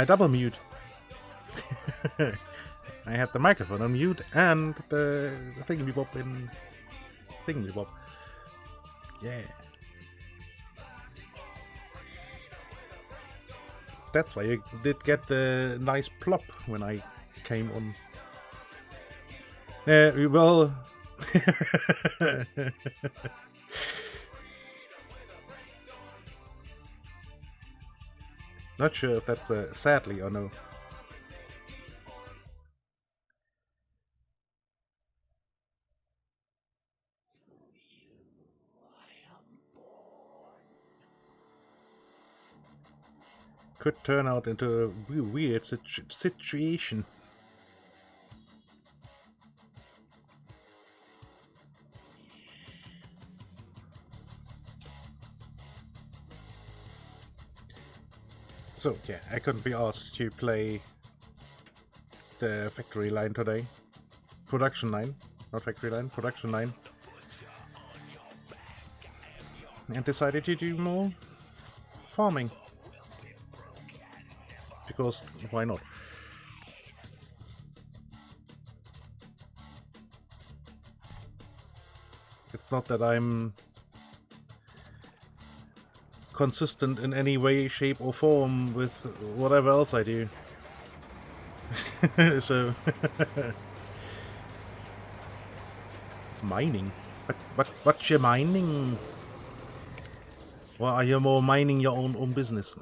I double mute. I had the microphone on mute and the thingamybop in thingamybop. Yeah. That's why you did get the nice plop when I came on. Well... Not sure if that's sadly or no. Could turn out into a weird situation. So yeah, I couldn't be asked to play the factory line today. Production line, not factory line, production line. And decided to do more farming. Because why not? It's not that I'm consistent in any way, shape or form with whatever else I do. So... Mining? What's your mining? Well, are you more mining your own business?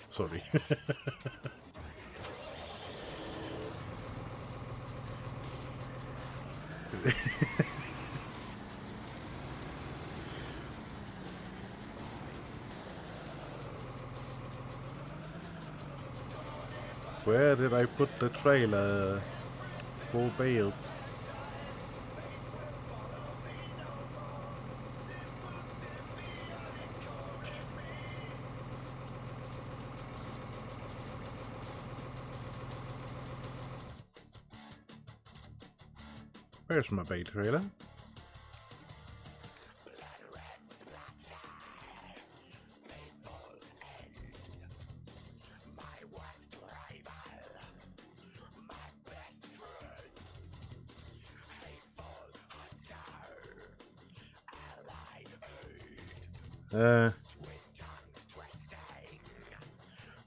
Sorry. Where did I put the trailer for bales? Where's my bale trailer?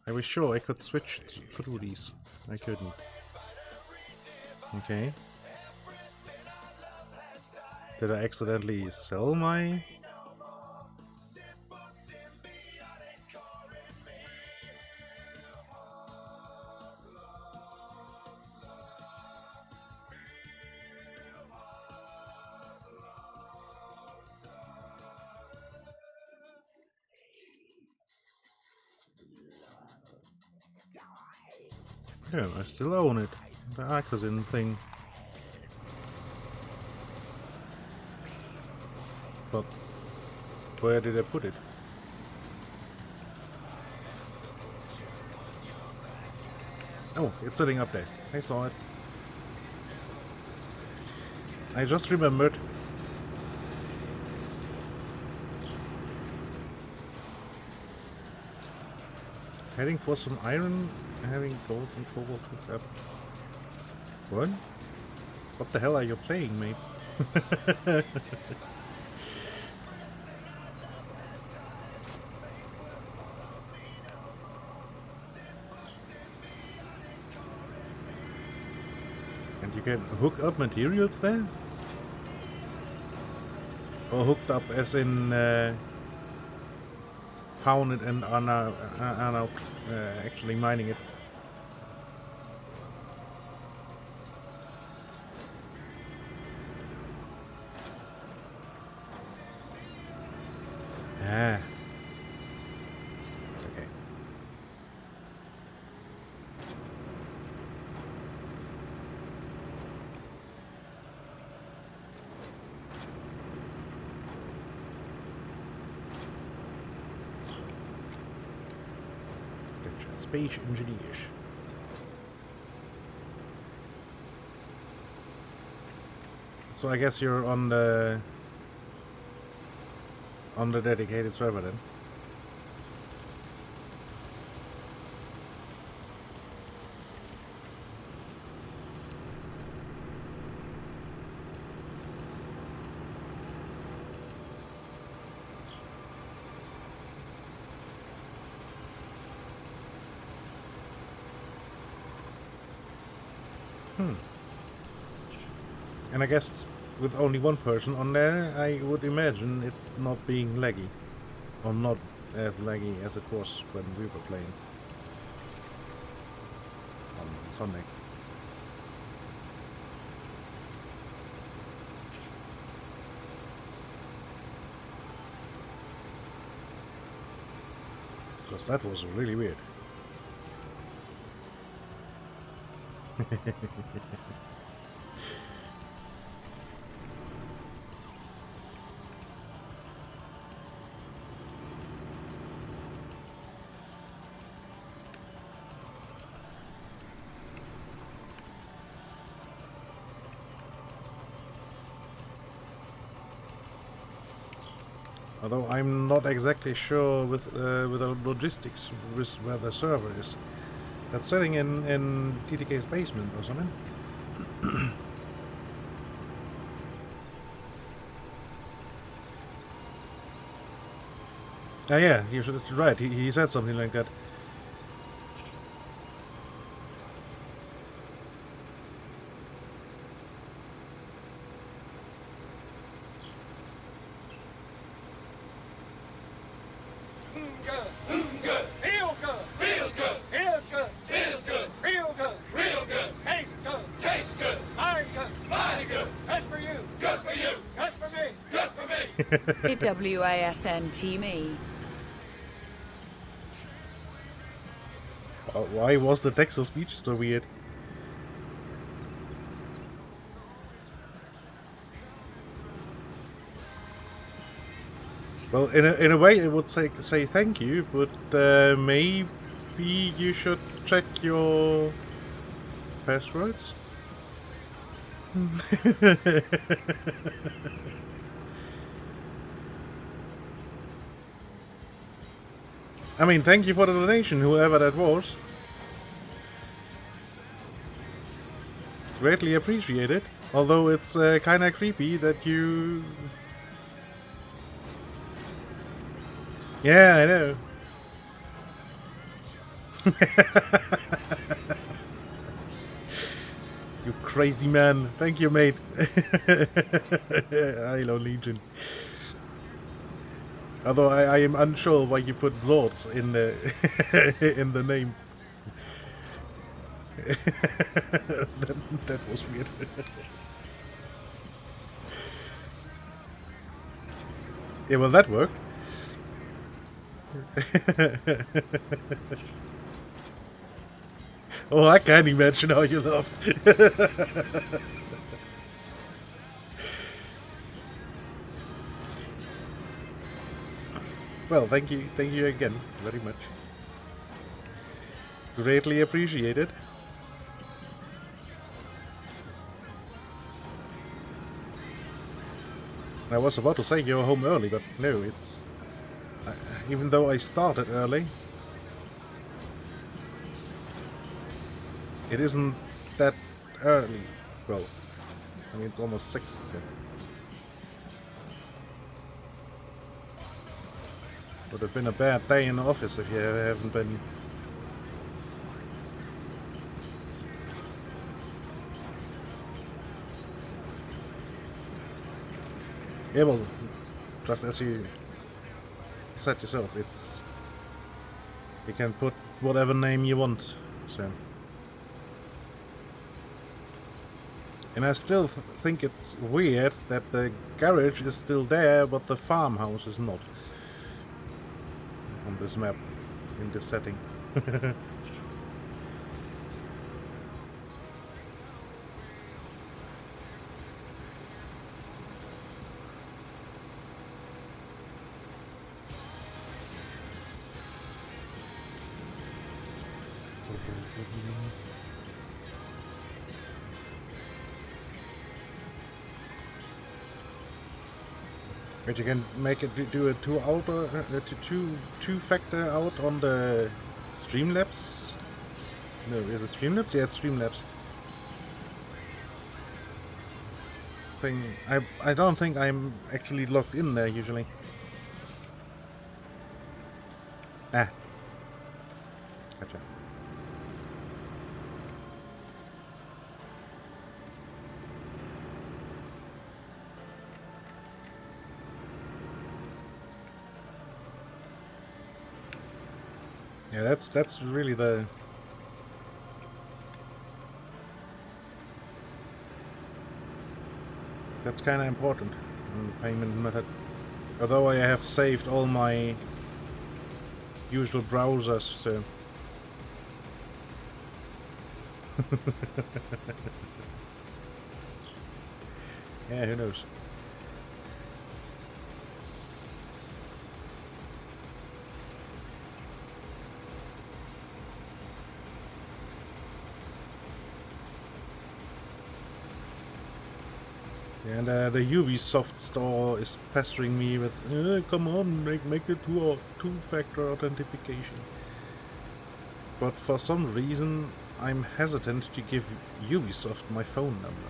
I was sure I could switch through these. I couldn't. Okay. Did I accidentally sell my... Yeah, I still own it. The Arcosin thing. But where did I put it? Oh, it's sitting up there. I saw it. I just remembered. Heading for some iron, having gold and cobalt hooked up. What? What the hell are you playing, mate? And you can hook up materials there? Or hooked up as in found it and are now actually mining it? Ah. Okay. Space engineers. So I guess you're on the dedicated server then. And I guess with only one person on there, I would imagine it not being laggy. Or not as laggy as it was when we were playing on Sunday. Because that was really weird. Although I'm not exactly sure with the logistics with where the server is. That's sitting in TTK's basement or something. Ah, yeah, you're right. He said something like that. WASNT me. Why was the text speech so weird? Well, in a way, it would say thank you, but maybe you should check your passwords. I mean, thank you for the donation, whoever that was. Greatly appreciated. Although it's kind of creepy that you... Yeah, I know. You crazy man. Thank you, mate. Hello, Legion. Although I am unsure why you put Zords in the in the name. that was weird. Yeah, well, that worked. Oh, I can't imagine how you laughed. Well, thank you again very much. Greatly appreciated. I was about to say you're home early, but no, it's... even though I started early, it isn't that early. Well, I mean, it's almost 6. Okay. Would have been a bad day in the office if you haven't been. Yeah, well, just as you said yourself, it's... you can put whatever name you want, so... And I still think it's weird that the garage is still there, but the farmhouse is not. On this map, in this setting. But you can make it do a two-factor out on the Streamlabs. No, is it Streamlabs? Yeah, it's Streamlabs. Thing. I don't think I'm actually logged in there usually. Ah. Gotcha. Yeah, that's really the... That's kind of important in the payment method. Although I have saved all my usual browsers, so... Yeah, who knows? And the Ubisoft store is pestering me with, come on, make the two-factor authentication. But for some reason, I'm hesitant to give Ubisoft my phone number.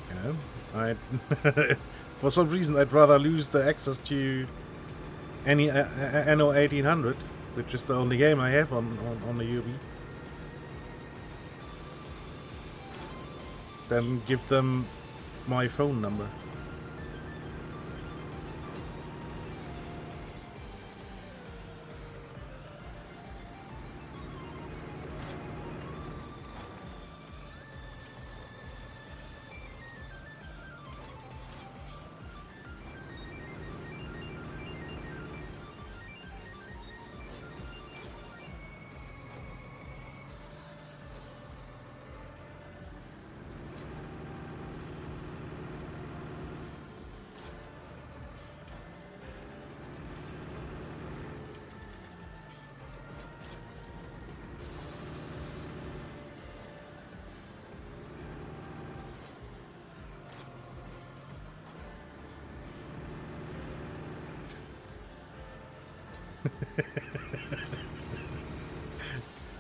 You know, for some reason, I'd rather lose the access to any NO 1800, which is the only game I have on the Ubi, than give them my phone number.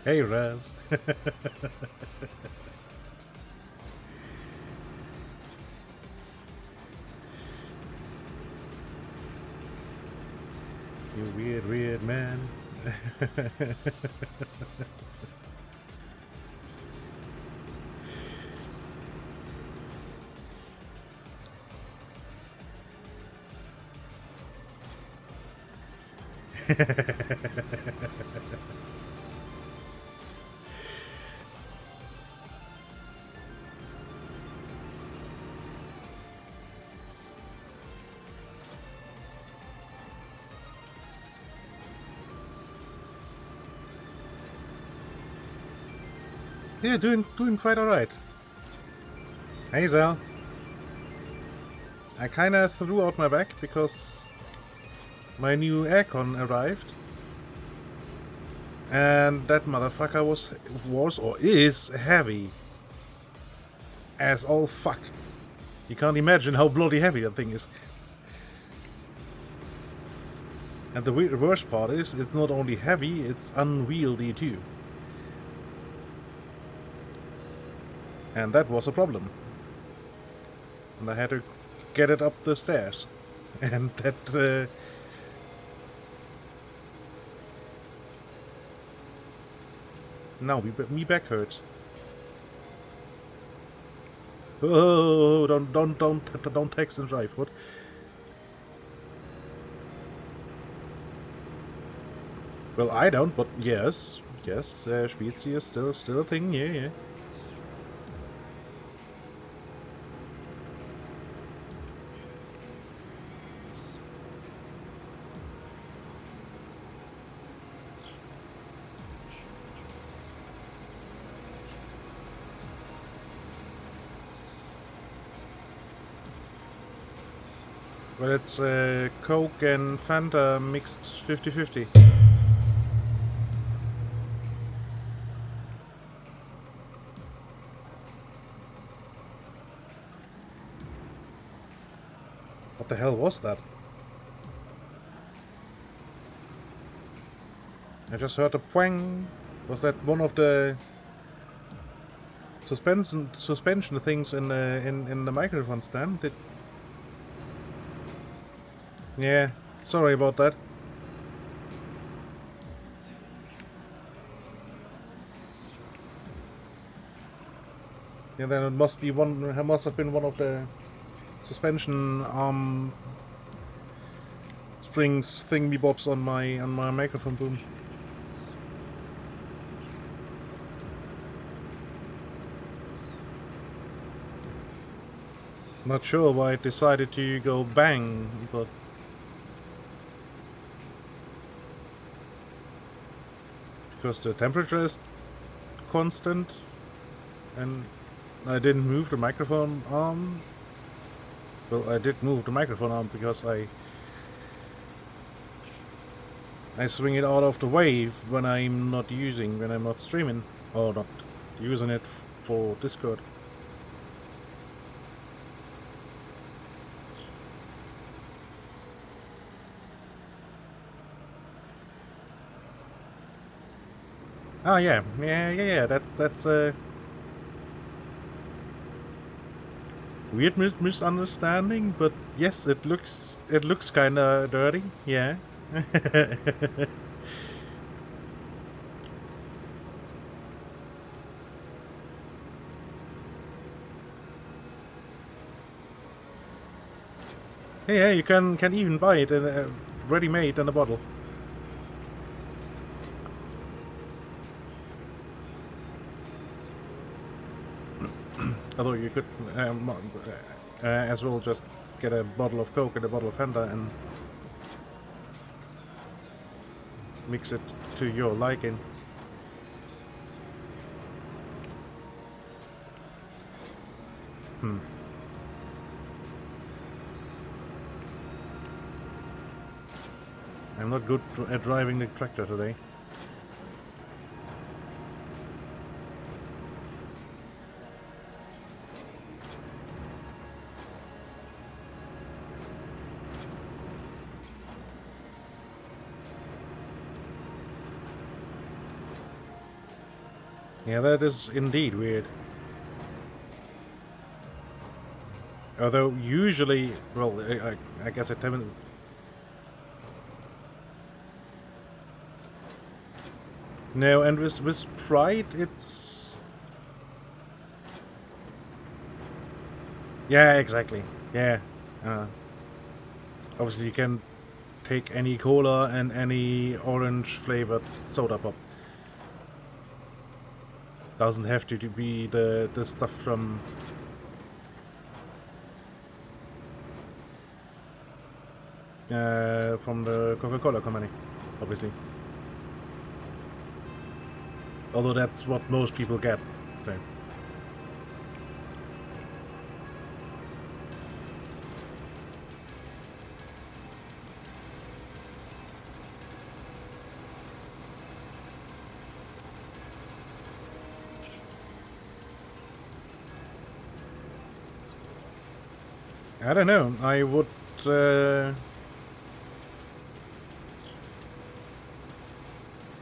Hey, Raz. You weird man. Yeah, doing quite alright. Hey, Zal. I kinda threw out my back because my new aircon arrived. And that motherfucker was or is heavy as all fuck. You can't imagine how bloody heavy that thing is. And the worst part is, it's not only heavy, it's unwieldy too. And that was a problem. And I had to get it up the stairs. And that... Now me back hurts. Oh, don't text and drive. What? Well, I don't, but yes, Spezi is still a thing. Yeah. Well, it's Coke and Fanta mixed 50-50. What the hell was that? I just heard a pwang. Was that one of the suspension things in the microphone stand? Yeah, sorry about that. Yeah, then it must have been one of the suspension arm strings thingy bobs on my microphone boom. Not sure why it decided to go bang, but because the temperature is constant and I didn't move the microphone arm. Well, I did move the microphone arm because I swing it out of the way when I'm not streaming or not using it for Discord. Oh yeah. That's weird misunderstanding, but yes, it looks kind of dirty. Yeah. Yeah, you can even buy it ready made in a bottle. Although you could as well just get a bottle of Coke and a bottle of Fanta and mix it to your liking. I'm not good at driving the tractor today. Yeah, that is indeed weird. Although usually, well, I guess I haven't. No, and with Sprite, it's. Yeah, exactly. Yeah. Obviously, you can take any cola and any orange flavored soda pop. Doesn't have to be the stuff from the Coca-Cola company, obviously. Although that's what most people get, so. I don't know. I would.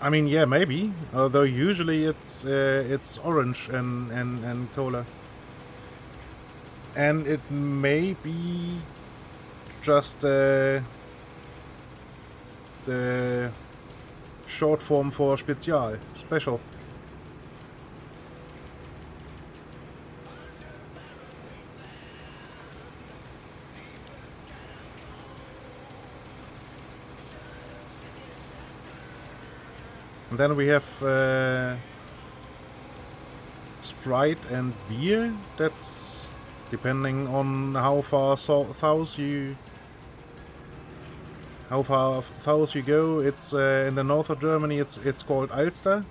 I mean, yeah, maybe. Although usually it's orange and cola, and it may be just the short form for special. And then we have Sprite and beer. That's depending on how far south you go. It's in the north of Germany. It's called Alster.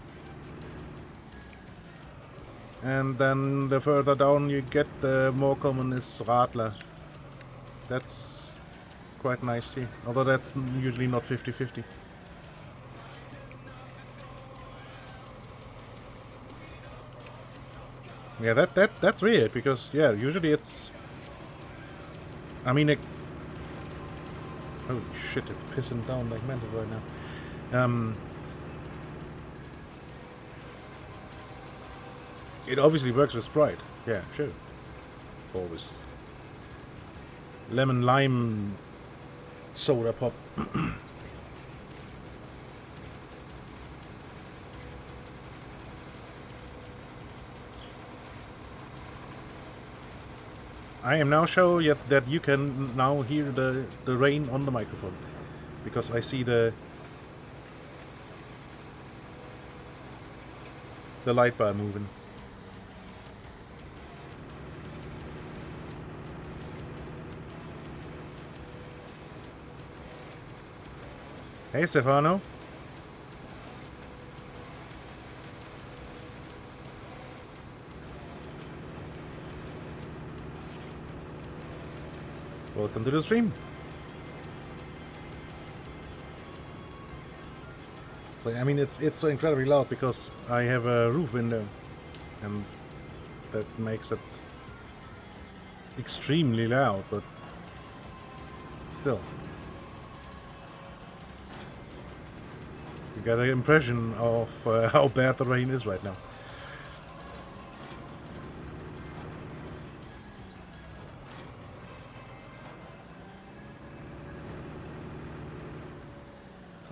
And then the further down you get, the more common is Radler. That's quite nice too. Although that's usually not 50-50. Yeah, that's weird because yeah, usually it's. I mean, holy shit! It's pissing down like mental right now. It obviously works with Sprite. Yeah, sure. Always. Lemon lime soda pop. I am now showing that you can now hear the rain on the microphone. because I see the light bar moving. Hey, Stefano. Welcome to the stream. So I mean, it's so incredibly loud because I have a roof window, and that makes it extremely loud. But still, you get an impression of how bad the rain is right now.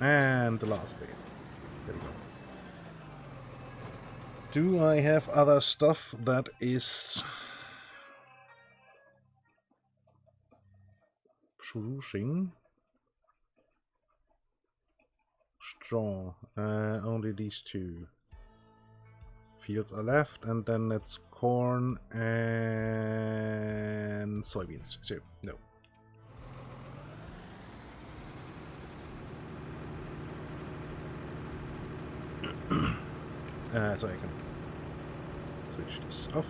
And the last bit. There we go. Do I have other stuff that is producing? Straw. Only these two fields are left, and then it's corn and soybeans. So, no. So I can switch this off.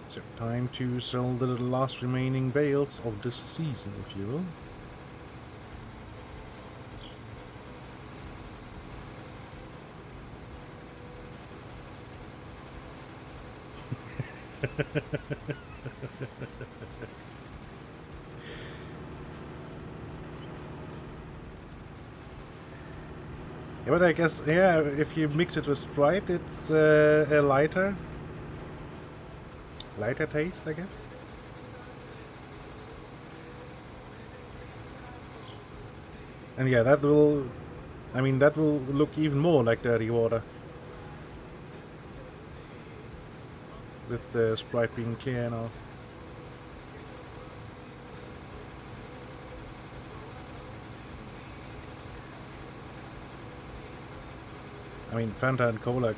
So time to sell the last remaining bales of this season, if you will. Yeah, but I guess, yeah, if you mix it with Sprite, it's a lighter taste, I guess. And yeah, that will look even more like dirty water. With the Sprite being clear now. I mean, Fanta and Cola,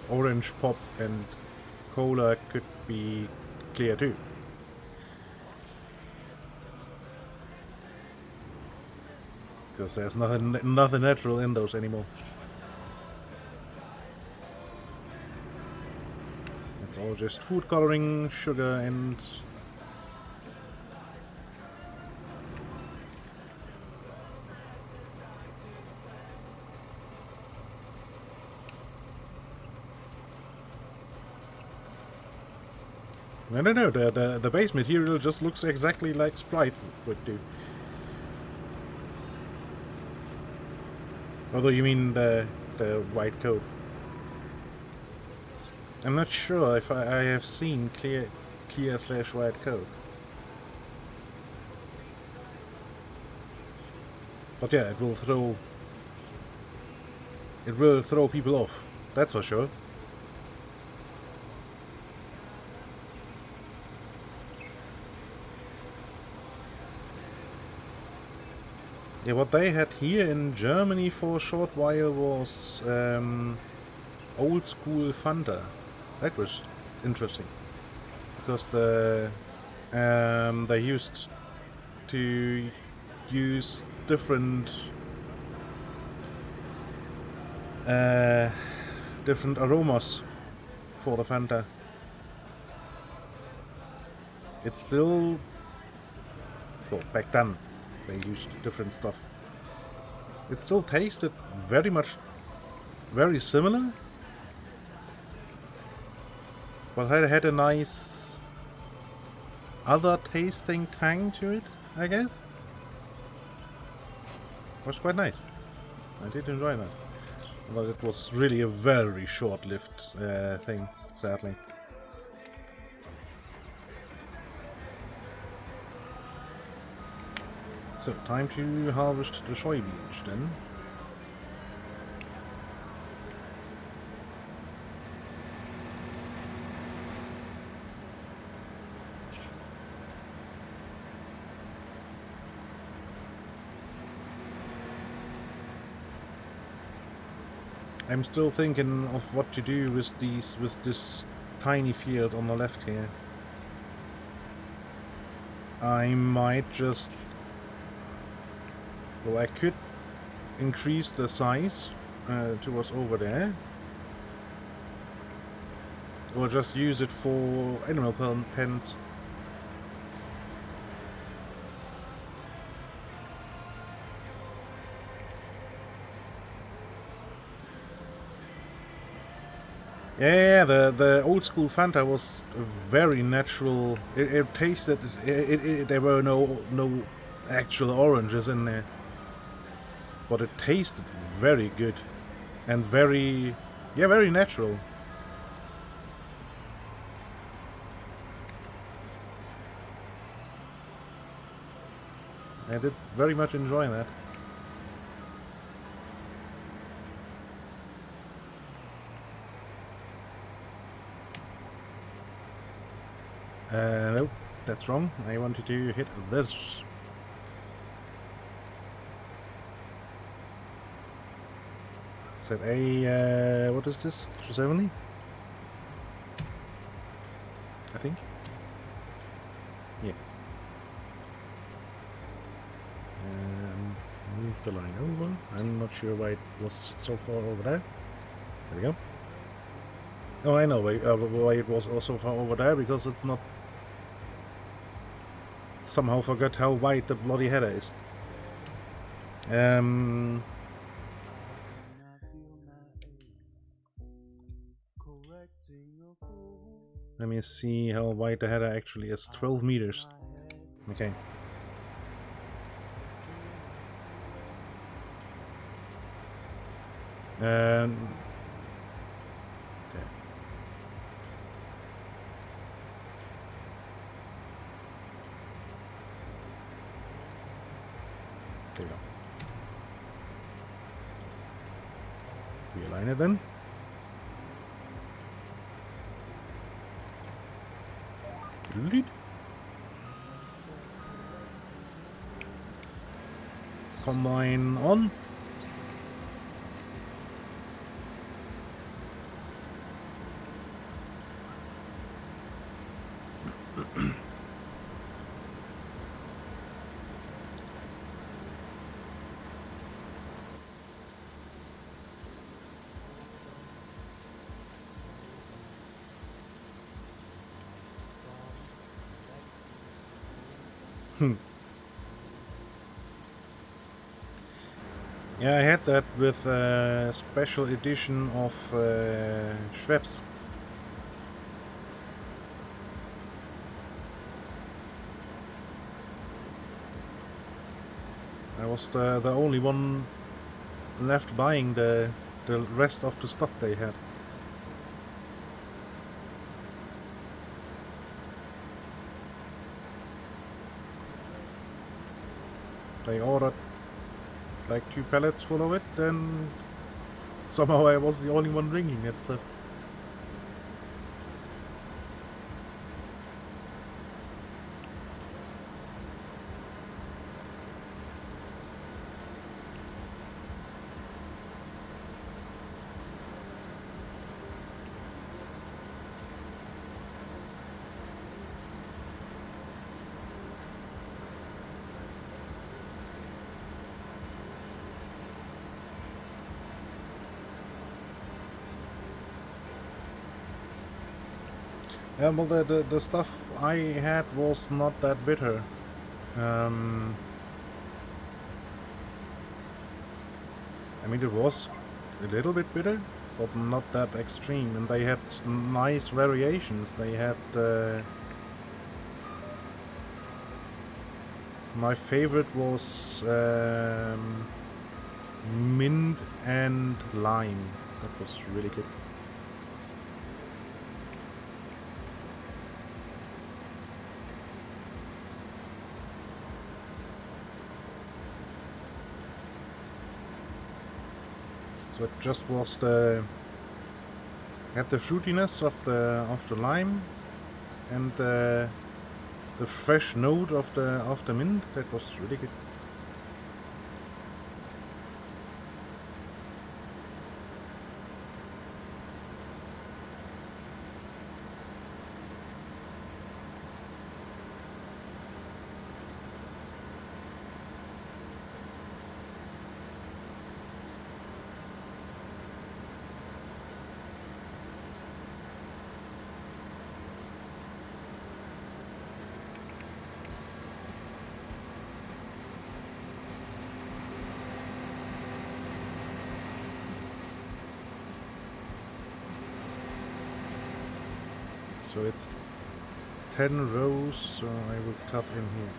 or Orange Pop and Cola could be clear too. Because there's nothing natural in those anymore. It's all just food coloring, sugar, and I don't know, the base material just looks exactly like Sprite would do. Although you mean the white coat. I'm not sure if I have seen clear / white coat. But yeah, it will throw people off, that's for sure. Yeah, what they had here in Germany for a short while was old school Fanta. That was interesting because they used to use different aromas for the Fanta. It's still, well, back then they used different stuff. It still tasted very similar, but it had a nice other tasting tang to it, I guess. It was quite nice. I did enjoy that. But it was really a very short-lived thing, sadly. So, time to harvest the soybeans then. I'm still thinking of what to do with this tiny field on the left here. I might just... Well, I could increase the size towards over there. Or just use it for animal pens. Yeah, the old school Fanta was very natural. It tasted. There were no actual oranges in there, but it tasted very good and very natural. I did very much enjoy that. Nope, that's wrong. I wanted to hit this. Set A, what is this? 270? I think. Yeah. Move the line over. I'm not sure why it was so far over there. There we go. Oh, I know why it was also far over there, because it's not... Somehow forgot how wide the bloody header is. Let me see how wide the header actually is. 12 meters. Okay. Okay. There we go. Realign it then. Delete. Combine on. Yeah, I had that with a special edition of Schweppes. I was the only one left buying the rest of the stock they had. They ordered like 2 pallets full of it, and somehow I was the only one drinking that stuff. Yeah, well, the stuff I had was not that bitter. I mean, it was a little bit bitter, but not that extreme. And they had nice variations. They had... my favorite was mint and lime. That was really good. So it just was had the fruitiness of the lime and the fresh note of the mint. That was really good. So it's 10 rows, so I will cut in here.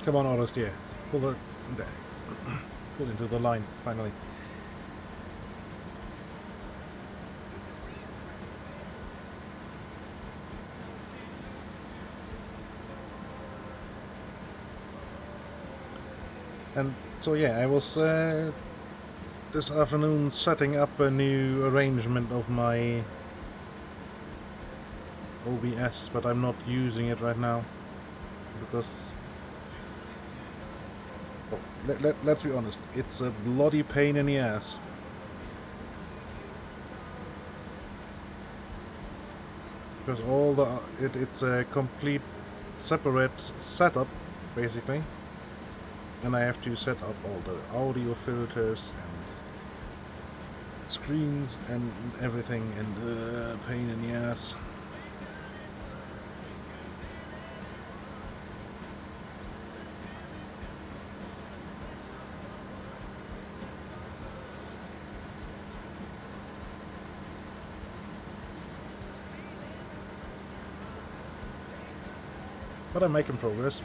Come on, August, yeah. Pull it there. Pull into the line, finally. And so yeah, I was this afternoon setting up a new arrangement of my OBS, but I'm not using it right now because, well, let's be honest, it's a bloody pain in the ass. Because all the it's a complete separate setup basically, and I have to set up all the audio filters and screens and everything, and pain in the ass. But I'm making progress.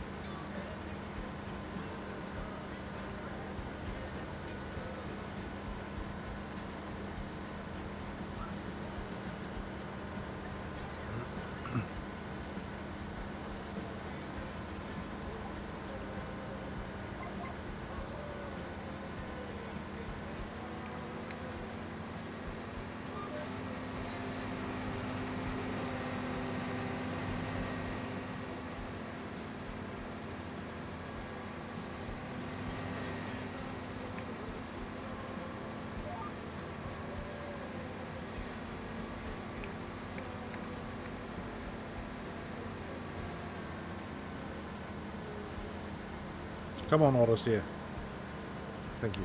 Come on, Otis, dear. Thank you.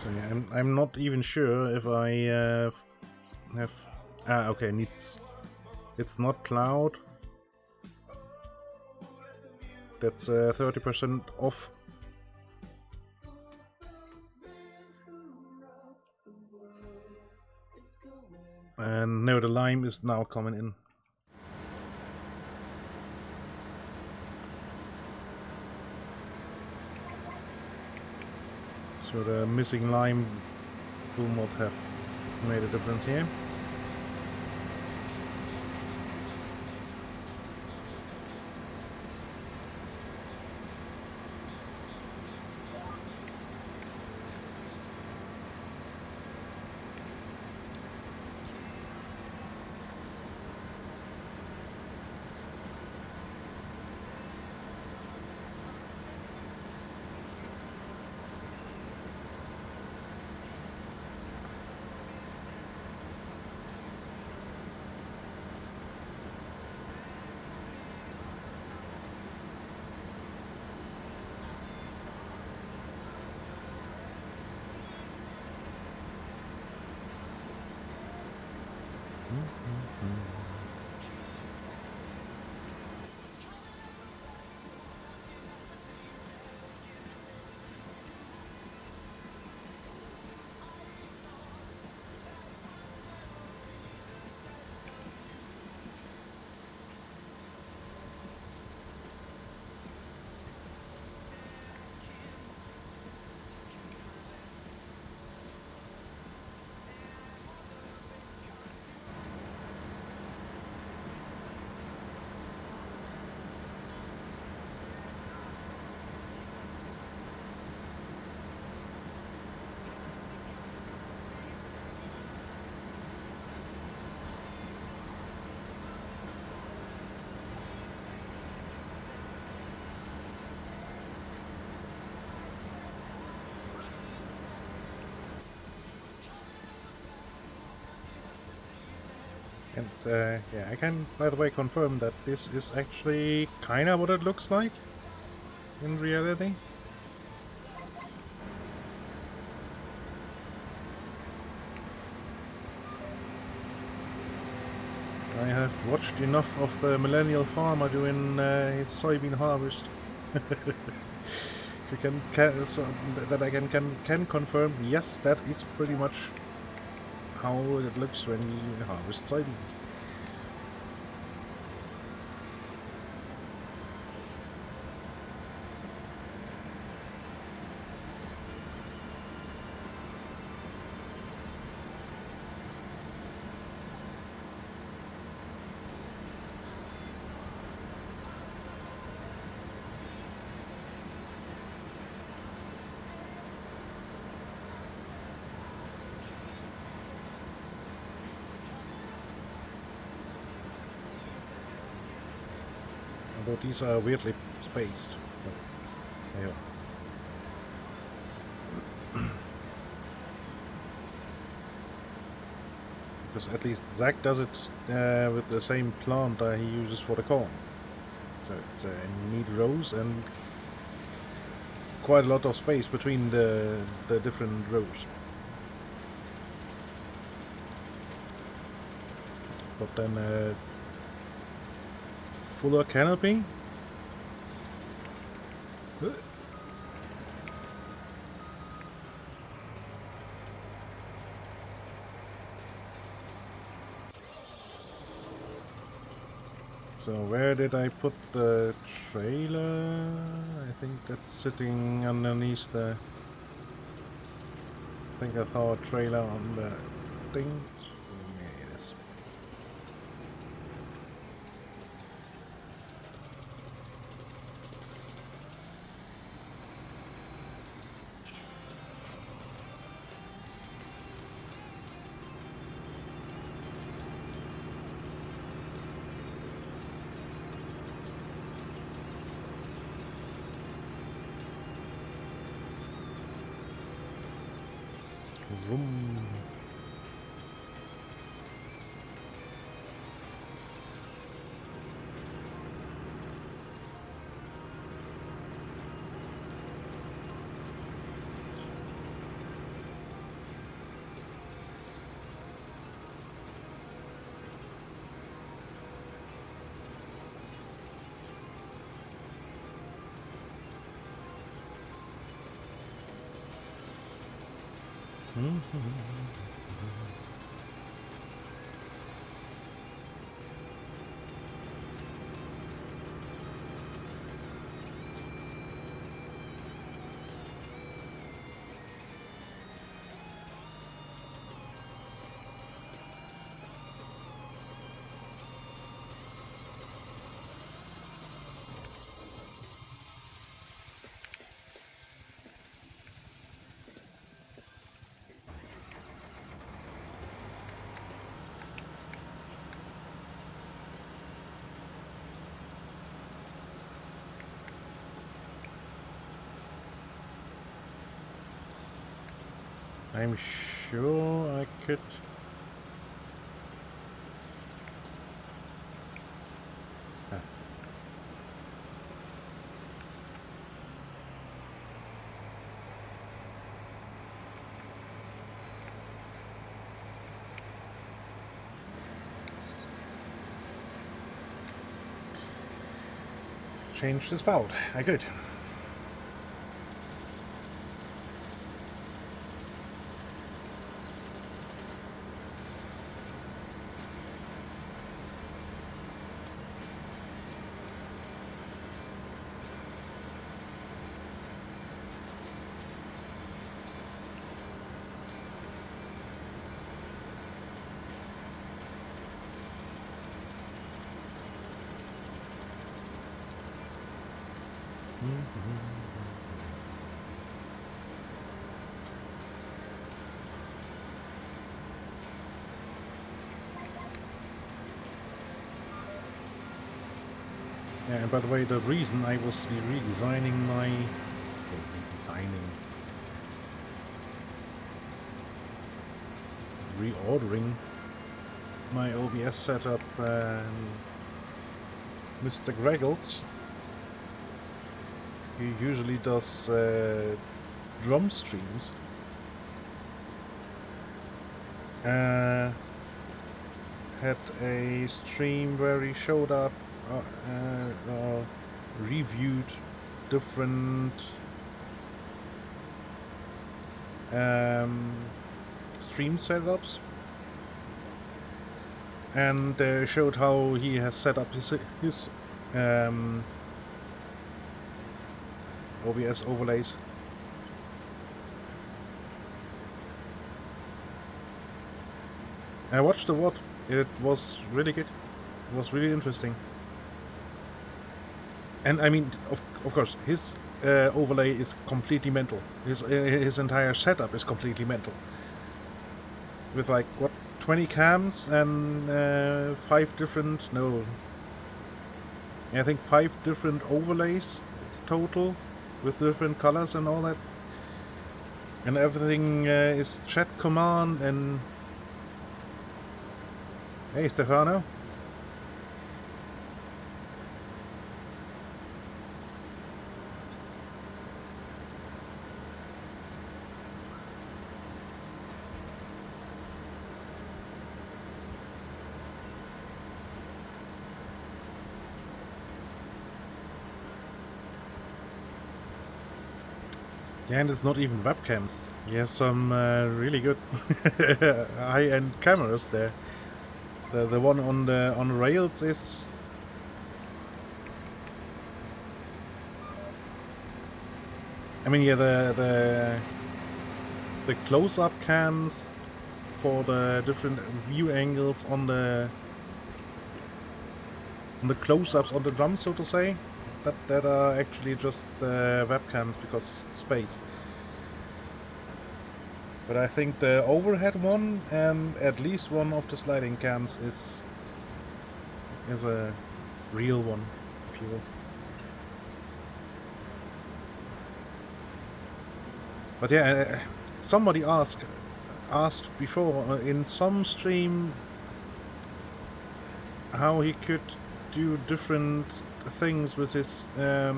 So yeah, I'm not even sure if I have... okay, it's not cloud. That's 30% off. And no, the lime is now coming in. So the missing lime will not have made a difference here. And yeah, I can, by the way, confirm that this is actually kind of what it looks like in reality. I have watched enough of the millennial farmer doing his soybean harvest so that I can confirm, yes, that is pretty much how it looks when you harvest soybeans. Although these are weirdly spaced. But, yeah. Because at least Zach does it with the same plant he uses for the corn. So it's neat rows and quite a lot of space between the different rows. But then fuller canopy. So where did I put the trailer? I think that's sitting underneath the... I think I saw a trailer on the thing. Yeah, it is. Vroom. I'm sure I could... change the spout. I could. Yeah, and by the way, the reason I was redesigning my... reordering my OBS setup and Mr. Greggles. He usually does drum streams. Had a stream where he showed up, reviewed different stream setups, and showed how he has set up his OBS overlays. I watched the VOD. It was really good. It was really interesting. And I mean, of course, his overlay is completely mental. His entire setup is completely mental. With like, what, 20 cams and 5 different, no, I think 5 different overlays total with different colors and all that. And everything is chat command and... Hey, Stefano. Yeah, and it's not even webcams. He has some really good high-end cameras there. The one on the rails is... I mean, yeah, the close-up cams for the different view angles on the close-ups on the drum, so to say, that are actually just webcams because space. But I think the overhead one and at least one of the sliding cams is a real one, if you will. But yeah, somebody asked before in some stream how he could do different things with his to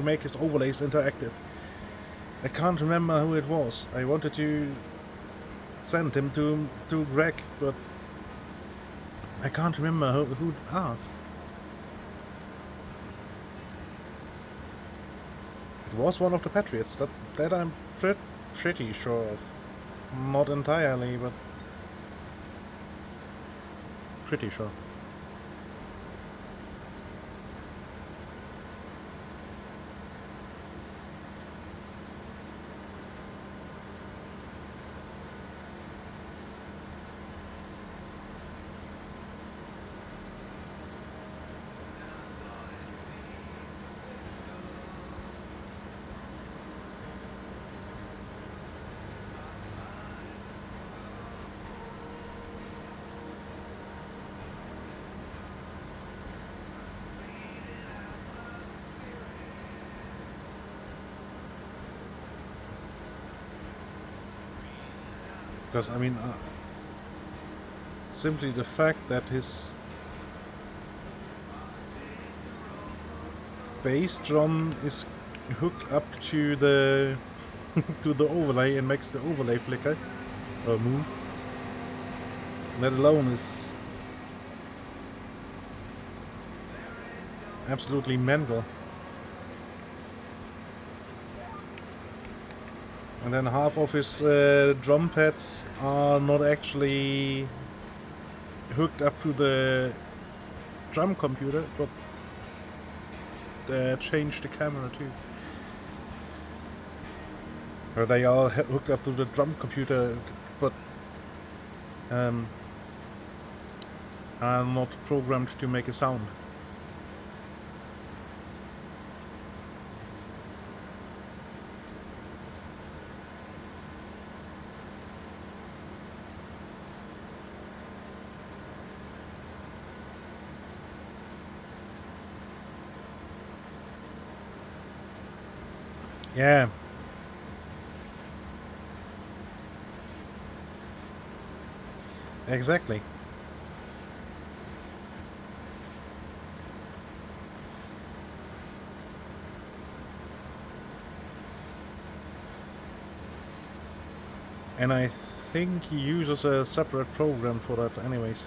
make his overlays interactive. I can't remember who it was. I wanted to send him to Greg, but I can't remember who asked. It was one of the Patriots, that I'm pretty sure of. Not entirely, but pretty sure. Because, I mean, simply the fact that his bass drum is hooked up to the to the overlay and makes the overlay flicker or move, that alone is absolutely mental. And then half of his drum pads are not actually hooked up to the drum computer, but change the camera too. Or they are hooked up to the drum computer, but are not programmed to make a sound. Yeah. Exactly. And I think he uses a separate program for that anyways.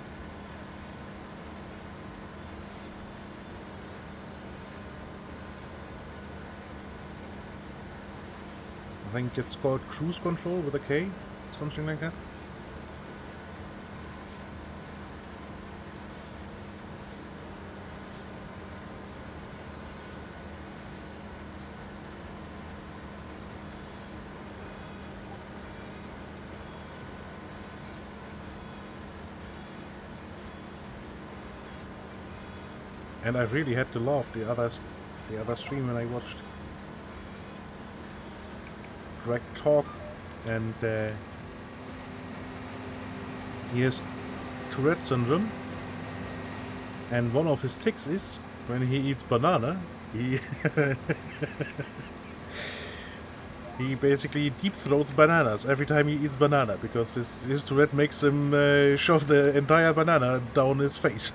I think it's called cruise control with a K, something like that. And I really had to laugh the other stream when I watched Greg talk, and he has Tourette syndrome, and one of his tics is when he eats banana, he he basically deep throats bananas every time he eats banana, because his Tourette makes him shove the entire banana down his face.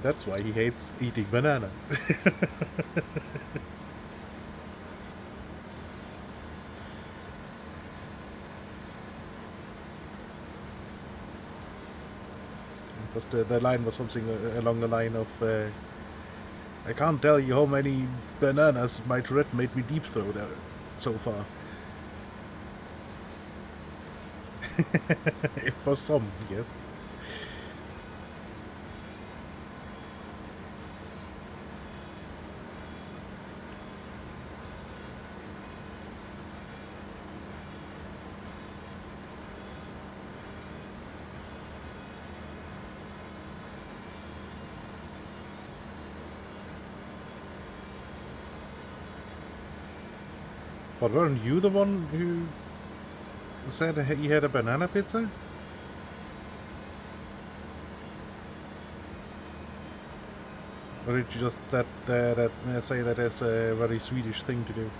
That's why he hates eating banana. Because the line was something along the line of, I can't tell you how many bananas my Tourette made me deep throat so far. For some, yes. But weren't you the one who said he had a banana pizza? Or did you just say that it's a very Swedish thing to do?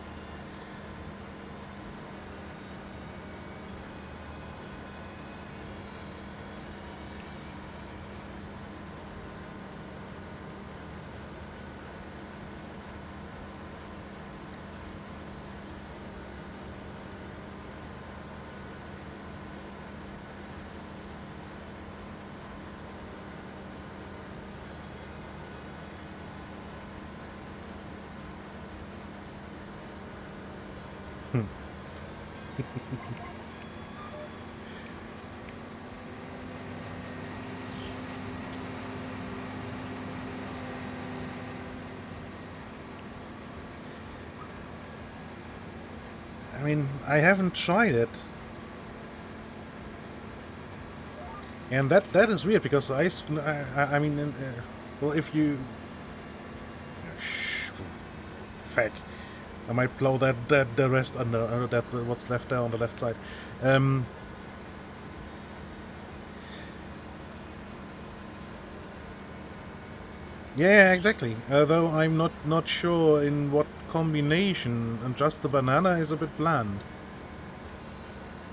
I mean, I haven't tried it. And that is weird, because I mean, well, if you... Fuck. I might blow the rest under, that's what's left there on the left side. Yeah, exactly. Though I'm not sure in what combination, and just the banana is a bit bland.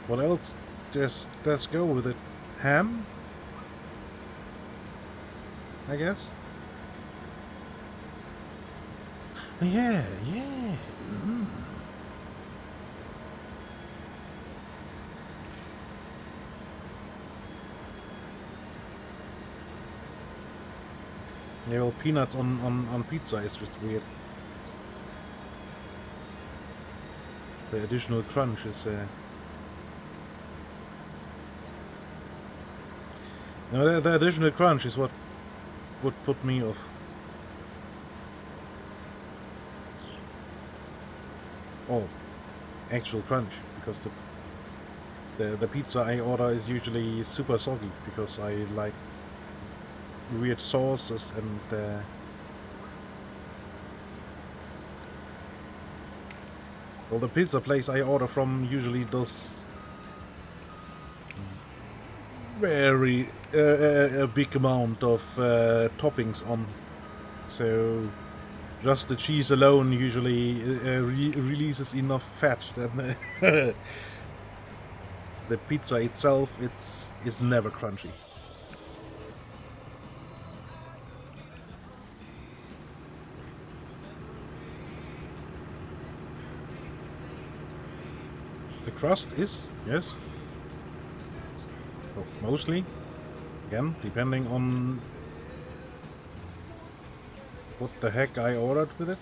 What else? Let's go with it. Ham? I guess. Yeah. Mm. Yeah, well, peanuts on pizza is just weird. The additional crunch is... No, the additional crunch is what would put me off. Oh, actual crunch, because the pizza I order is usually super soggy, because I like weird sauces and well, the pizza place I order from usually does very a big amount of toppings on, so just the cheese alone usually releases enough fat that the pizza itself is never crunchy. The crust is, yes. Oh, mostly. Again, depending on what the heck I ordered with it.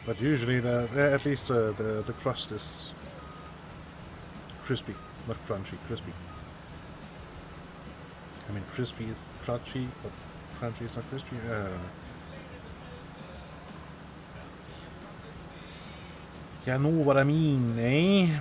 But usually, at least the crust is crispy, not crunchy, crispy. I mean, crispy is crunchy, but crunchy is not crispy. I don't know. You know what I mean, eh?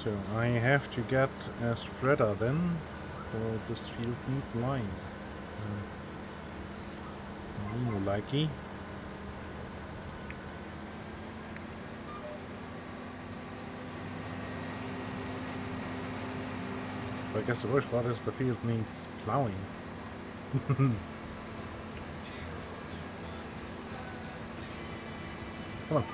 So I have to get a spreader then, for this field needs line. Likey. I guess the worst part is the field needs plowing. Come on.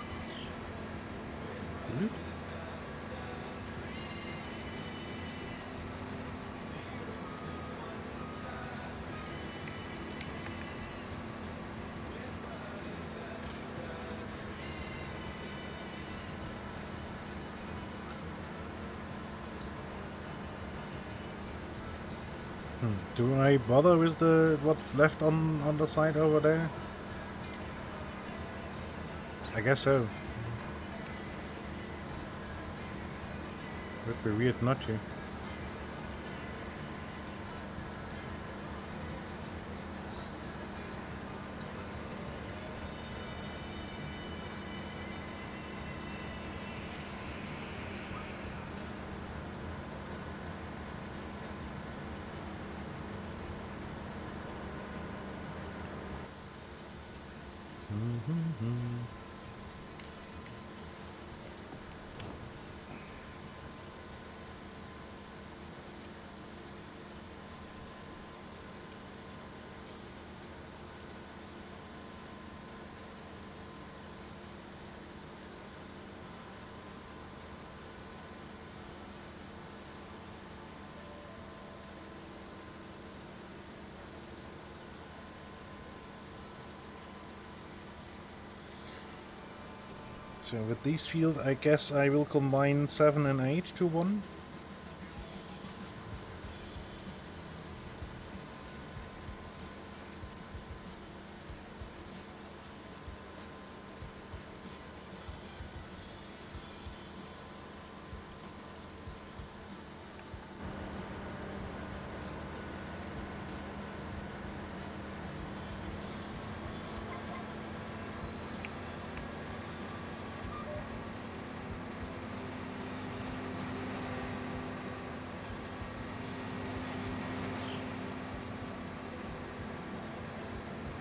Do I bother with what's left on the side over there? I guess so. Would be weird not to. So with these fields, I guess I will combine 7 and 8 to 1.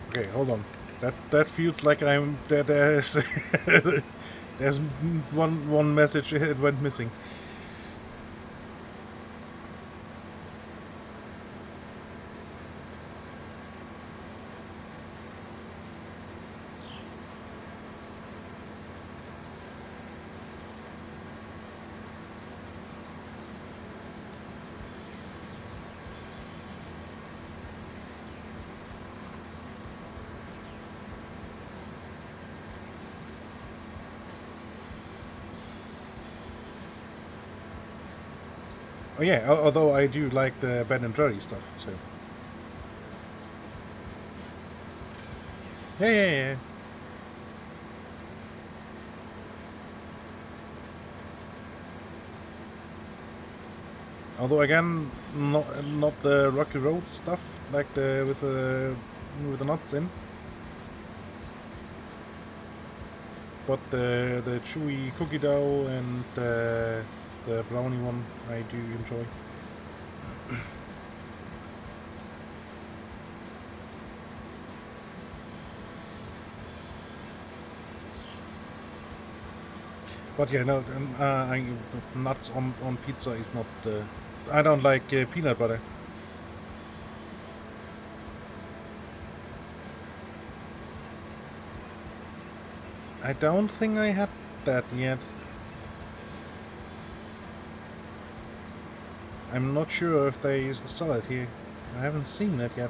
Okay, hold on. That feels like there's there's one message it went missing. Oh yeah, although I do like the Ben and Jerry stuff, so. Yeah. Although again, not the Rocky Road stuff, like with the nuts in. But the chewy cookie dough and the brownie one I do enjoy. But yeah, no, nuts on pizza is not. I don't like peanut butter. I don't think I had that yet. I'm not sure if they sell it here. I haven't seen that yet.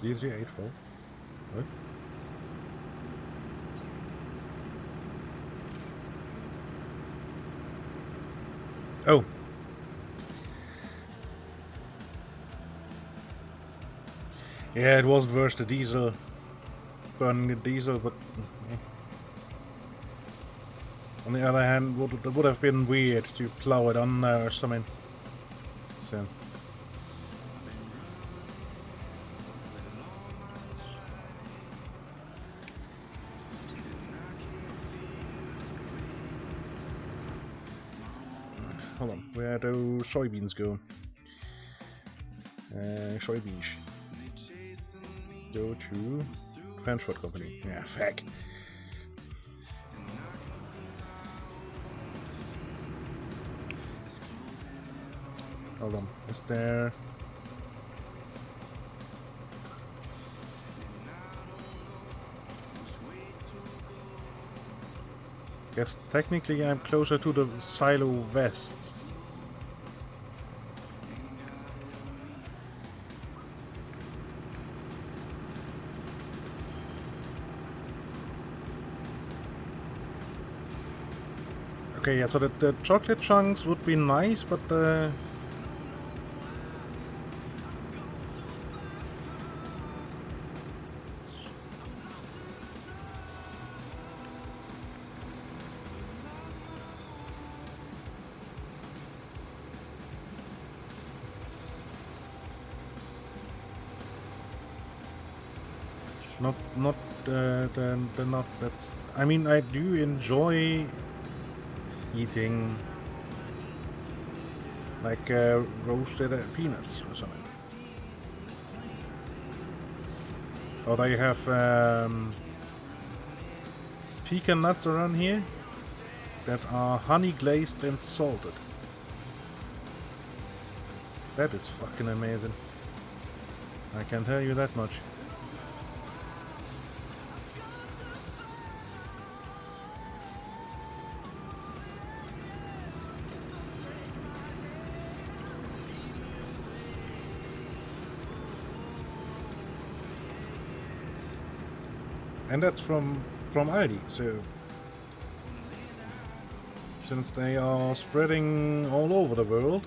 D384. What? Oh. Yeah, it wasn't worth the diesel. Burning the diesel, but... On the other hand, it would have been weird to plow it on or something. So... Hold on, where do soybeans go? Soybeans. Go to transport company. Yeah, fuck. Hold on, is there... Guess technically I'm closer to the silo west. Okay, yeah, so the chocolate chunks would be nice, but not the nuts. That's... I mean, I do enjoy eating like roasted peanuts or something. Or they have pecan nuts around here that are honey glazed and salted. That is fucking amazing. I can tell you that much. And that's from Aldi, so since they are spreading all over the world,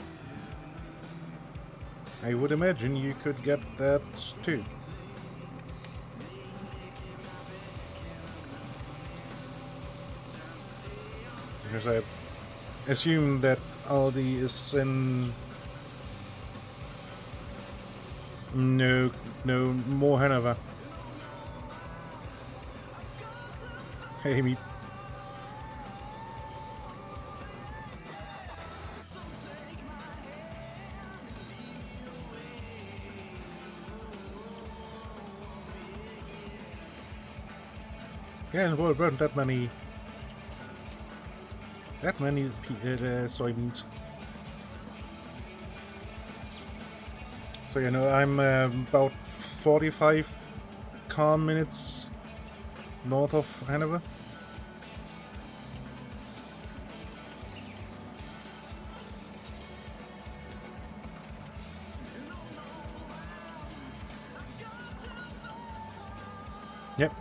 I would imagine you could get that too. Because I assume that Aldi is in... No, more Hanover. Hey, me. Yeah, well, weren't that many soybeans. So you know, I'm about 45 calm minutes north of Hanover. Yep.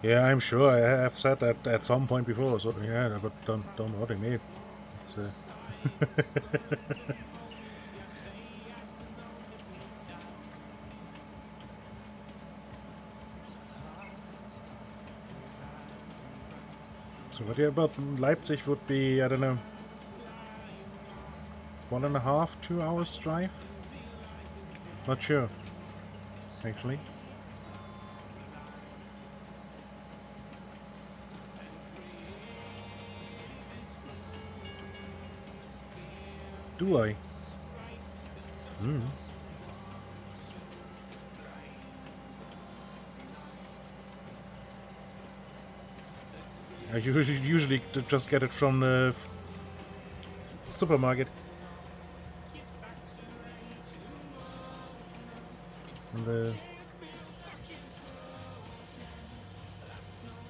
Yeah, I'm sure I have said that at some point before. So yeah, but don't worry, mate. It's so what about Leipzig would be, I don't know, 1.5, 2 hours drive? Not sure, actually. Do I? I usually just get it from the supermarket.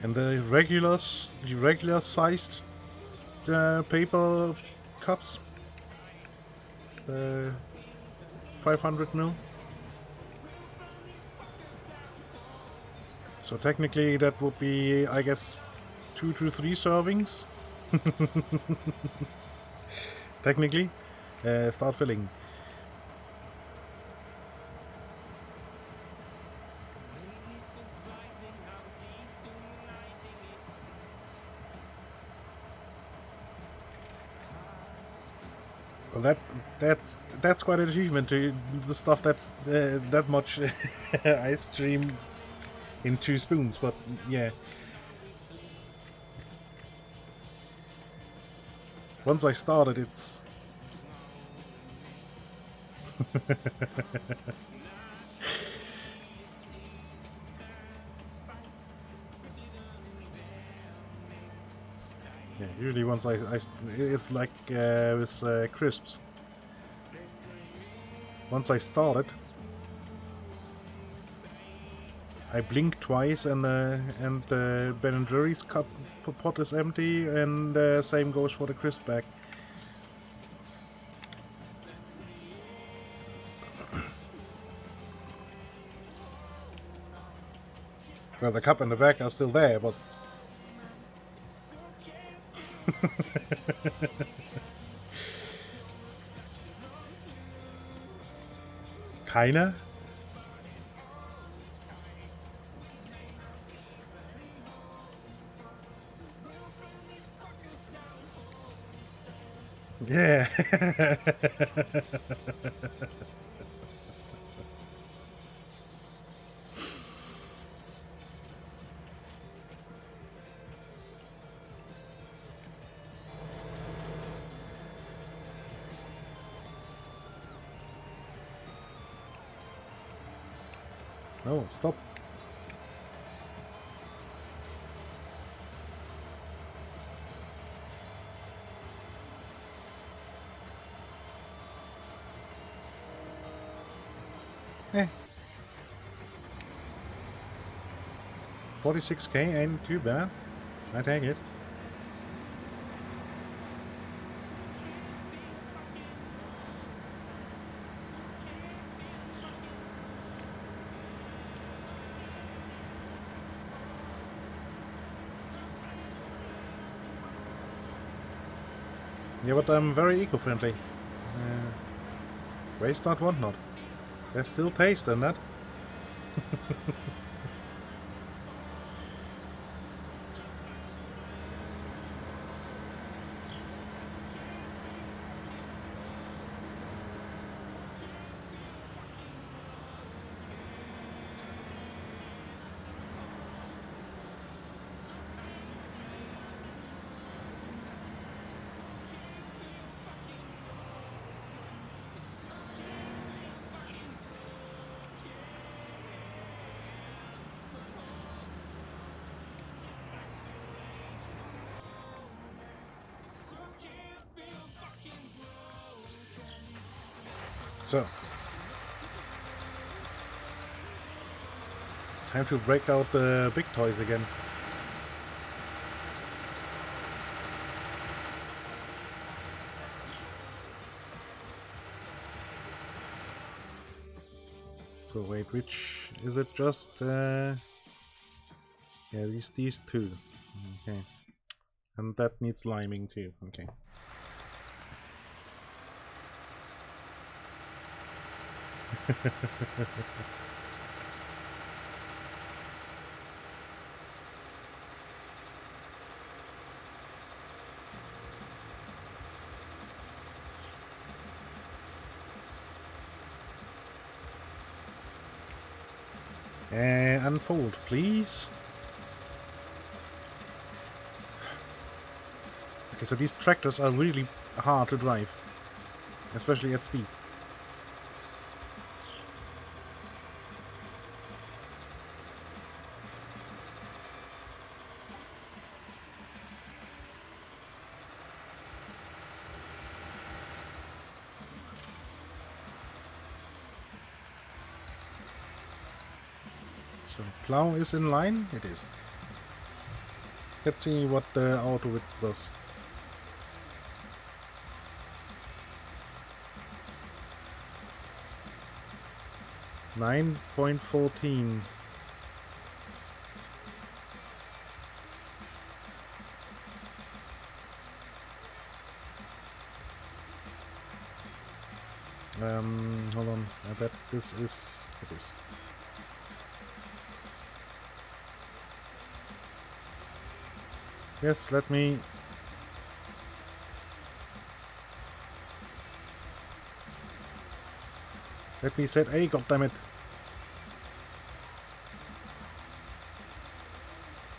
And the regular sized paper cups, the 500 ml. So technically that would be, I guess, 2 to 3 servings. Technically, start filling. Well, that's quite an achievement to the stuff that's that much ice cream in 2 spoons, but yeah. Once I started, it's yeah, usually once it's like with crisps. Once I started, I blink twice and the Ben & Jerry's cup pot is empty, and same goes for the crisp bag. Well, the cup and the bag are still there, but keiner? Yeah. No, stop. Eh. 46k ain't too bad. I take it. Yeah, but I'm very eco-friendly. Waste not, want not. There's still taste in that. So, time to break out the big toys again. So wait, which is it? Just yeah, these two. Okay, and that needs liming too. Okay. Unfold, please. Okay, so these tractors are really hard to drive, especially at speed. So plow is in line? It is. Let's see what the auto width does. $9.14. Hold on. I bet this is... It is. Yes, let me... Let me set A, goddammit.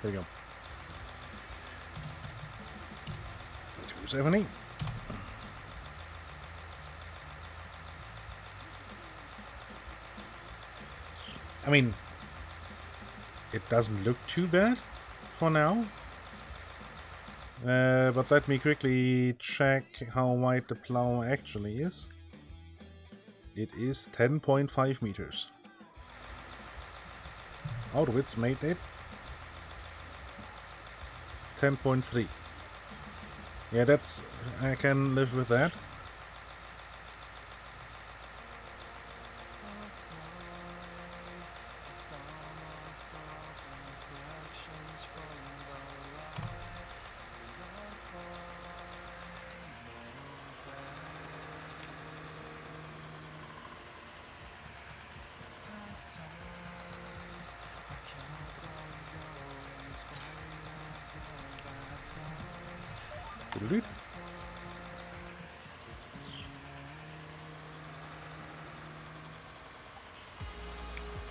There you go. 270. I mean, it doesn't look too bad for now. But let me quickly check how wide the plow actually is. It is 10.5 meters. Outwits made it 10.3. Yeah, that's... I can live with that.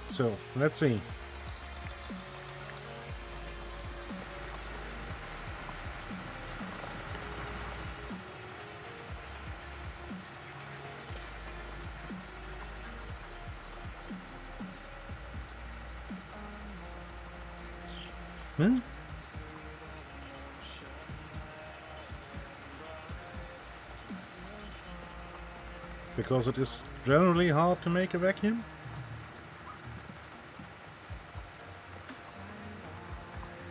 So, let's see. Huh? Because it is generally hard to make a vacuum?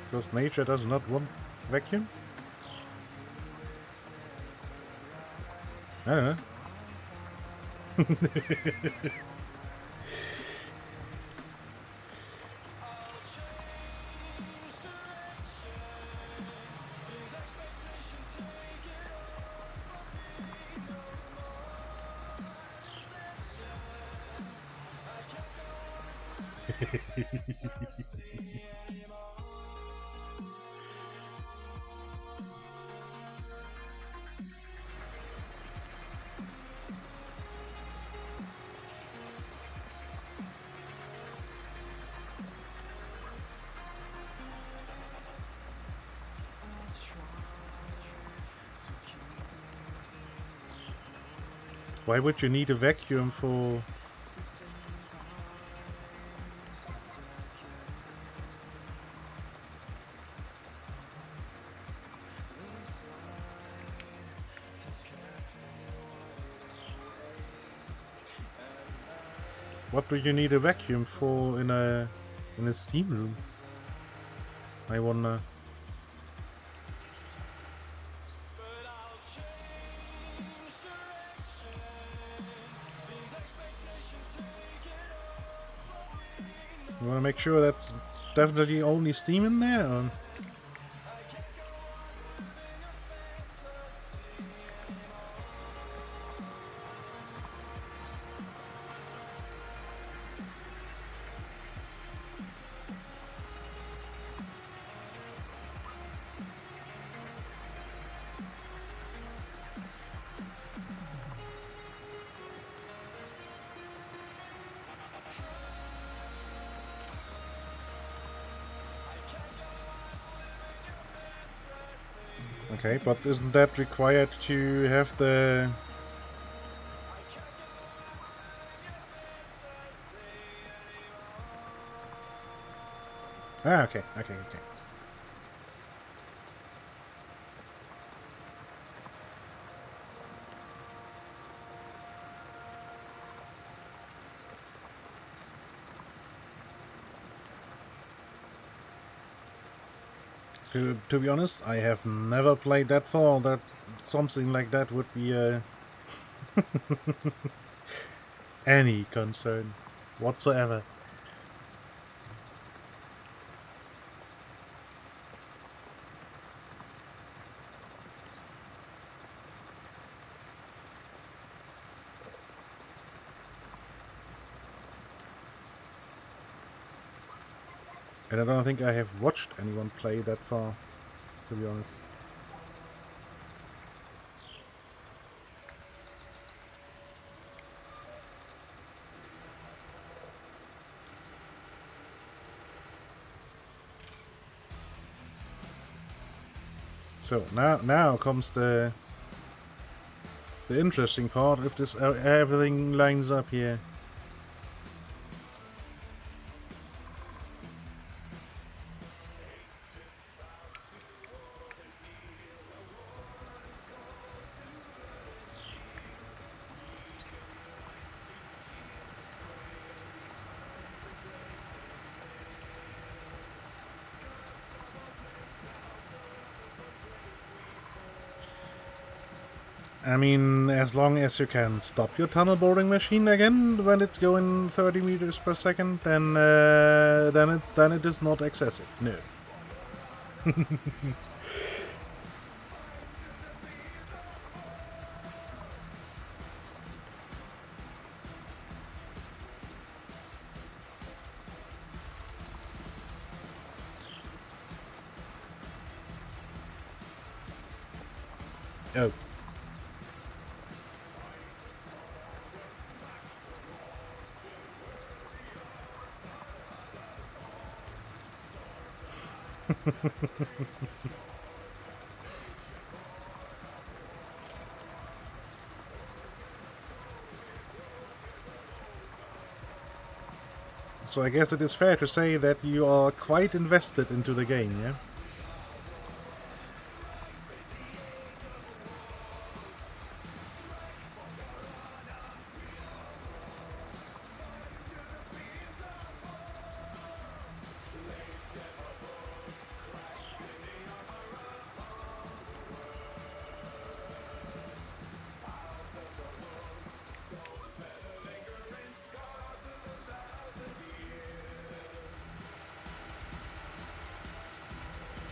Because nature does not want vacuum? I don't know. Why would you need a vacuum for... What do you need a vacuum for in a steam room? I wonder. You wanna make sure that's definitely only steam in there? Or? Okay, but isn't that required to have the... Ah, okay. To be honest, I have never played that far that something like that would be any concern whatsoever. And I don't think I have watched anyone play that far, to be honest. So now comes the interesting part. If this everything lines up here. I mean, as long as you can stop your tunnel boring machine again when it's going 30 meters per second, then it is not excessive. No. Oh. So I guess it is fair to say that you are quite invested into the game, yeah?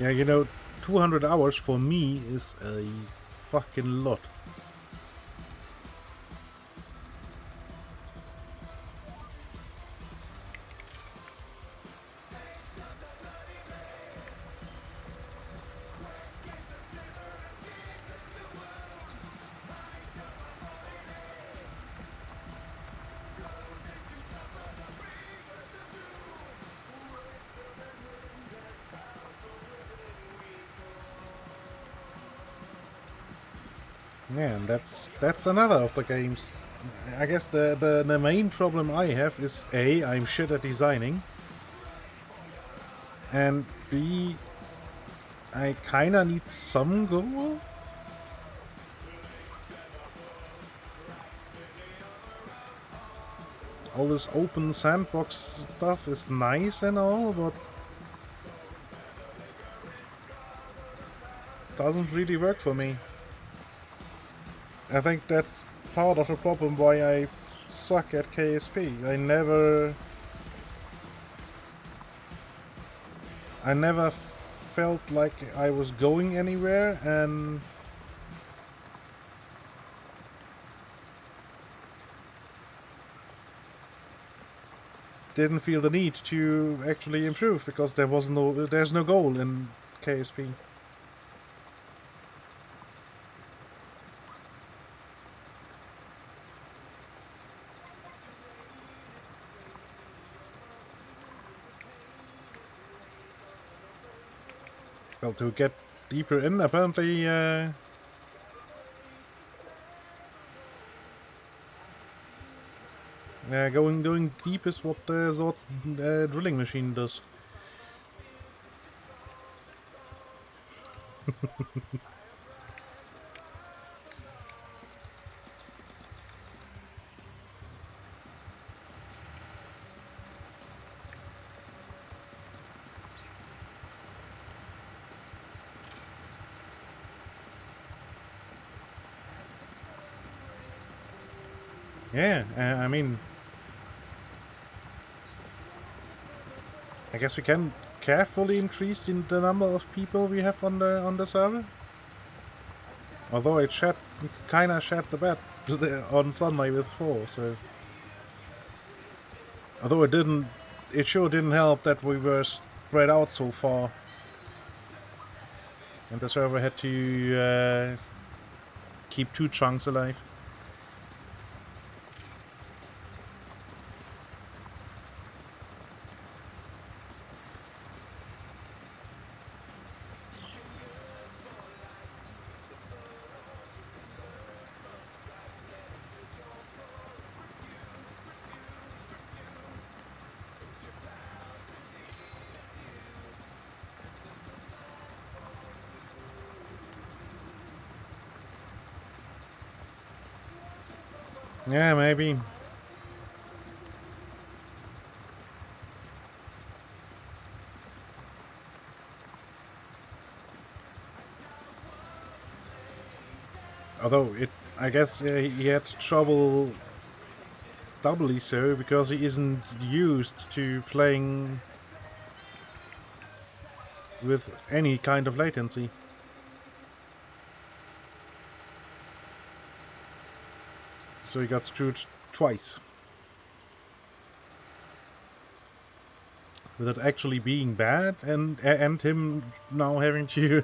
Yeah, you know, 200 hours for me is a fucking lot. Yeah, and that's another of the games. I guess the main problem I have is A, I'm shit at designing, and B, I kinda need some goal. all this open sandbox stuff is nice and all, but doesn't really work for me. I think that's part of the problem why I suck at KSP. I never felt like I was going anywhere, and didn't feel the need to actually improve because there's no goal in KSP. Well, to get deeper in, apparently going deep is what Zord's drilling machine does. Yeah, I mean, I guess we can carefully increase the number of people we have on the server. Although it kinda shat the bed on Sunday with 4, so although it sure didn't help that we were spread out so far, and the server had to keep 2 chunks alive. Yeah, maybe. Although I guess he had trouble doubly so because he isn't used to playing with any kind of latency. So he got screwed twice. With it actually being bad and him now having to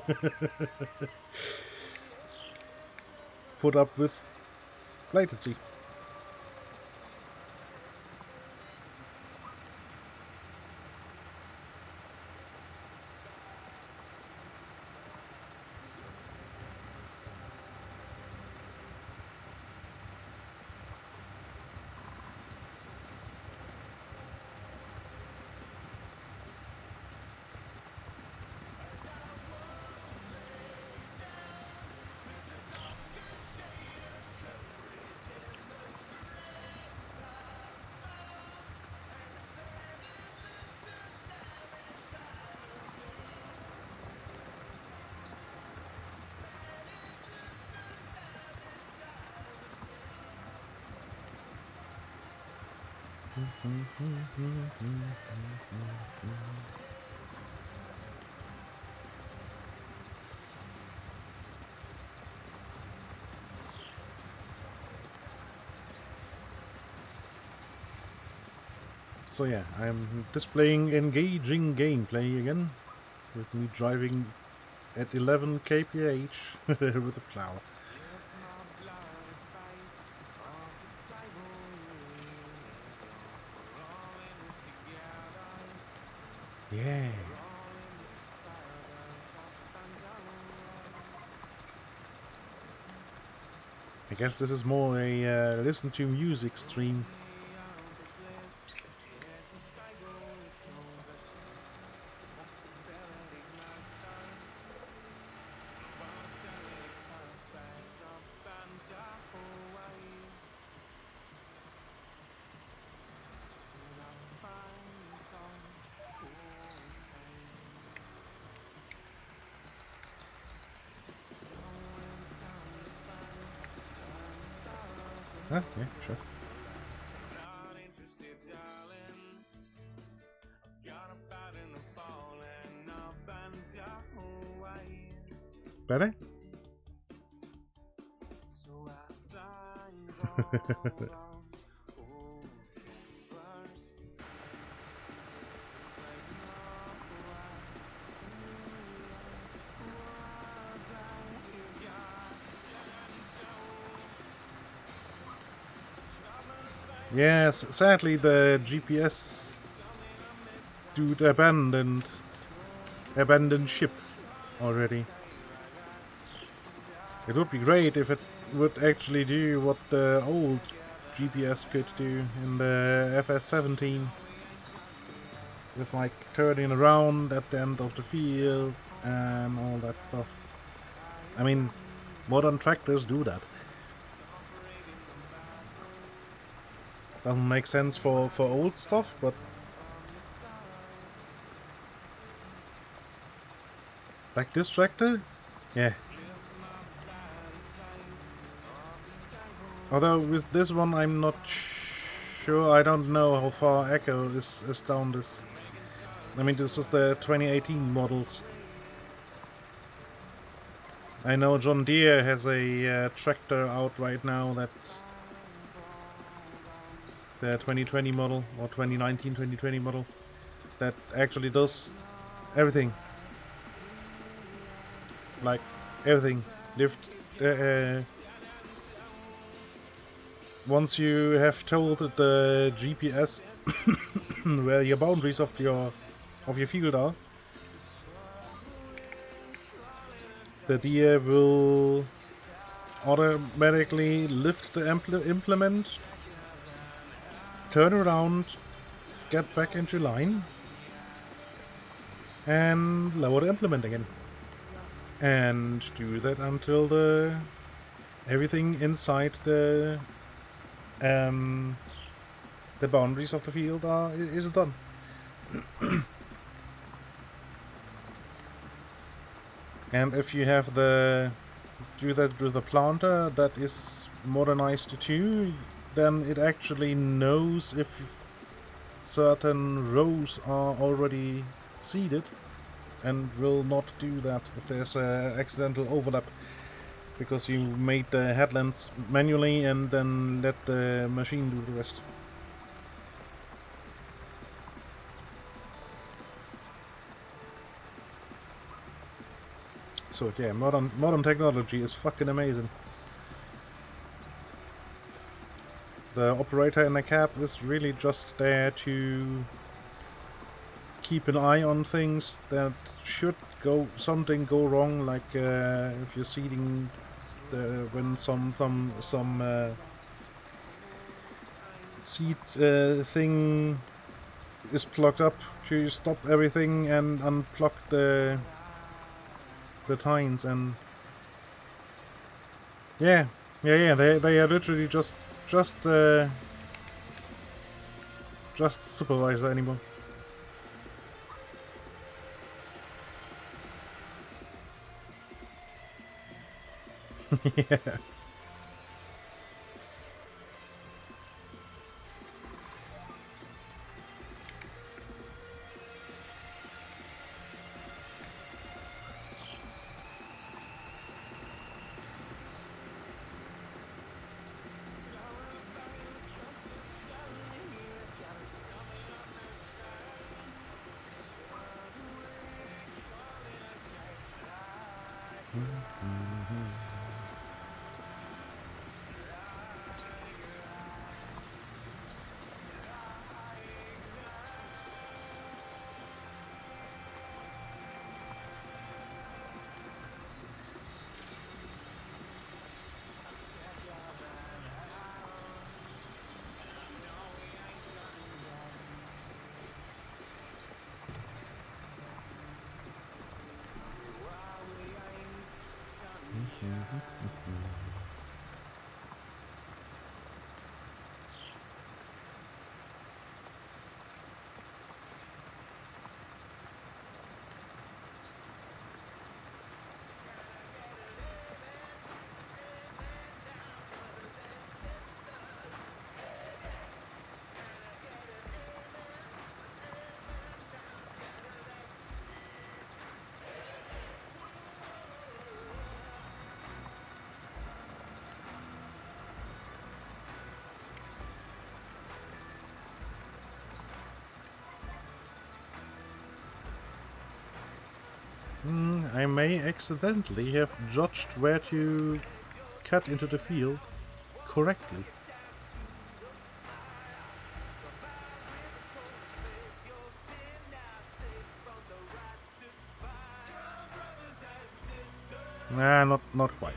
put up with latency. So yeah, I'm displaying engaging gameplay again, with me driving at 11 kph with a plow. Yeah. I guess this is more a listen to music stream. Ah, yeah, sure. Better? Yes, sadly the GPS dude abandoned ship already. It would be great if it would actually do what the old GPS could do in the FS17. With like turning around at the end of the field and all that stuff. I mean, modern tractors do that. Doesn't make sense for old stuff, but like this tractor, yeah. Although with this one, I'm not sure. I don't know how far Echo is down this. I mean, this is the 2018 models. I know John Deere has a tractor out right now that the 2020 model or 2019-2020 model that actually does everything. Like everything. Lift. Once you have told the GPS where your boundaries of your field are, the deer will automatically lift the implement, turn around, get back into line, and lower the implement again. And do that until the everything inside the boundaries of the field is done. And if you have do that with the planter that is modernized too, then it actually knows if certain rows are already seeded and will not do that if there's an accidental overlap because you made the headlands manually and then let the machine do the rest. So yeah, modern technology is fucking amazing. The operator in the cab is really just there to keep an eye on things that should something go wrong, like if you're seeding when some seed thing is plugged up, to stop everything and unplug the tines. And yeah, they are literally just supervisor anymore. Yeah. I may accidentally have judged where to cut into the field correctly. Nah, not quite.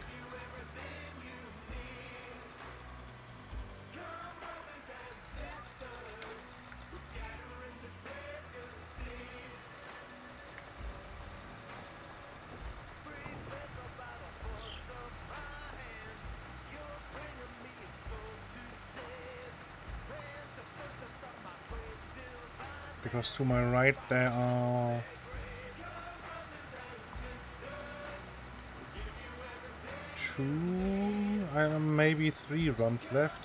Because to my right there are maybe 3 runs left,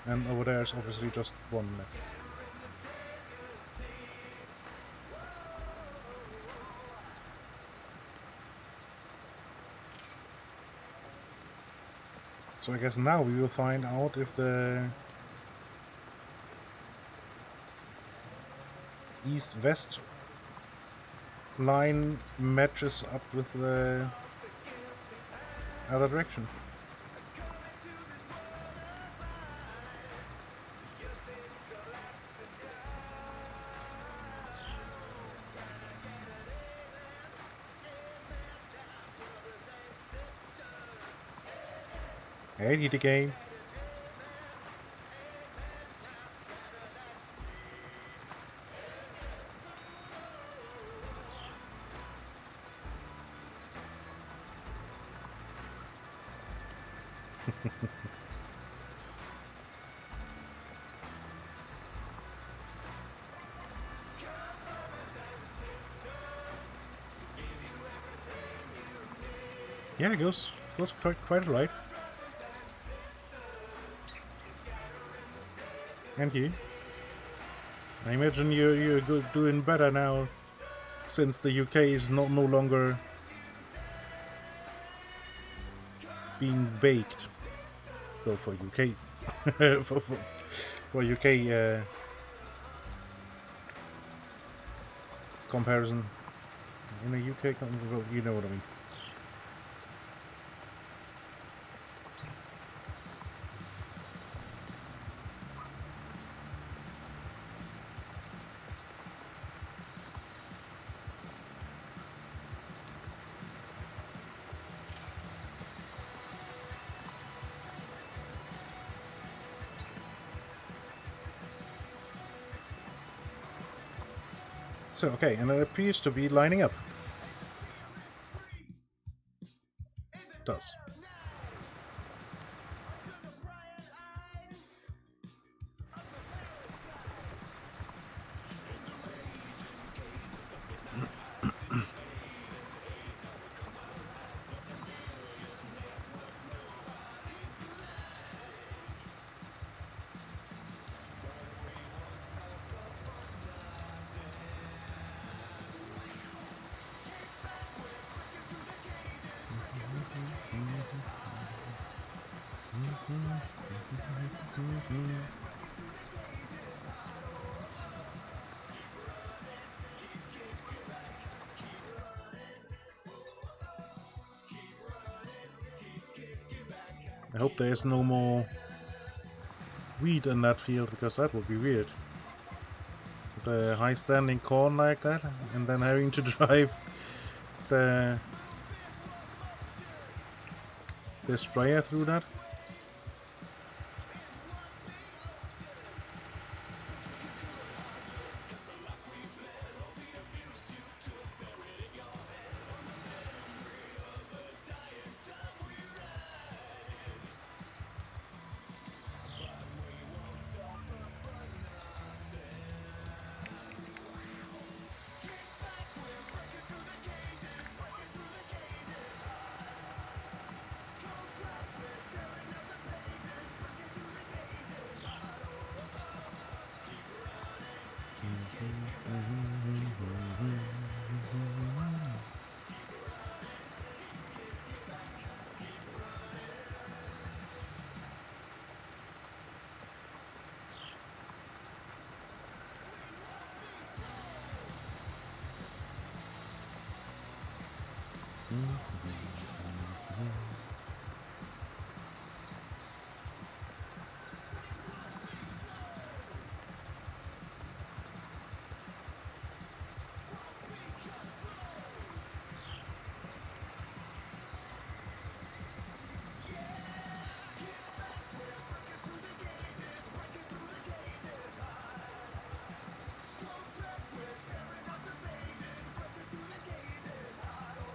and over there is obviously just 1 left. So I guess now we will find out if the east-west line matches up with the other direction. Hey, did the game. Yeah, it goes quite right. And you? I imagine you're doing better now, since the UK is no longer being baked. Well, for UK, for UK comparison, in a UK, well, you know what I mean. So, okay, and it appears to be lining up. It does. I hope there's no more weed in that field, because that would be weird. With a high standing corn like that, and then having to drive the sprayer through that.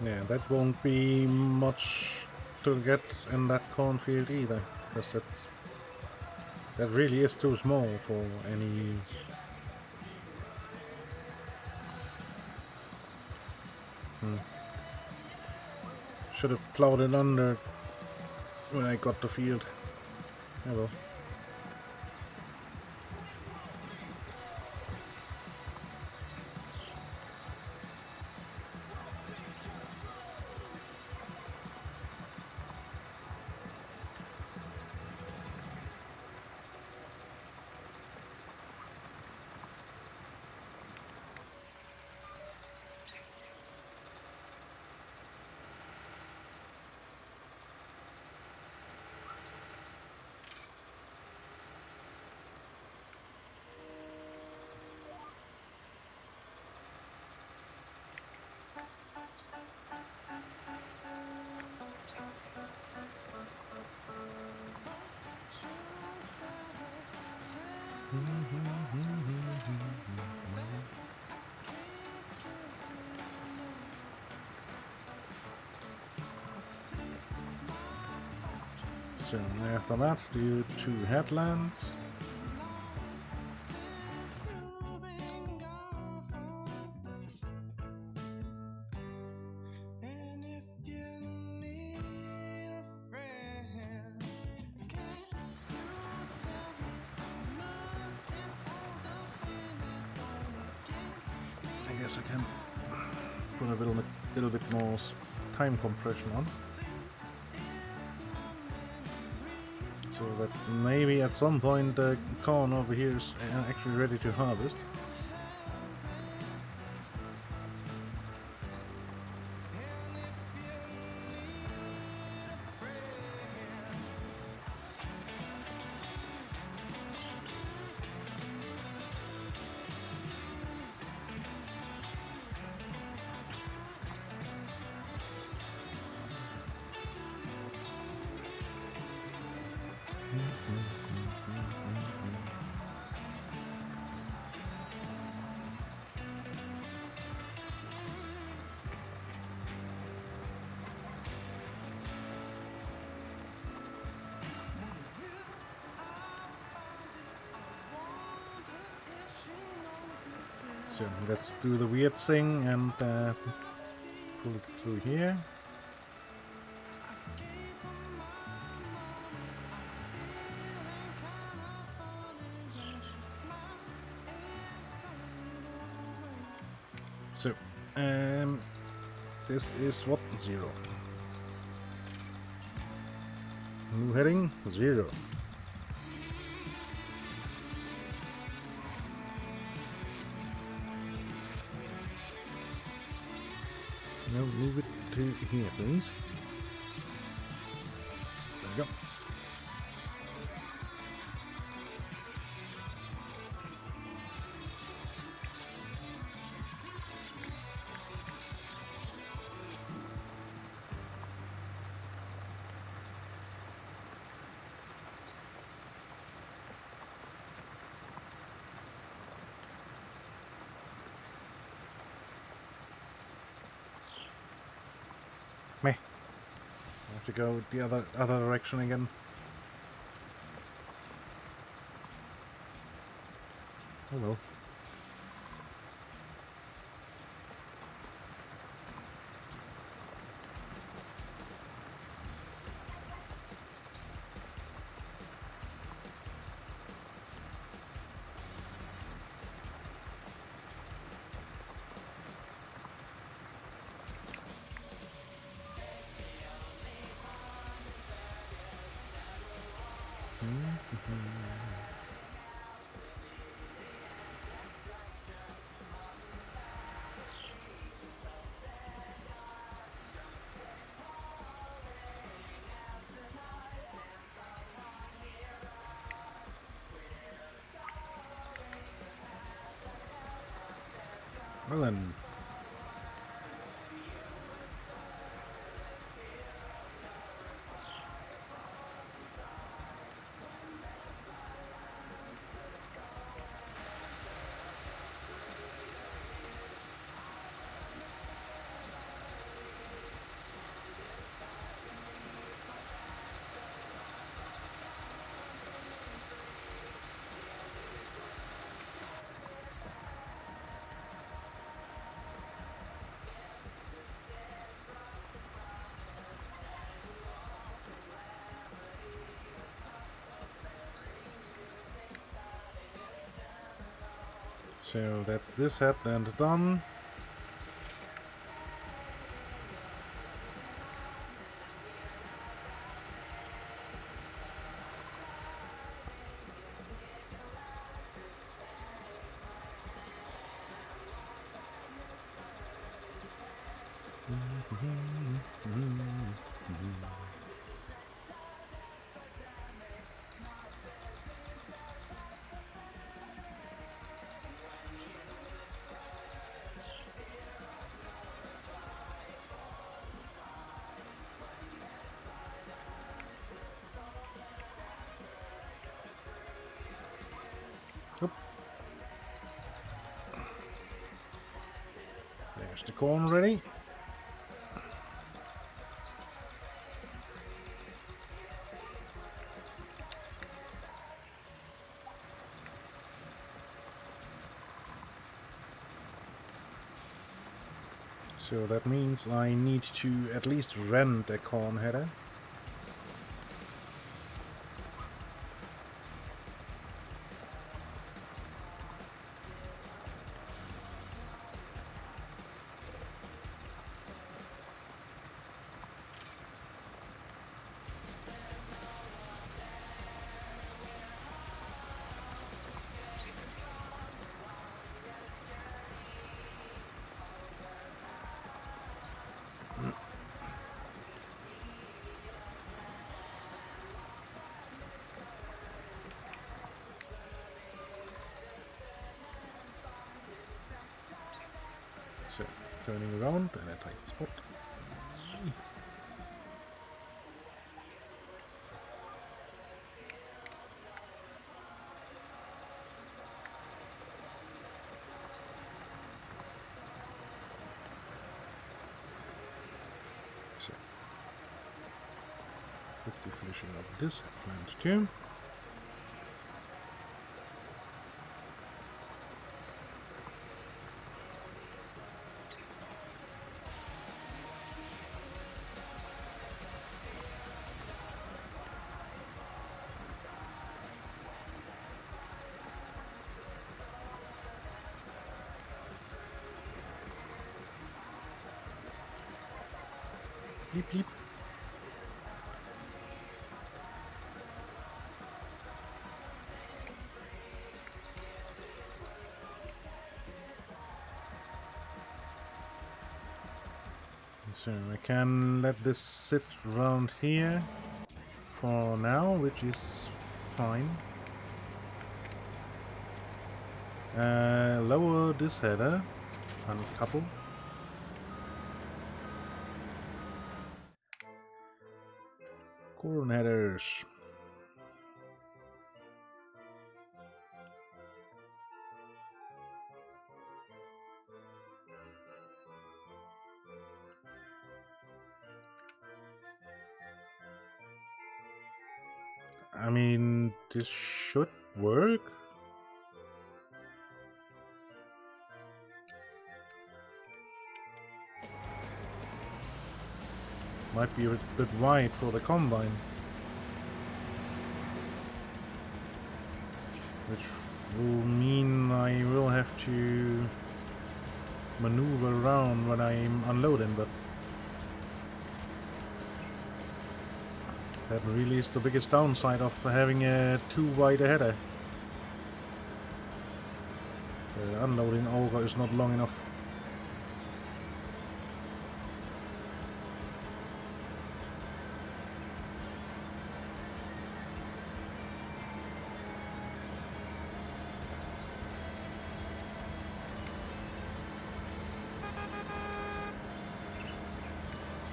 Yeah, that won't be much to get in that cornfield either, because that really is too small for any. Should have plowed it under when I got the field. Oh well. So after that, do 2 headlands. I guess I can put a little bit more time compression on, so that maybe at some point the corn over here is actually ready to harvest. So let's do the weird thing and pull it through here. So, this is what? 0. New heading? 0. Now move it to here, please. There we go. Meh. I have to go the other direction again. Oh well. Well then. So that's this headland done. Oop. There's the corn ready. So that means I need to at least rent a corn header. So, turning around in a tight spot. So, quickly finishing up this plant too. Bleep, bleep. So I can let this sit around here for now, which is fine. Lower this header, times a couple. Corn headers. I mean, this should work. Might be a bit wide for the combine. Which will mean I will have to maneuver around when I'm unloading, but that really is the biggest downside of having a too wide a header. The unloading auger is not long enough.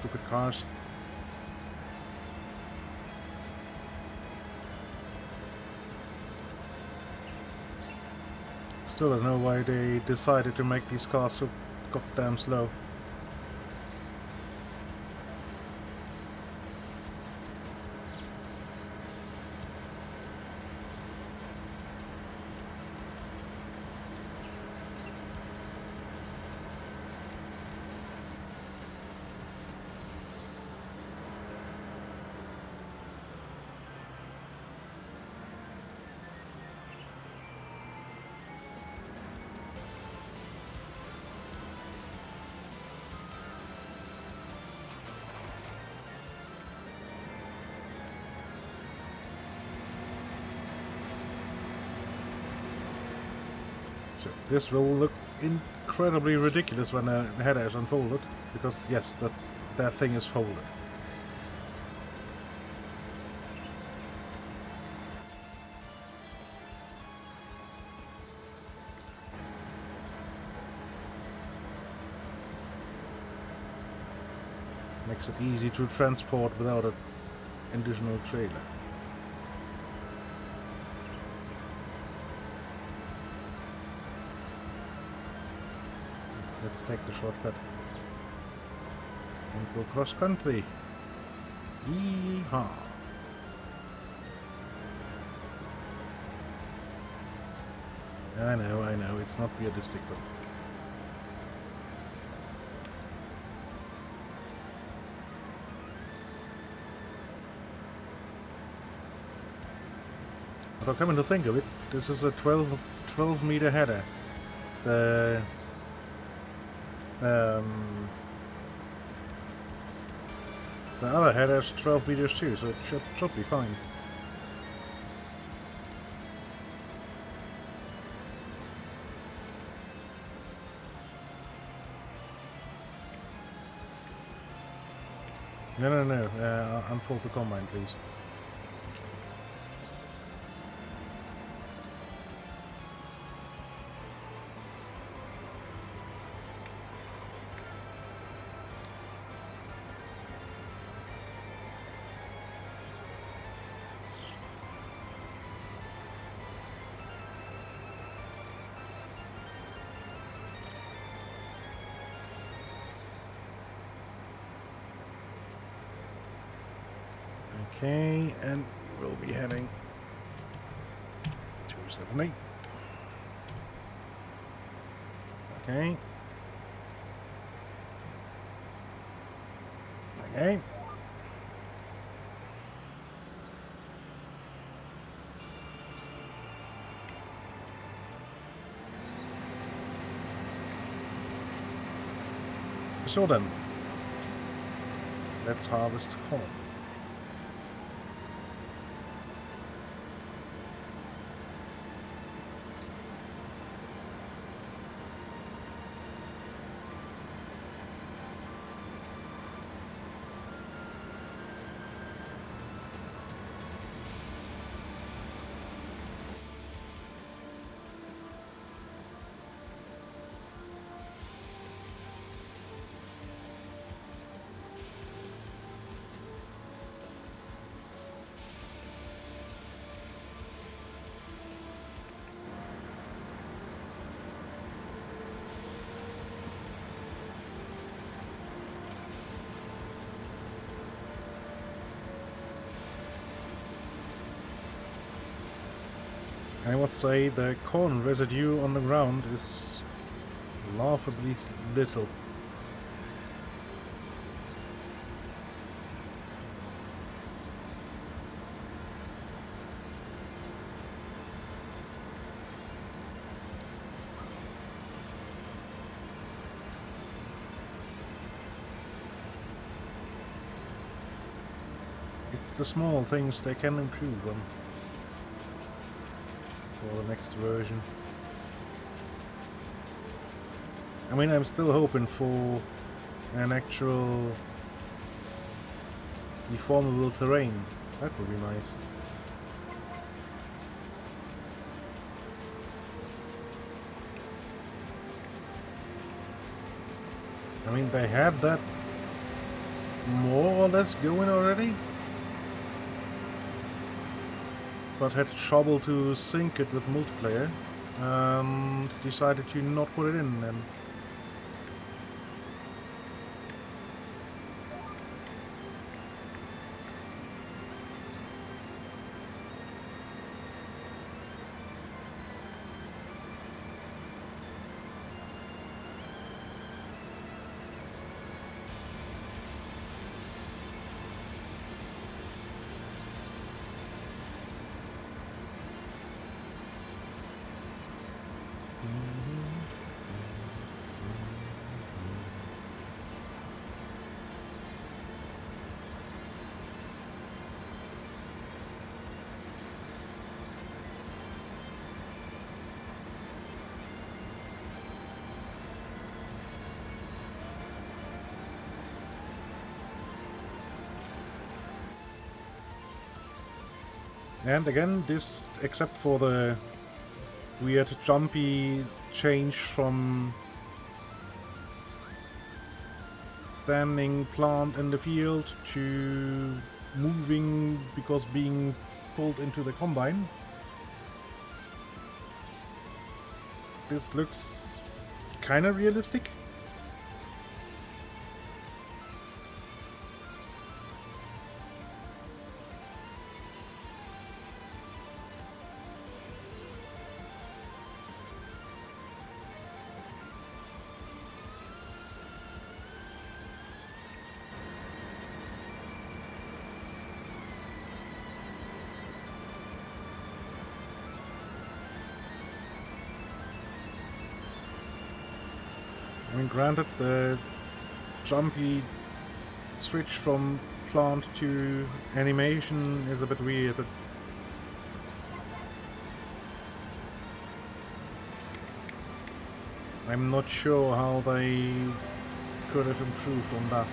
Stupid cars. Still don't know why they decided to make these cars so goddamn slow. So this will look incredibly ridiculous when the header is unfolded, because yes, that thing is folded. Makes it easy to transport without an additional trailer. Let's take the shortcut and go cross country. Yeehaw! I know, it's not realistic, but I'll come to think of it, this is a 12 meter header. The other header is 12 meters too, so it should be fine. No. Unfold the combine, please. Okay, and we'll be heading 278. Okay. Okay. So then, let's harvest corn. I must say the corn residue on the ground is laughably little. It's the small things they can improve on for the next version. I mean, I'm still hoping for an actual deformable terrain. That would be nice. I mean, they had that more or less going already, but had trouble to sync it with multiplayer and decided to not put it in then. And again, this, except for the weird jumpy change from standing plant in the field to moving because being pulled into the combine, this looks kind of realistic. I mean, granted, the jumpy switch from plant to animation is a bit weird, but I'm not sure how they could have improved on that.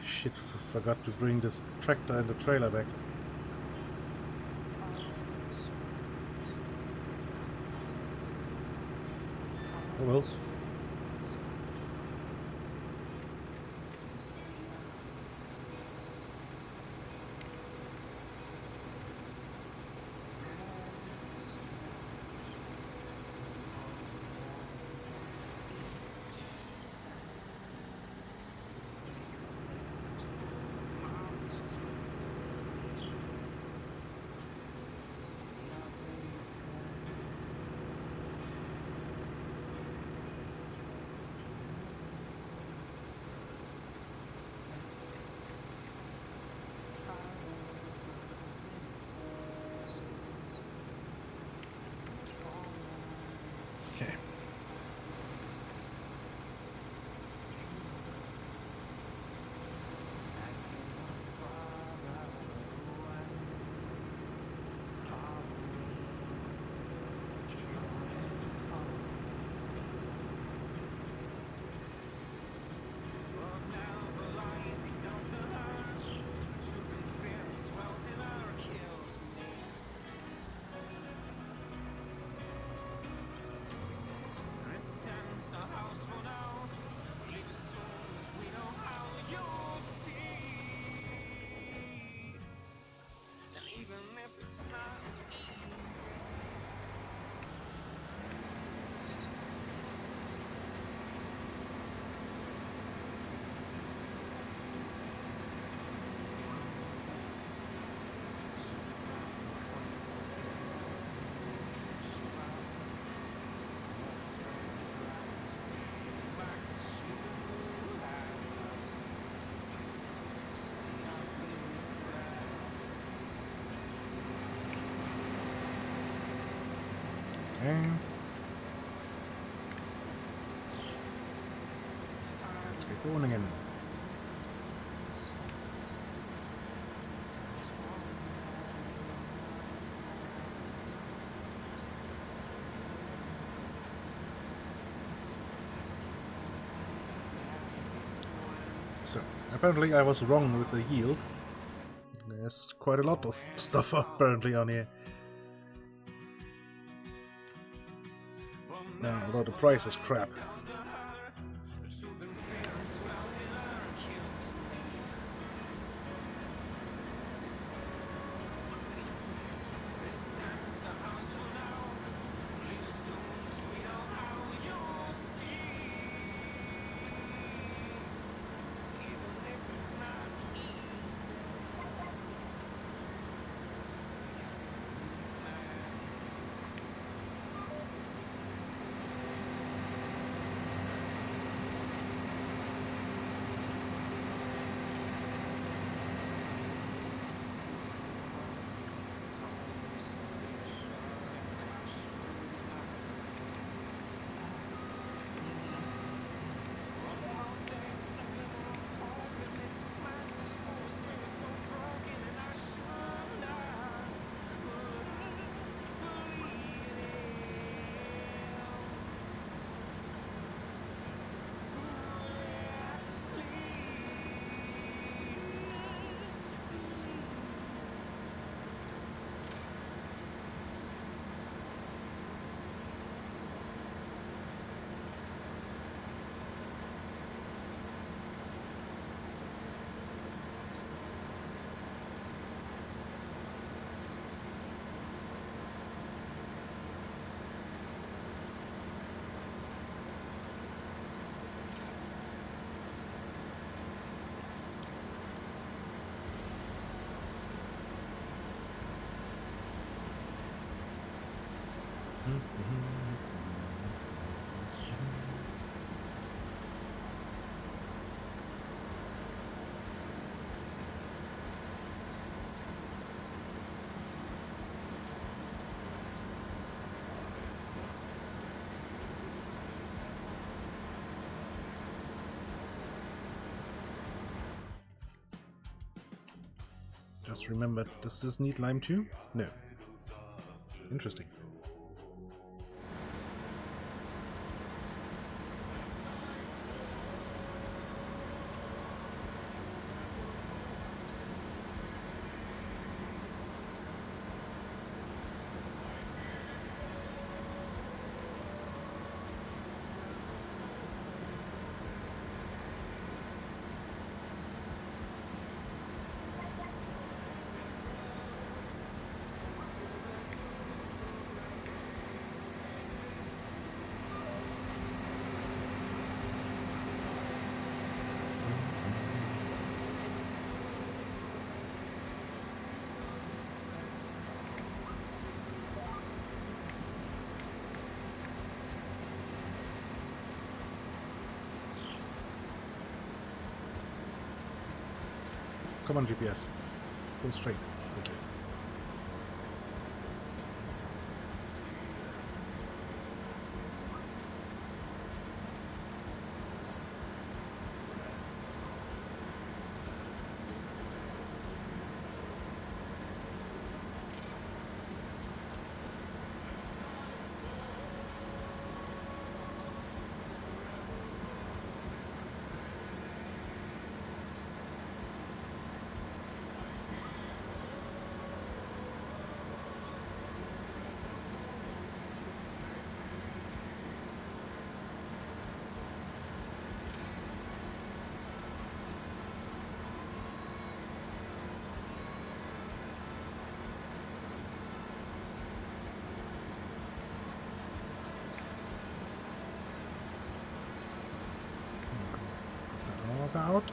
Shit, forgot to bring this tractor and the trailer back. Oh well. Go on again. So, apparently I was wrong with the yield. There's quite a lot of stuff apparently on here. No, although the price is crap. Just remember, does this need lime too? No. Interesting. Come on, GPS. Go straight. Okay. Out.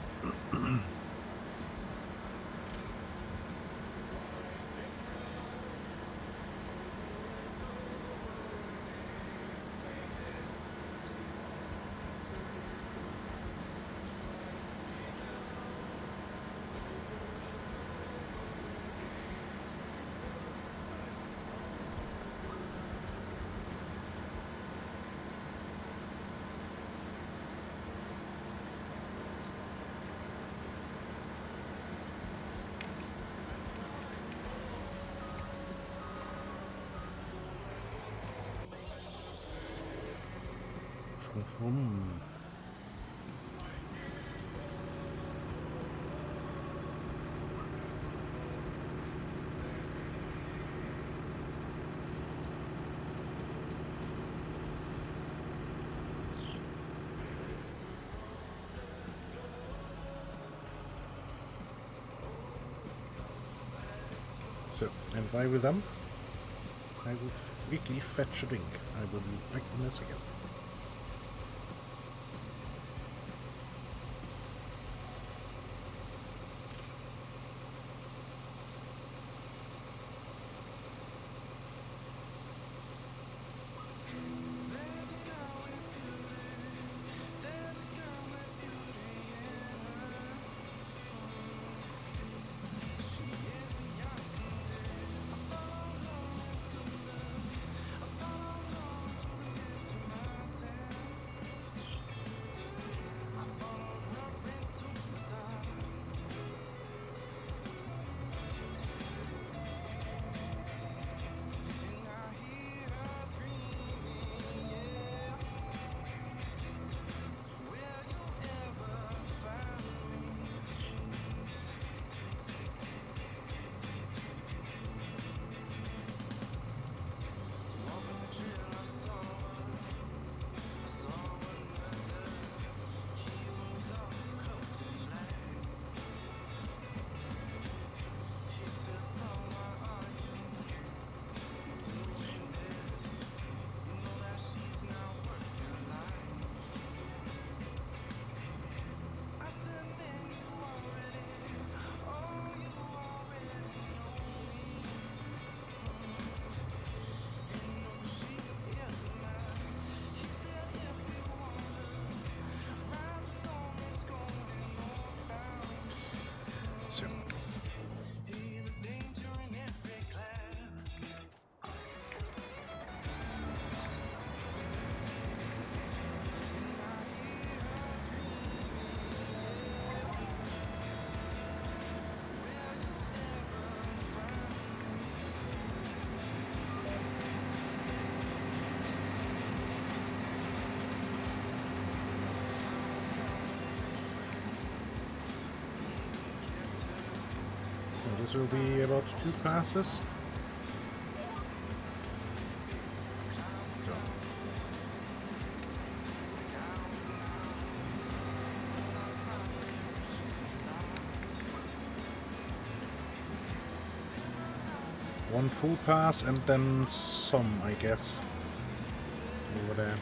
So, and while with them, I will quickly fetch a drink. I will be back in a second. This will be about 2 passes. So. One full pass and then some, I guess, over there.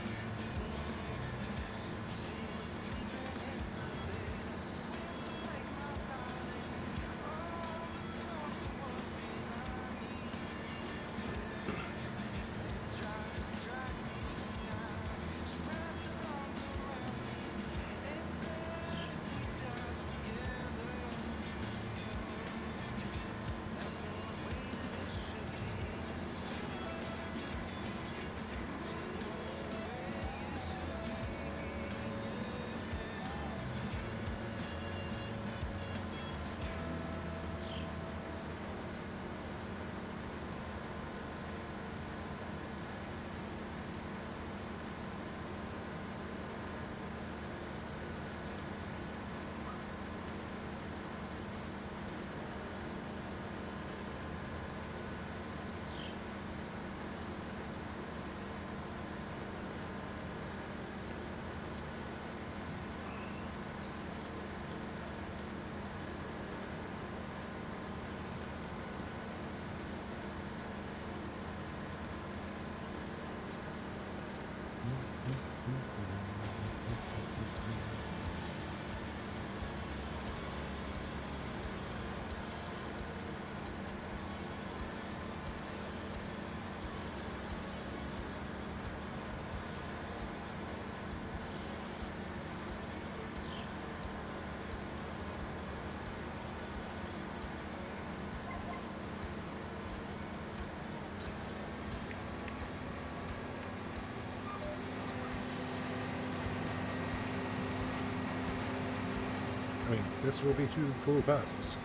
I mean, this will be 2 full passes.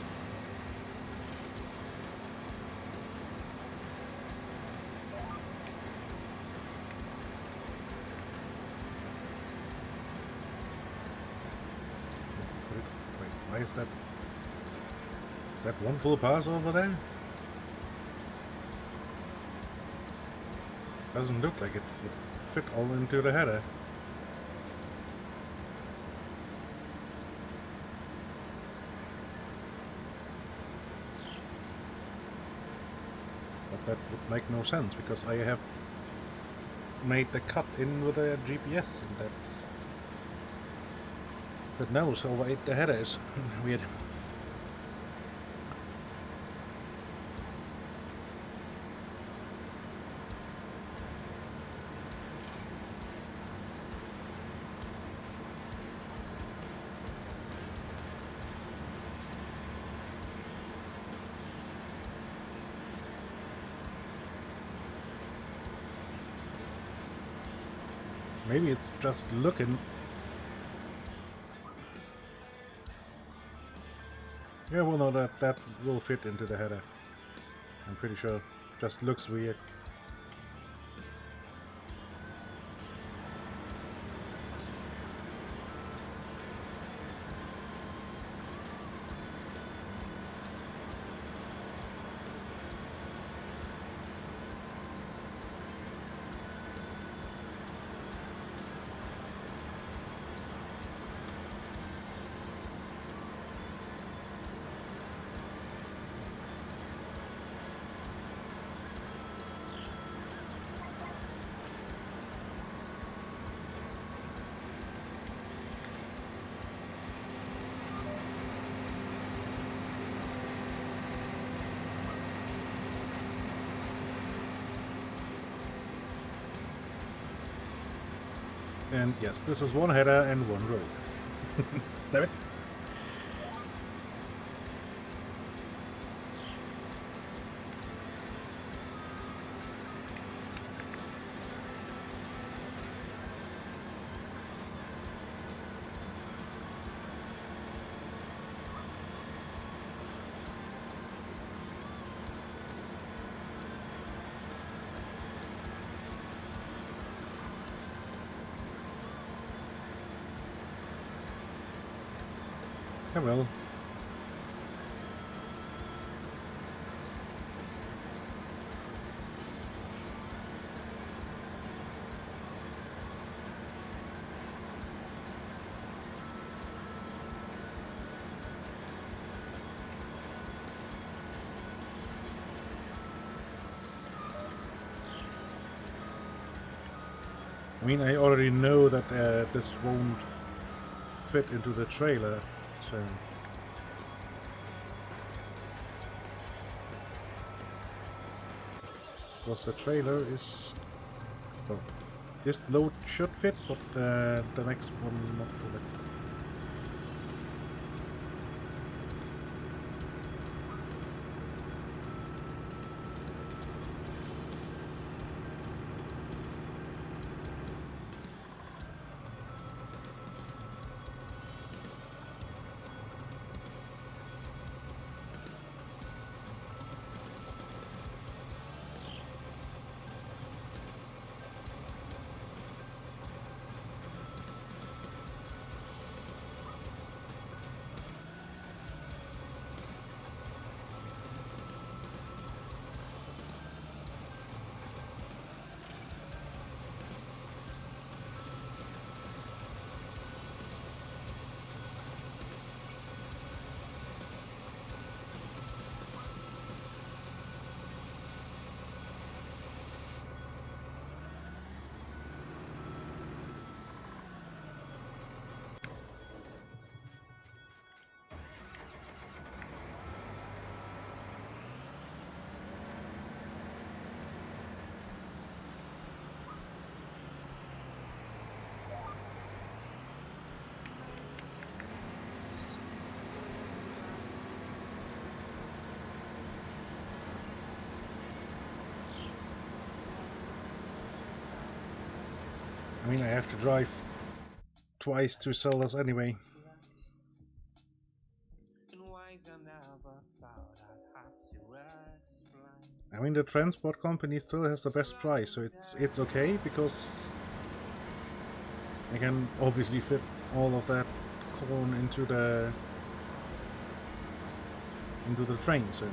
is that one full pass over there? Doesn't look like it would fit all into the header. But that would make no sense because I have made the cut in with a GPS, and that knows how wide the header is. Weird. Maybe it's just looking. Yeah, well, no, that will fit into the header. I'm pretty sure. Just looks weird. And yes, this is one header and one road. Damn it. Yeah, well. I mean, I already know that this won't fit into the trailer, so... Because the trailer is... Well, this load should fit, but the next one not for it. I mean, I have to drive twice to Zelda's anyway. I mean, the transport company still has the best price, so it's okay, because I can obviously fit all of that corn into the into the train. So.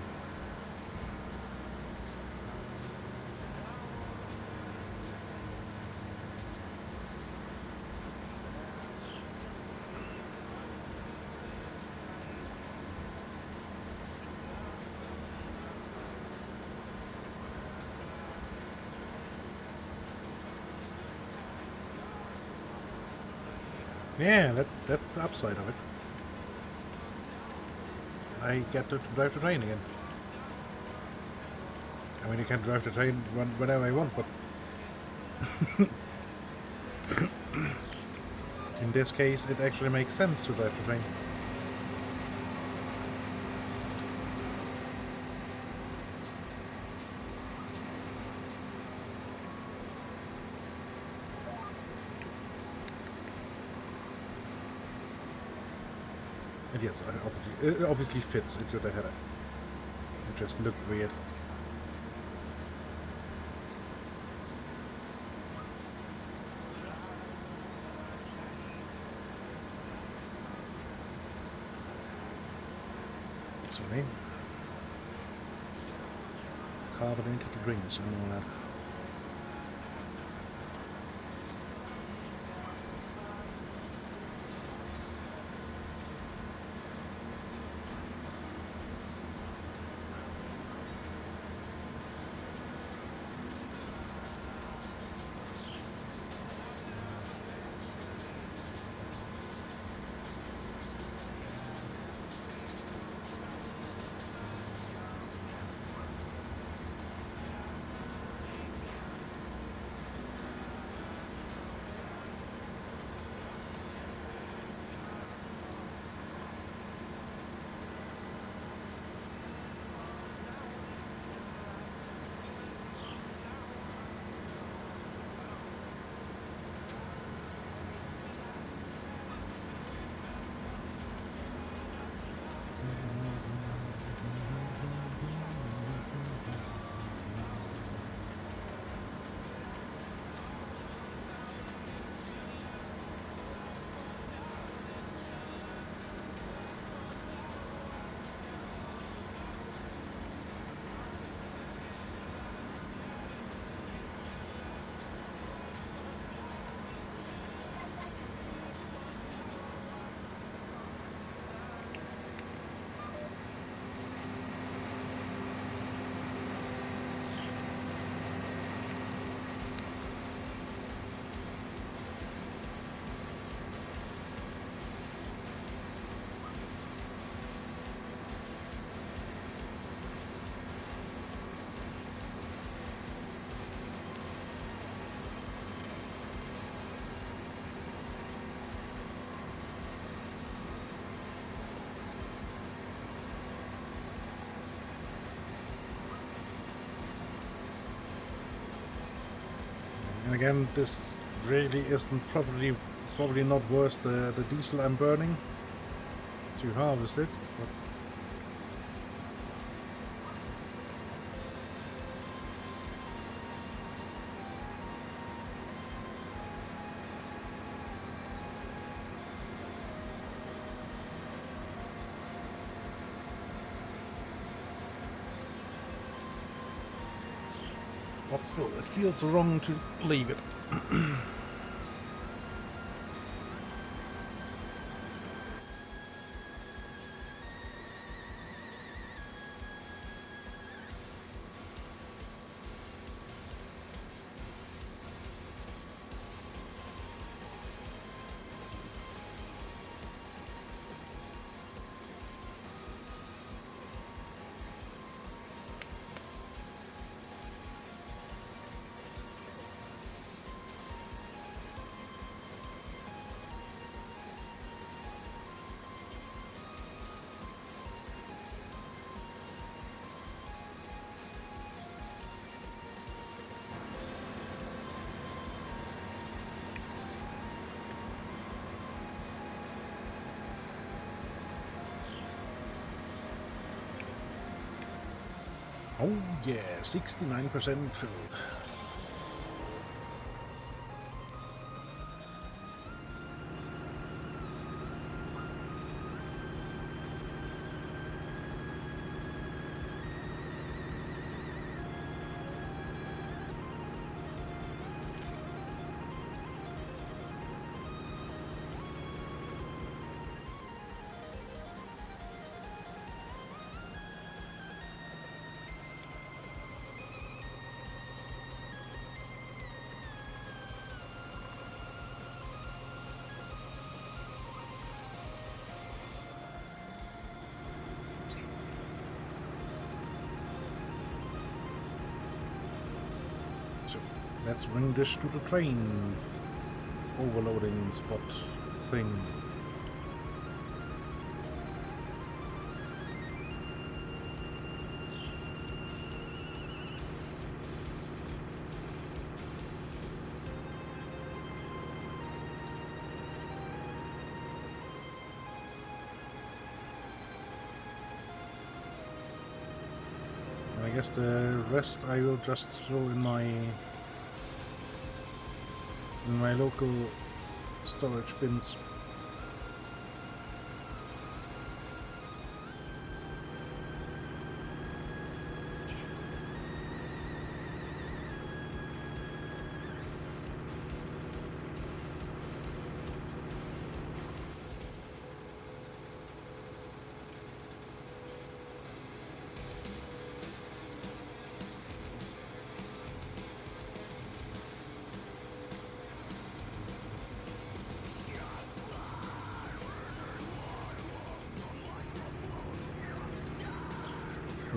Yeah, that's the upside of it. I get to drive the train again. I mean, I can drive the train whenever I want, but in this case, it actually makes sense to drive the train. And yes, it obviously fits into the header. It just looked weird. Sorry. Carbonated drinks and all that. And again, this really isn't probably not worth the diesel I'm burning to harvest it, but still, it feels wrong to leave it. Oh yeah, 69% filled. Let's bring this to the train. Overloading spot thing. I guess the rest I will just throw in my local storage bins.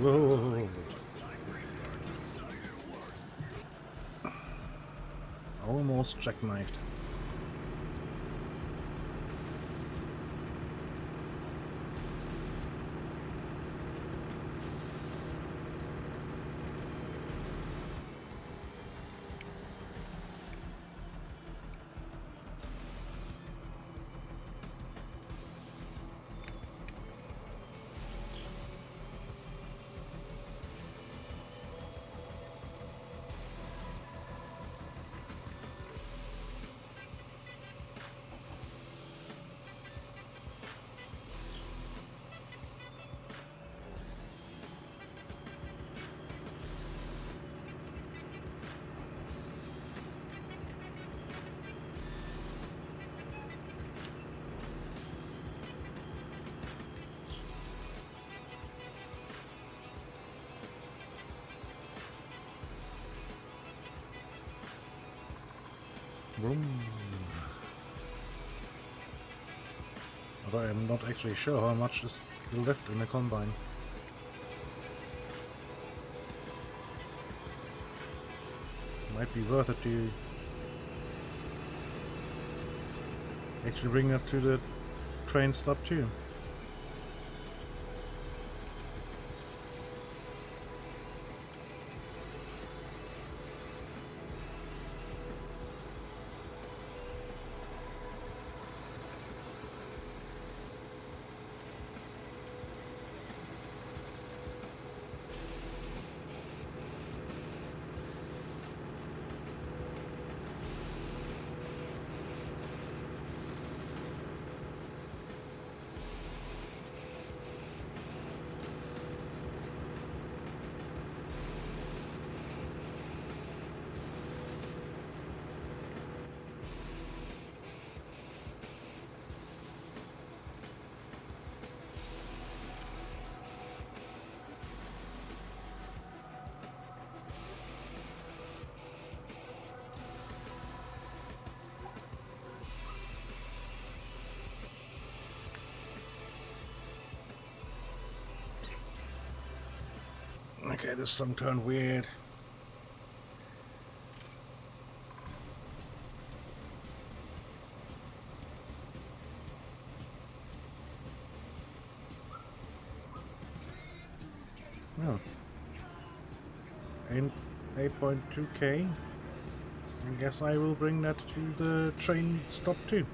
Whoa. Almost jackknifed. Vroom. But I am not actually sure how much is still left in the combine. Might be worth it to actually bring that to the train stop too. Okay, this song turned weird. Oh. 8.2k. I guess I will bring that to the train stop too.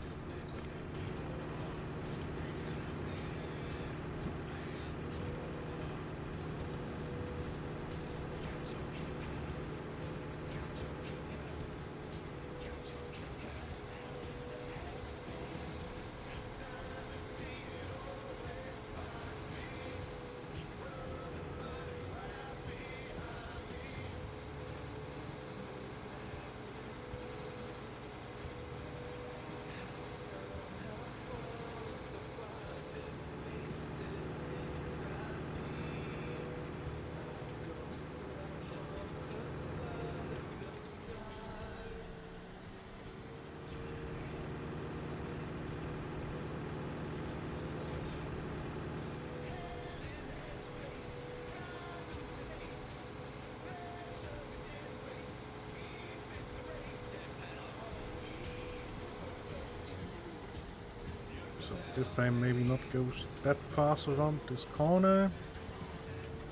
So this time maybe not go that fast around this corner.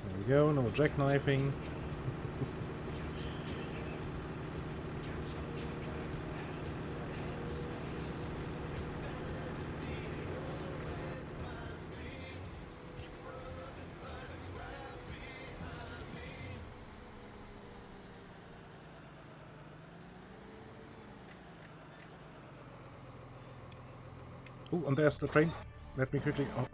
There we go, no jackknifing. Oh, and there's the train. Let me quickly... Oh.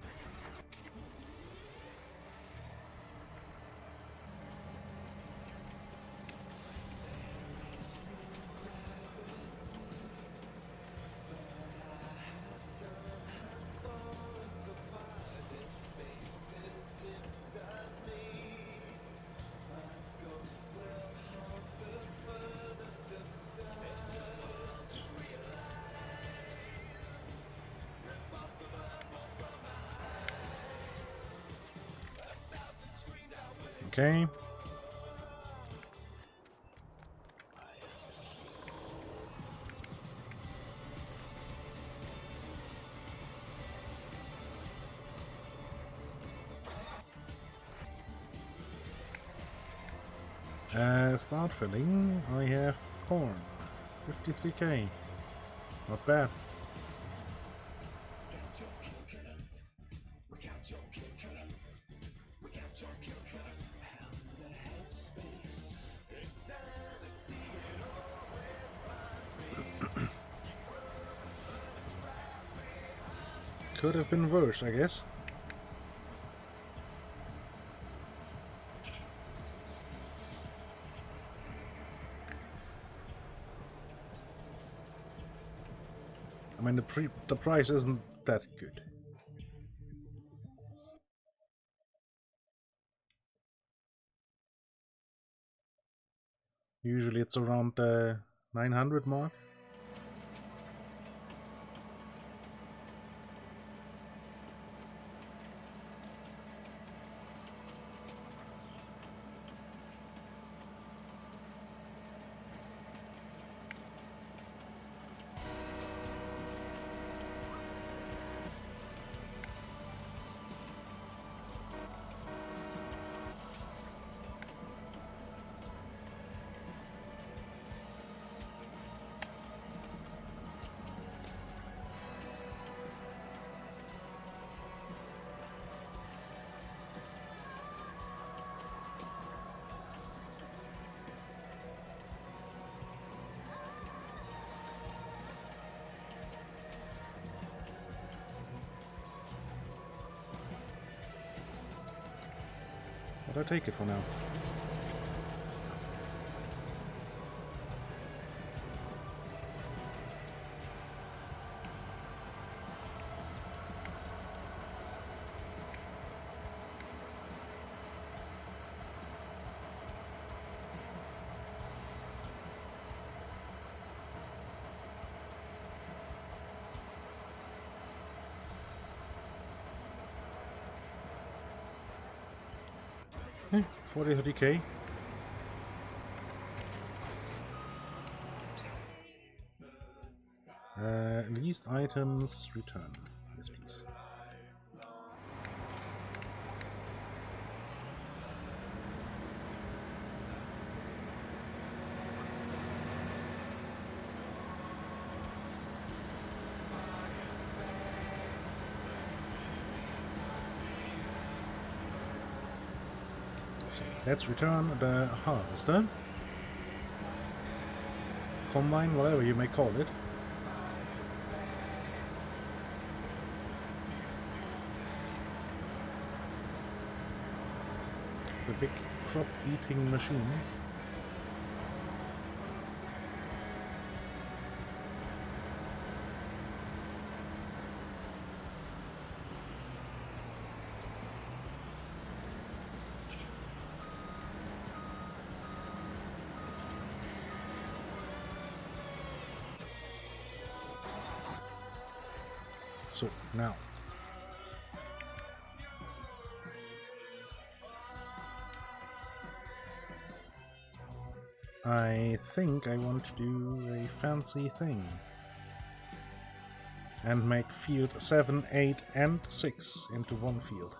Okay. Start filling. I have corn. 53k. Not bad. Could have been worse, I guess. I mean, the price isn't that good. Usually it's around the 900 mark. But I take it for now. Hey, 43k. Leased items return. Yes, please. So let's return the harvester, combine, whatever you may call it. The big crop eating machine. So now I think I want to do a fancy thing. and make field 7, 8 and 6 into one field.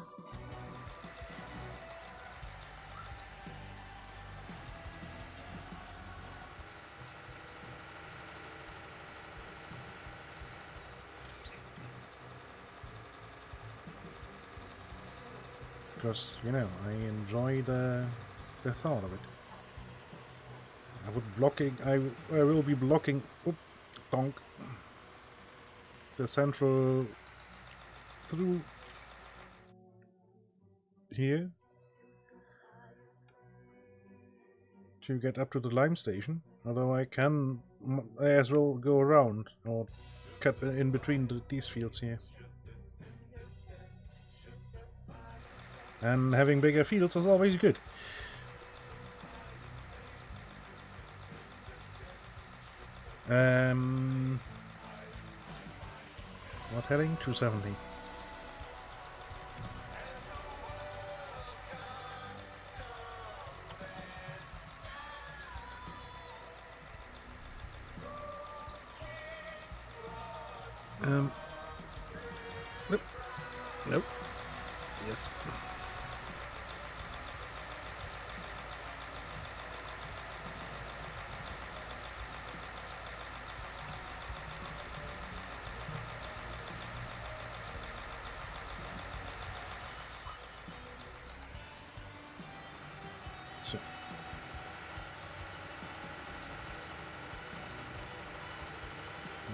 Because, you know, I enjoy the thought of it. I will be blocking donk, the central through here to get up to the lime station. Although I as well go around or cut in between these fields here. And having bigger fields is always good. What heading? 270. Nope. Nope. Yes. So.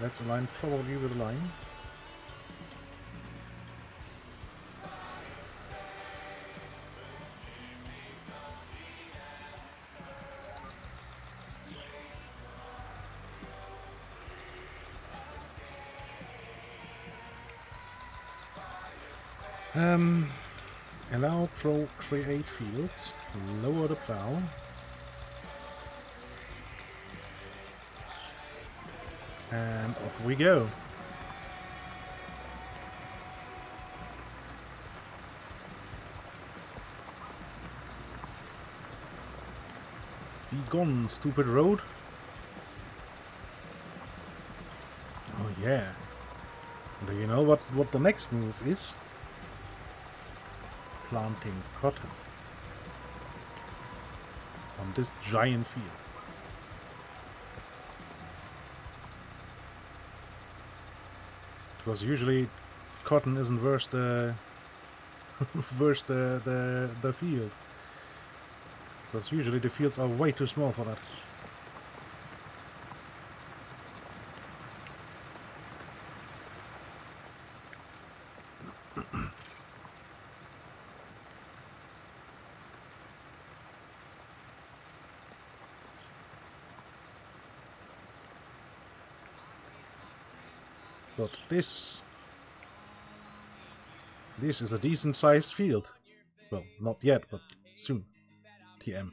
Let's align probably with the line. Allow create fields, lower the plow. And off we go. Be gone, stupid road. Oh yeah. Do you know what the next move is? Planting cotton on this giant field. Because usually cotton isn't worth the the field. Because usually the fields are way too small for that. But this is a decent sized field. Well, not yet, but soon. TM.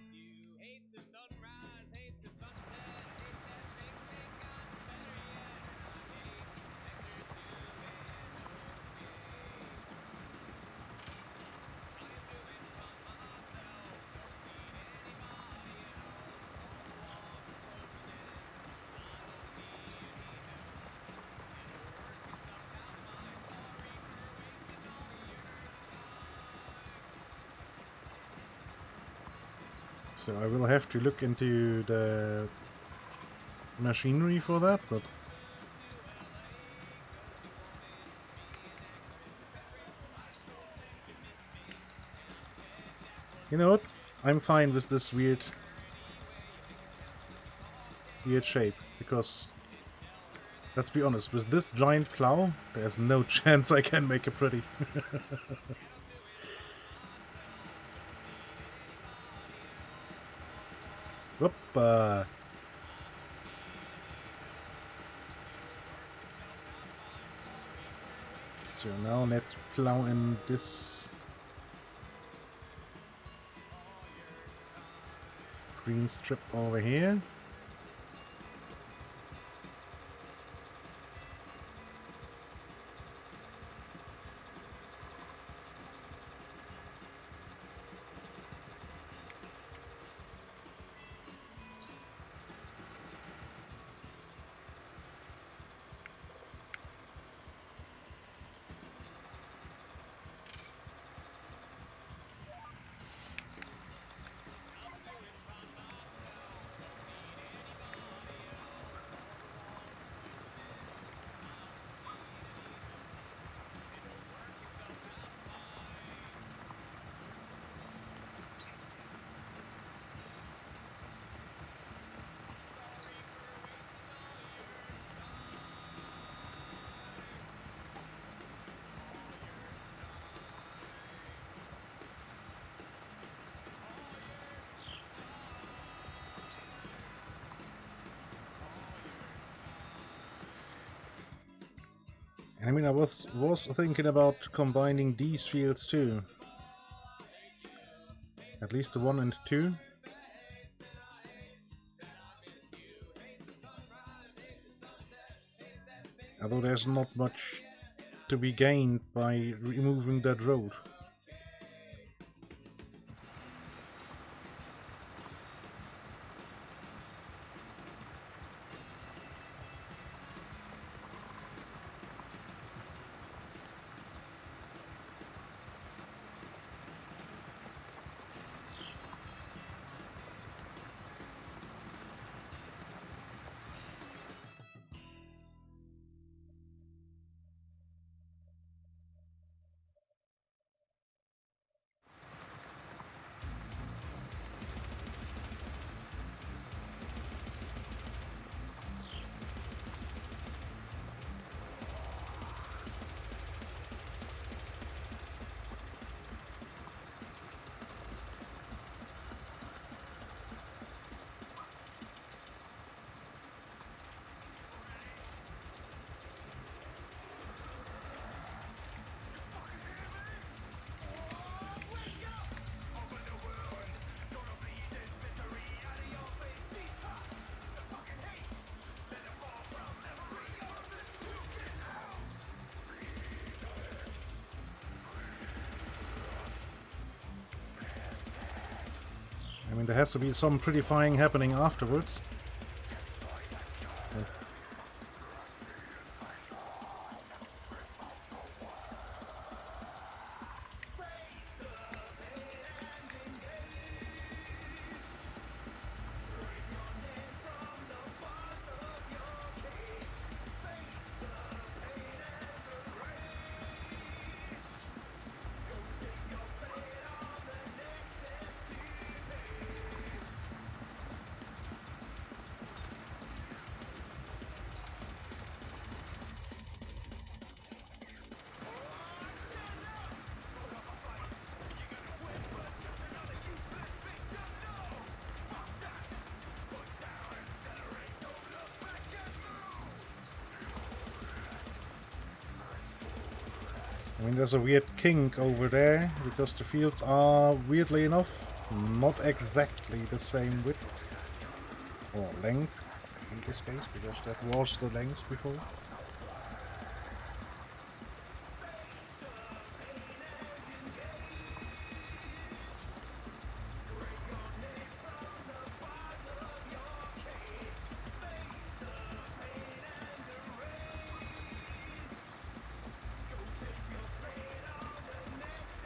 So I will have to look into the machinery for that, but you know what? I'm fine with this weird shape, because let's be honest, with this giant plow, there's no chance I can make it pretty. Whoop, so now let's plow in this green strip over here. I mean, I was thinking about combining these fields too. At least the 1 and 2. Although there's not much to be gained by removing that road. I mean, there has to be some pretty flying happening afterwards. I mean, there's a weird kink over there, because the fields are, weirdly enough, not exactly the same width, or length, in this case, because that was the length before.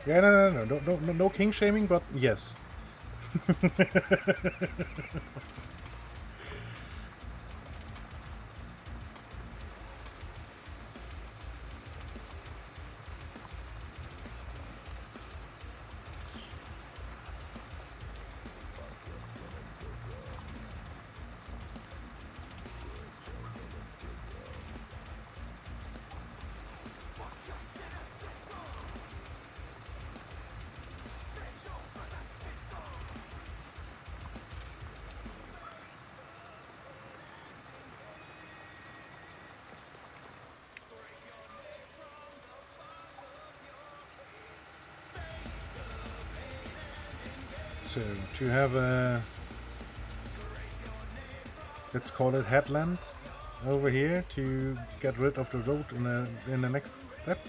Yeah, no king shaming, but yes. So, to have a, let's call it headland over here to get rid of the road in the next step.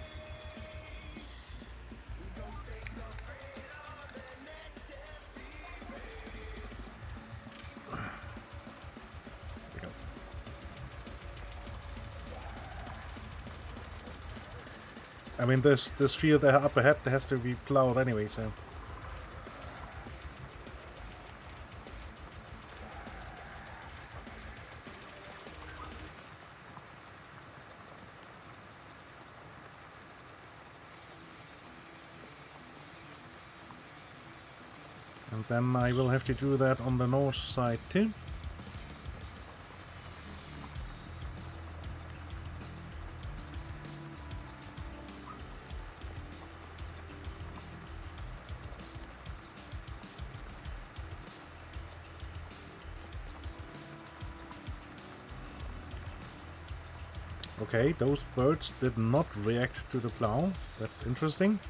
I mean, this field up ahead has to be plowed anyway, so. And then I will have to do that on the north side too. Okay, those birds did not react to the plow. That's interesting.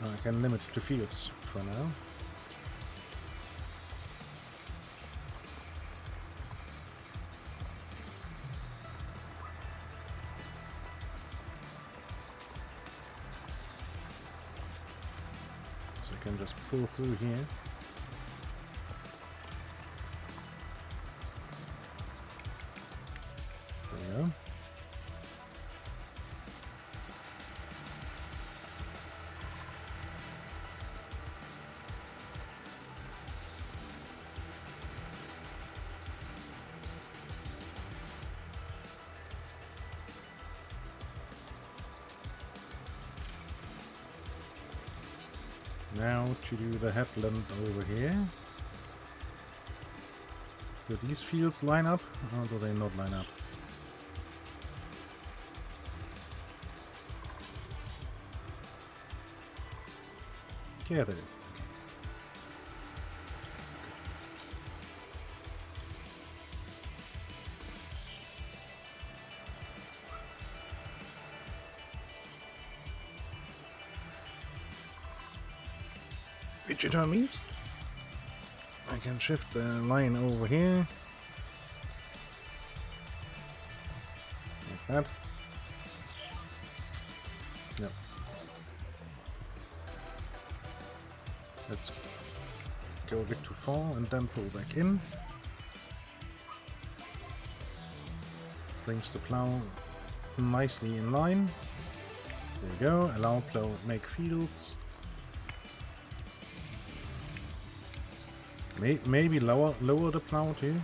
I can limit the fields for now. So I can just pull through here. There we go. Now to do the headland over here. Do these fields line up or do they not line up? Yeah, they do. Which it means I can shift the line over here like that. Yep. Let's go a bit too far and then pull back in. Brings the plow nicely in line. There we go. Allow plow make fields. Maybe lower the plow too.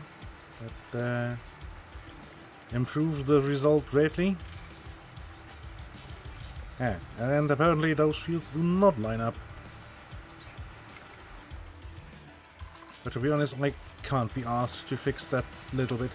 That improves the result greatly. Yeah, and apparently those fields do not line up. But to be honest, I can't be asked to fix that little bit.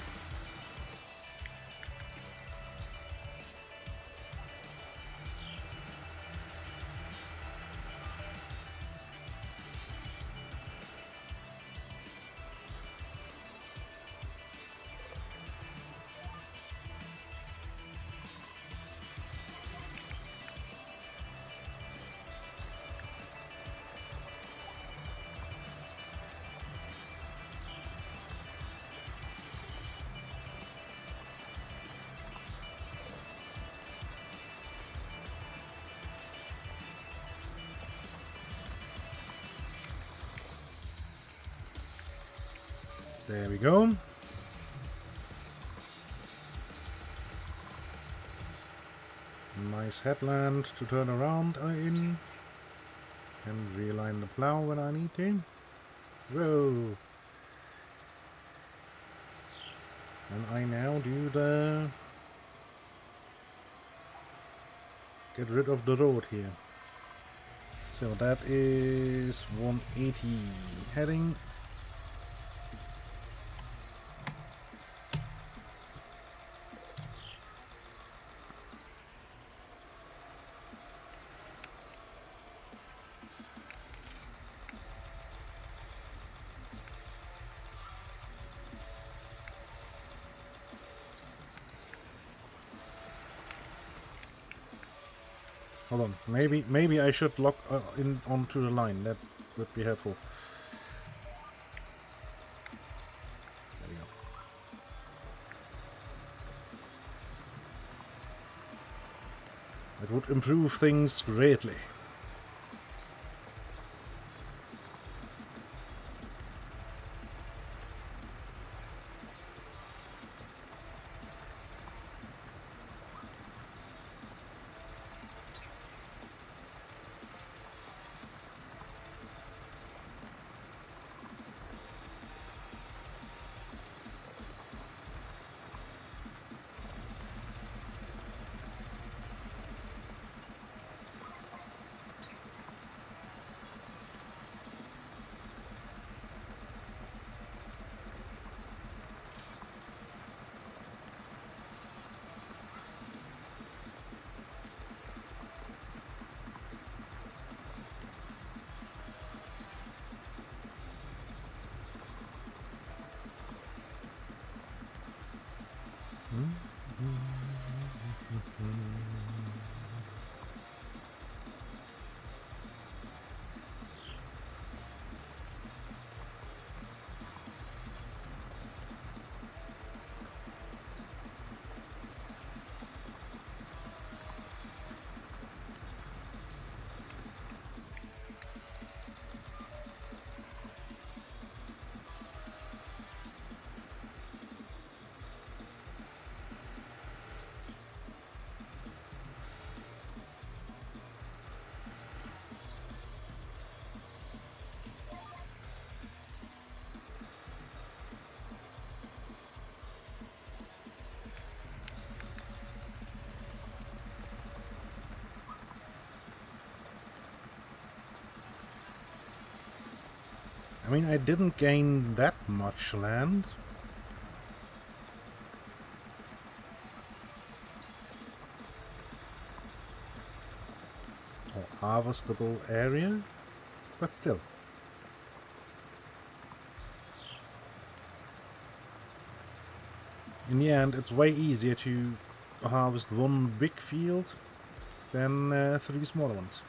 There we go. Nice headland to turn around in. And realign the plow when I need to. Whoa! And I now do the... get rid of the road here. So that is 180 heading. Hold on, maybe I should lock in onto the line. That would be helpful. There we go. It would improve things greatly. I mean, I didn't gain that much land. Or harvestable area, but still. In the end, it's way easier to harvest one big field than 3 smaller ones.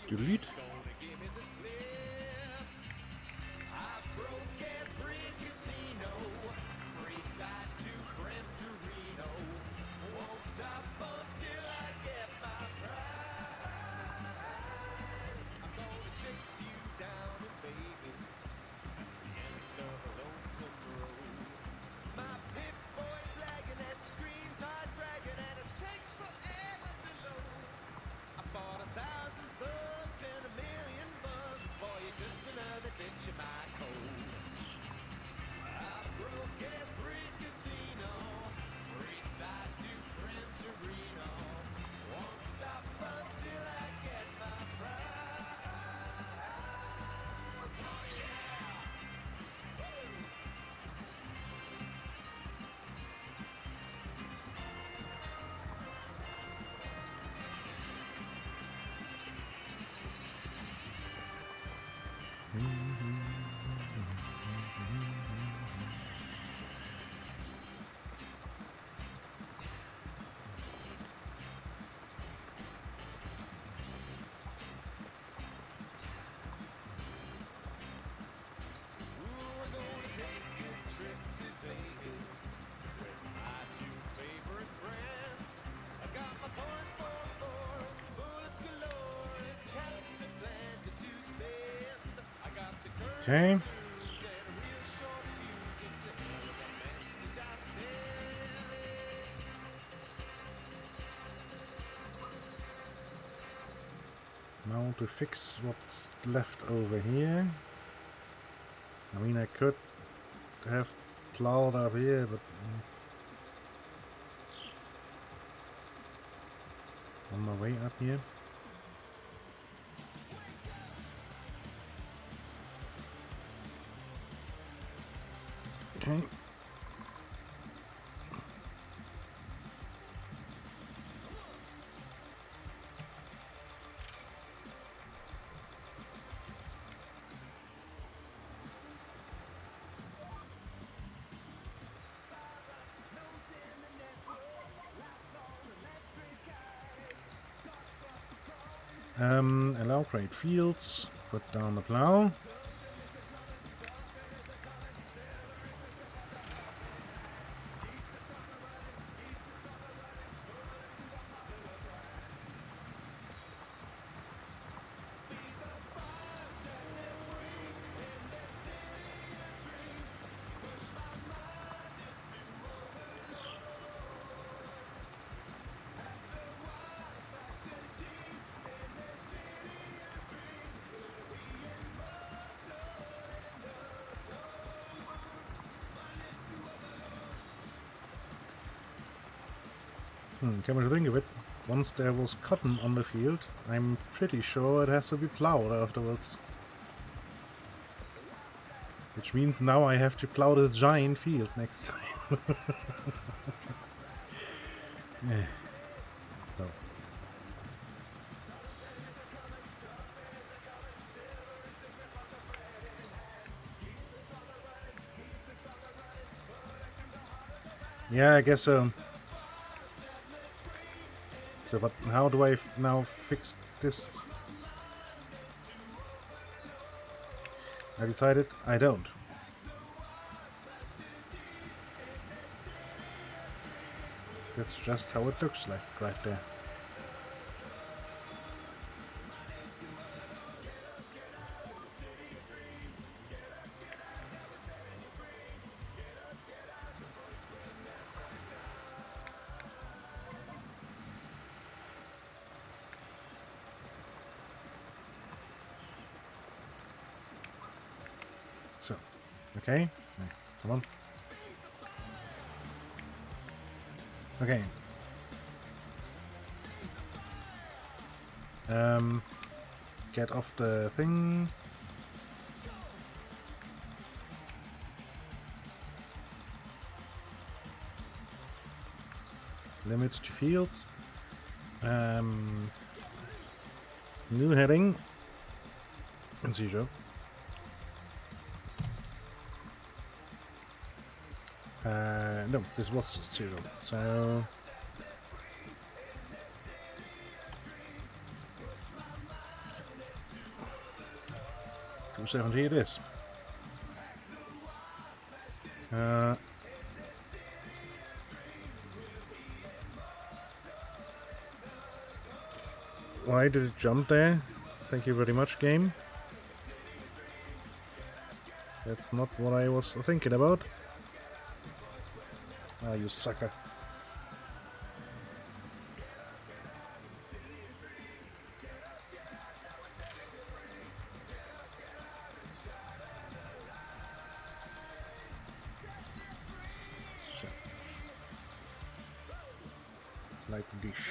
Delete. Okay. Now to fix what's left over here. I mean, I could have plowed up here, but on my way up here. Okay. Allow great fields. Put down the plow. Come to think of it, once there was cotton on the field, I'm pretty sure it has to be plowed afterwards. Which means now I have to plow this giant field next time. Yeah. So. Yeah, I guess so. So, but how do I now fix this? I decided I don't. That's just how it looks like right there. So, okay, come on. Okay. Get off the thing. Limit to fields. New heading. 0. No, this was 0. So 270 it is. Why did it jump there? Thank you very much, game. That's not what I was thinking about. Ah, you sucker. So. Like dish.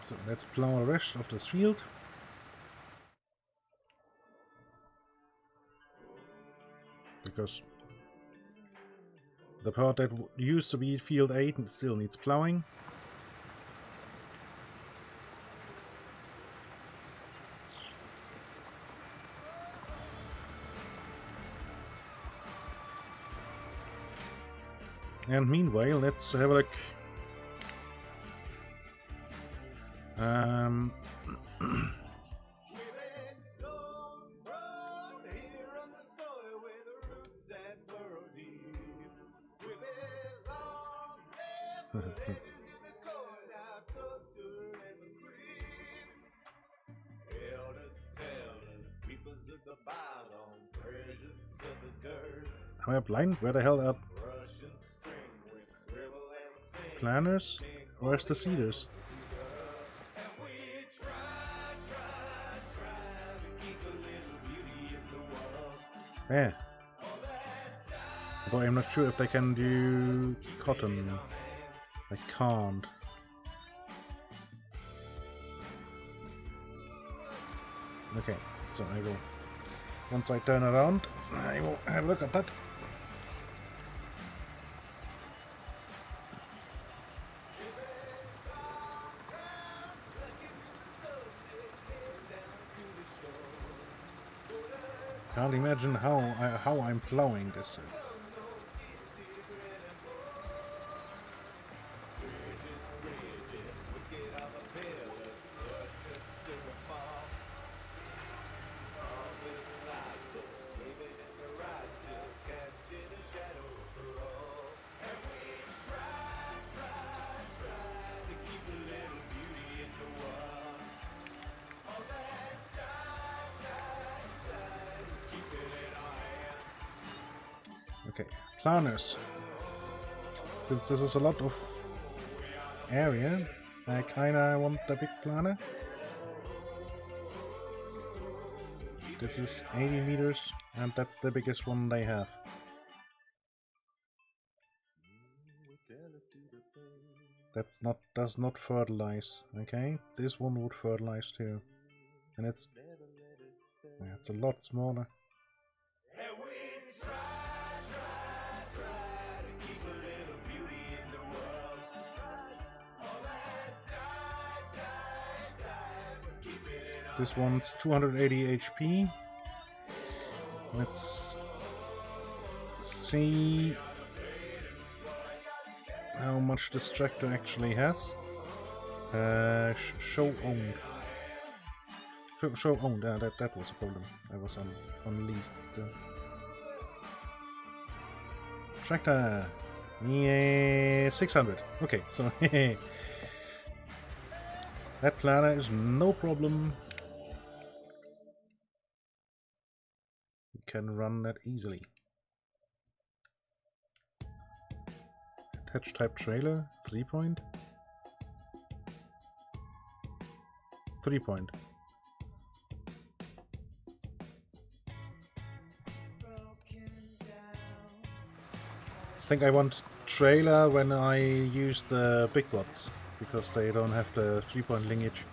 So let's plow the rest of this field. Because the part that used to be field 8 still needs plowing. And meanwhile, let's have a look. Am I blind? Where the hell are planners? Where's the cedars? Yeah. Although I'm not sure if they can do cotton. I can't. Okay, so I will. Once I turn around, I will have a look at that. Can't imagine how I'm plowing this. Okay, planners. Since this is a lot of area, I kinda want the big planner. This is 80 meters, and that's the biggest one they have. Does not fertilize. Okay, this one would fertilize too, and it's a lot smaller. This one's 280 HP. Let's see how much this tractor actually has. Show owned. Show owned. That was a problem. I was on leased still. Tractor. Yeah, 600. Okay, so that planner is no problem. You can run that easily. Attach type trailer, 3-point. 3-point. I think I want trailer when I use the big bots, because they don't have the 3-point linkage.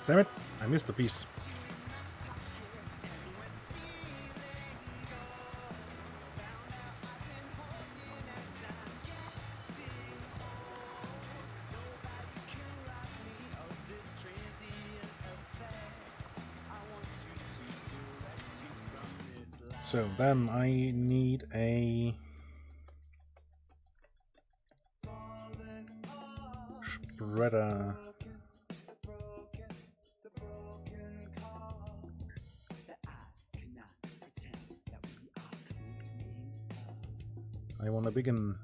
Damn it, I missed the piece. So then I need a spreader. I want a big one.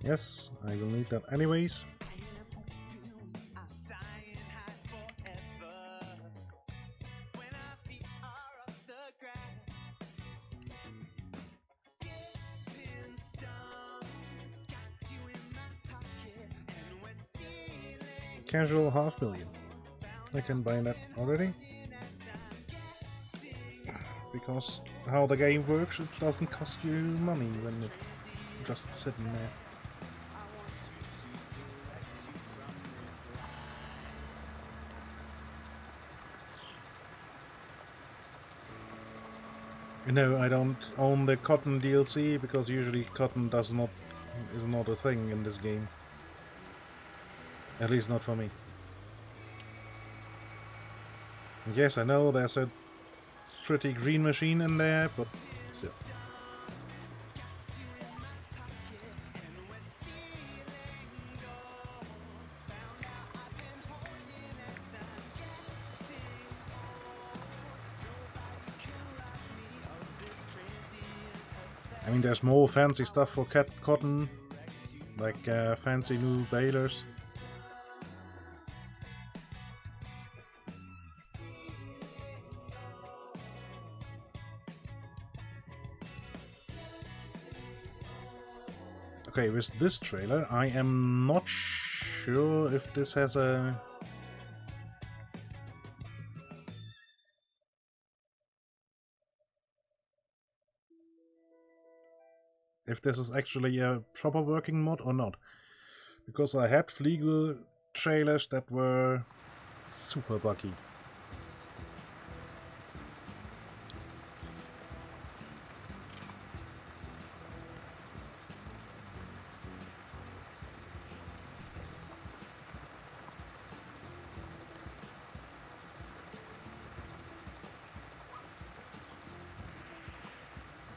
Yes, I will need that anyways. Casual $500,000. I can buy that already. Because how the game works, it doesn't cost you money when it's just sitting there. No, I don't own the cotton DLC because usually cotton is not a thing in this game. At least not for me. Yes, I know there's a pretty green machine in there, but still. I mean, there's more fancy stuff for cotton, like fancy new balers. Okay, with this trailer, I am not sure if this has a... if this is actually a proper working mod or not. Because I had Fliegel trailers that were super buggy.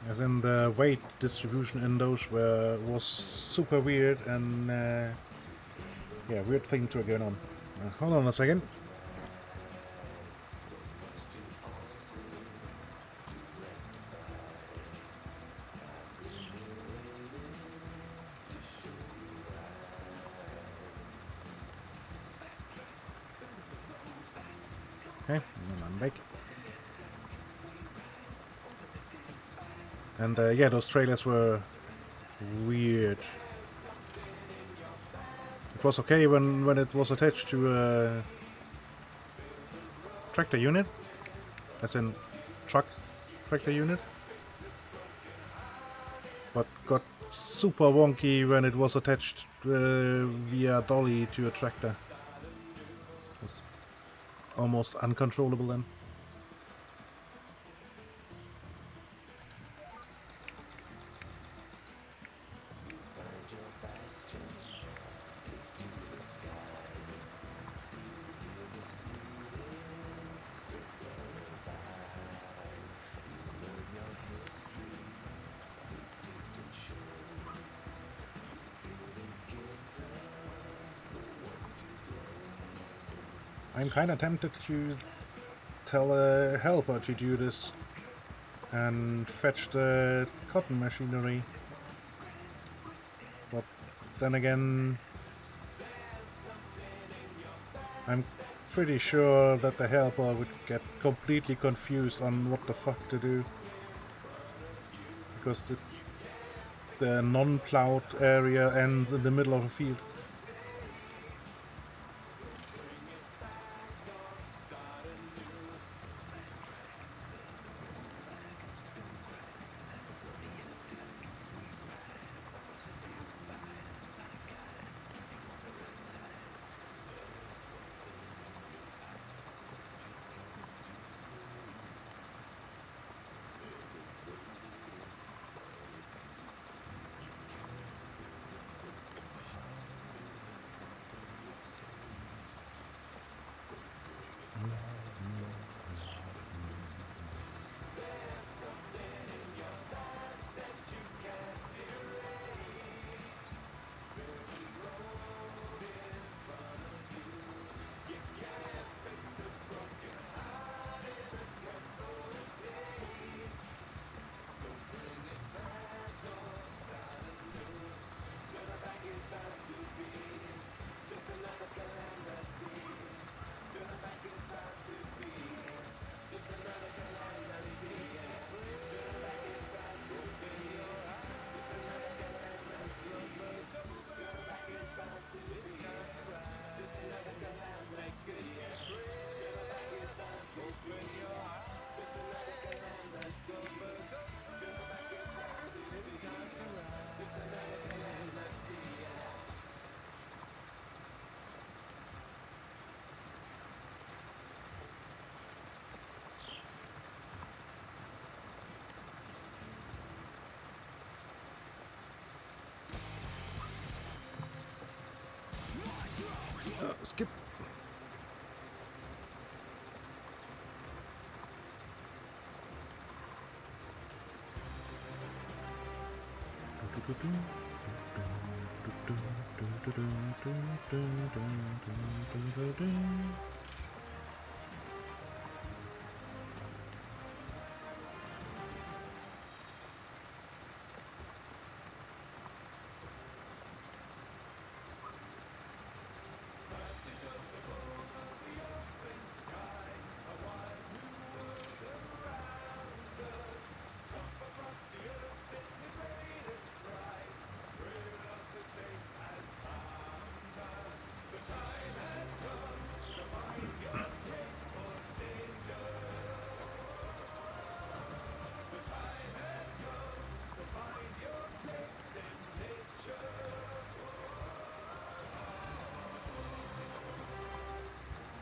As in the weight distribution in those was super weird and yeah, weird things were going on. Hold on a second. Okay, and I'm back. And yeah, those trailers were weird. It was okay when it was attached to a tractor unit, as in truck tractor unit, but got super wonky when it was attached via dolly to a tractor. It was almost uncontrollable then. I'm kinda tempted to tell a helper to do this and fetch the cotton machinery. But then again, I'm pretty sure that the helper would get completely confused on what the fuck to do. Because the non-plowed area ends in the middle of a field. Skip.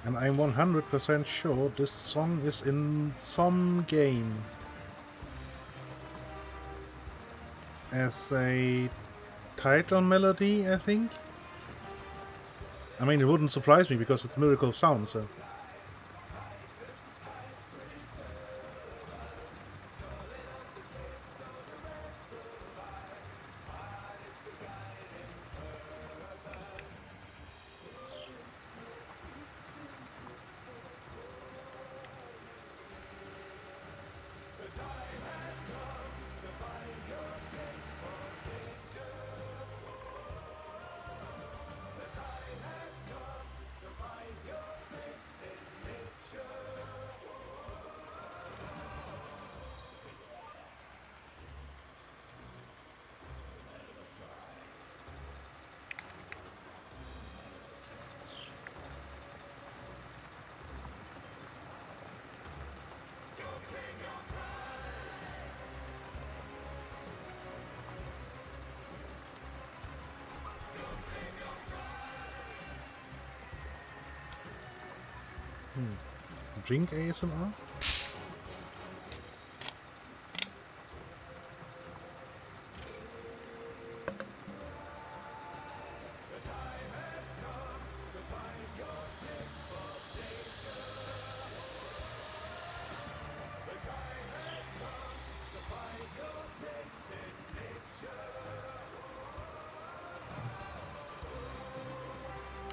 And I'm 100% sure this song is in some game as a title melody, I think. I mean, it wouldn't surprise me because it's Miracle of Sound, so... Drink ASMR?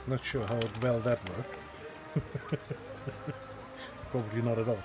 Not sure how well that worked. Probably not at all.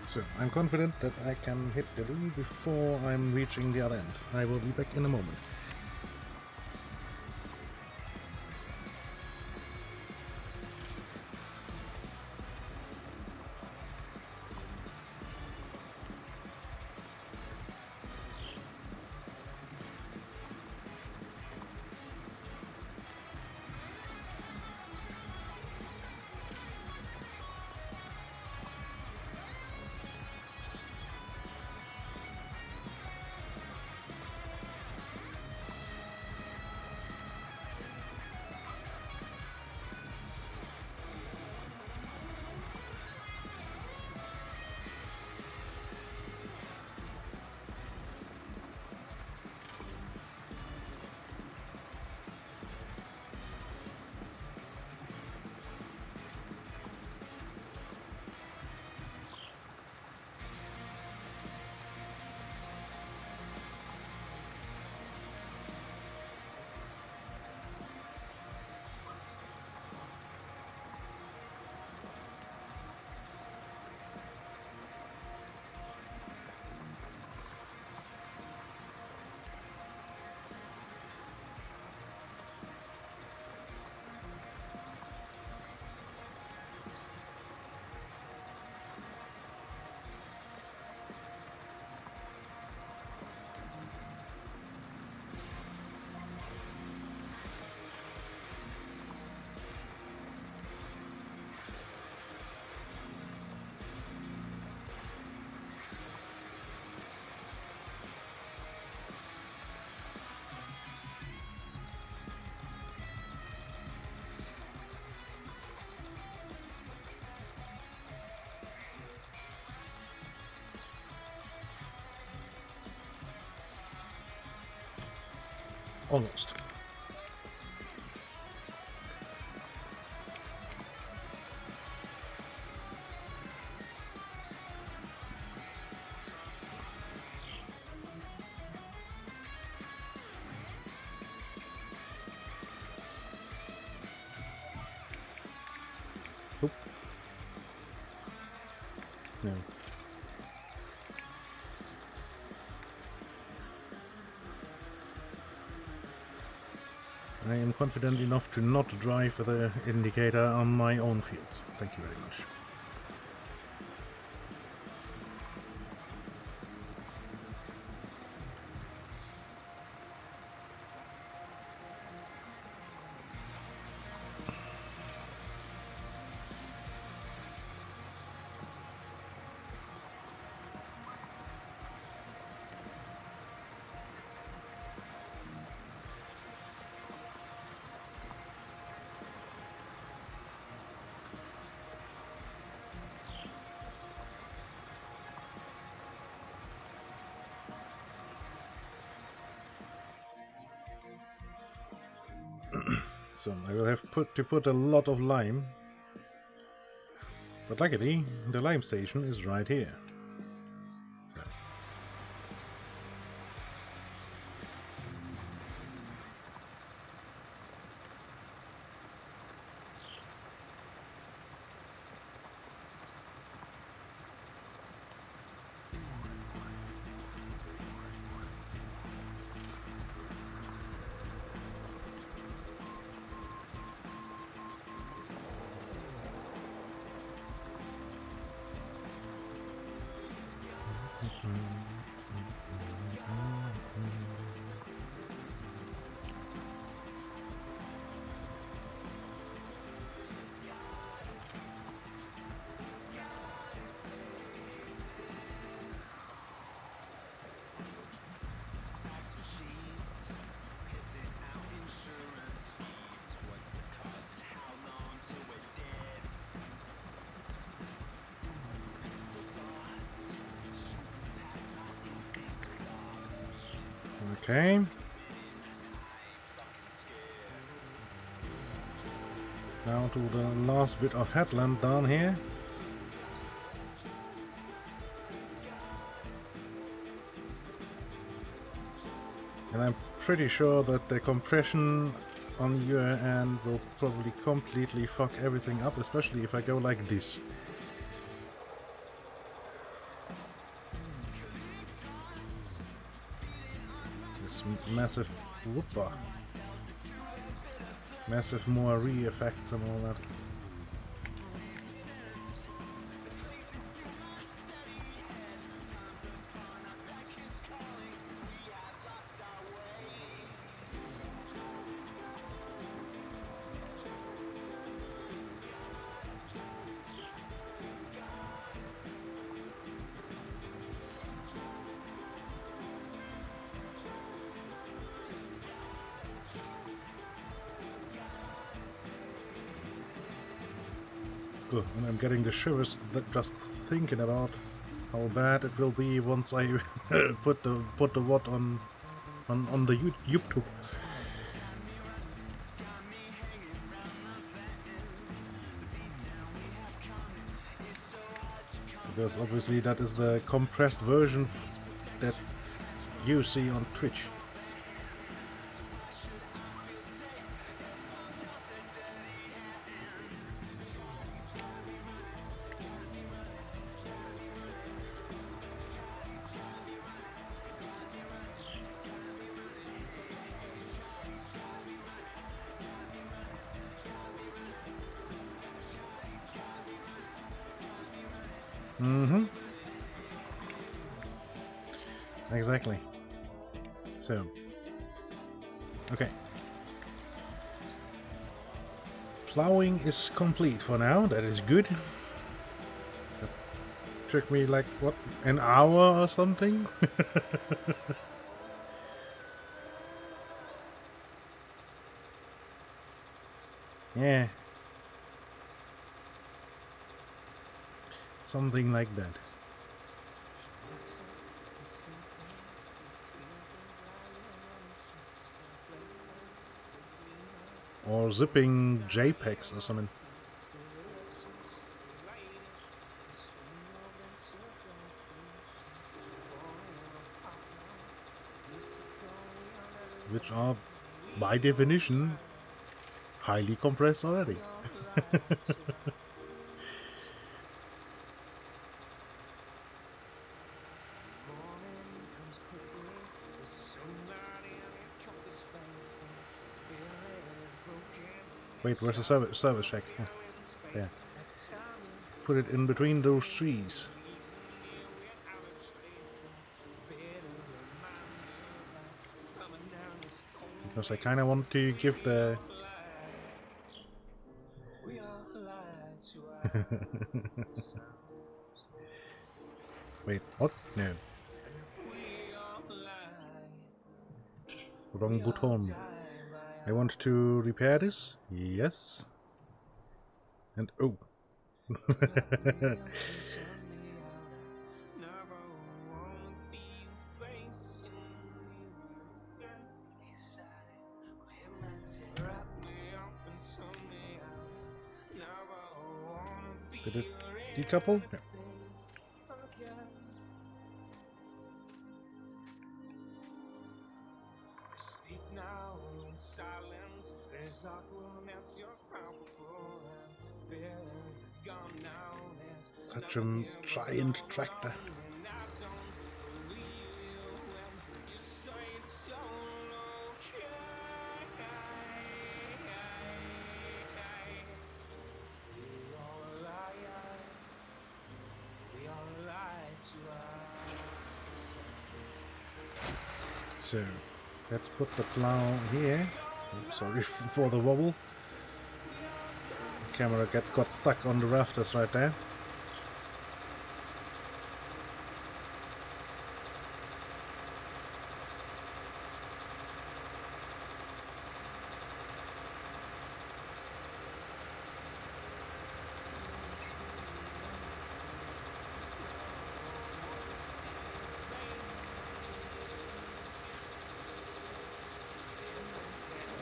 So, I'm confident that I can hit the loop before I'm reaching the other end. I will be back in a moment. Almost. Oop. No. I am confident enough to not drive the indicator on my own fields. Thank you very much. So I will have to put a lot of lime, but luckily the lime station is right here. So. Okay. Now to the last bit of headland down here. And I'm pretty sure that the compression on your end will probably completely fuck everything up, especially if I go like this. This massive whooper. Massive Moiré effects and all that. Oh, and I'm getting the shivers just thinking about how bad it will be once I put the WOD on the YouTube. Because obviously that is the compressed version that you see on Twitch. Mm-hmm. Exactly. So, okay. Plowing is complete for now. That is good. That took me like, what, an hour or something? Yeah. Something like that. Or zipping JPEGs or something. Which are, by definition, highly compressed already. Wait, where's the service shack? Oh, there. Put it in between those trees. Because I kind of want to give the... Wait, what? No. Wrong button. I want to repair this? Yes. And oh. Did it decouple? No. Such a giant tractor. So, let's put the plow here. Oh, sorry for the wobble. The camera got stuck on the rafters right there.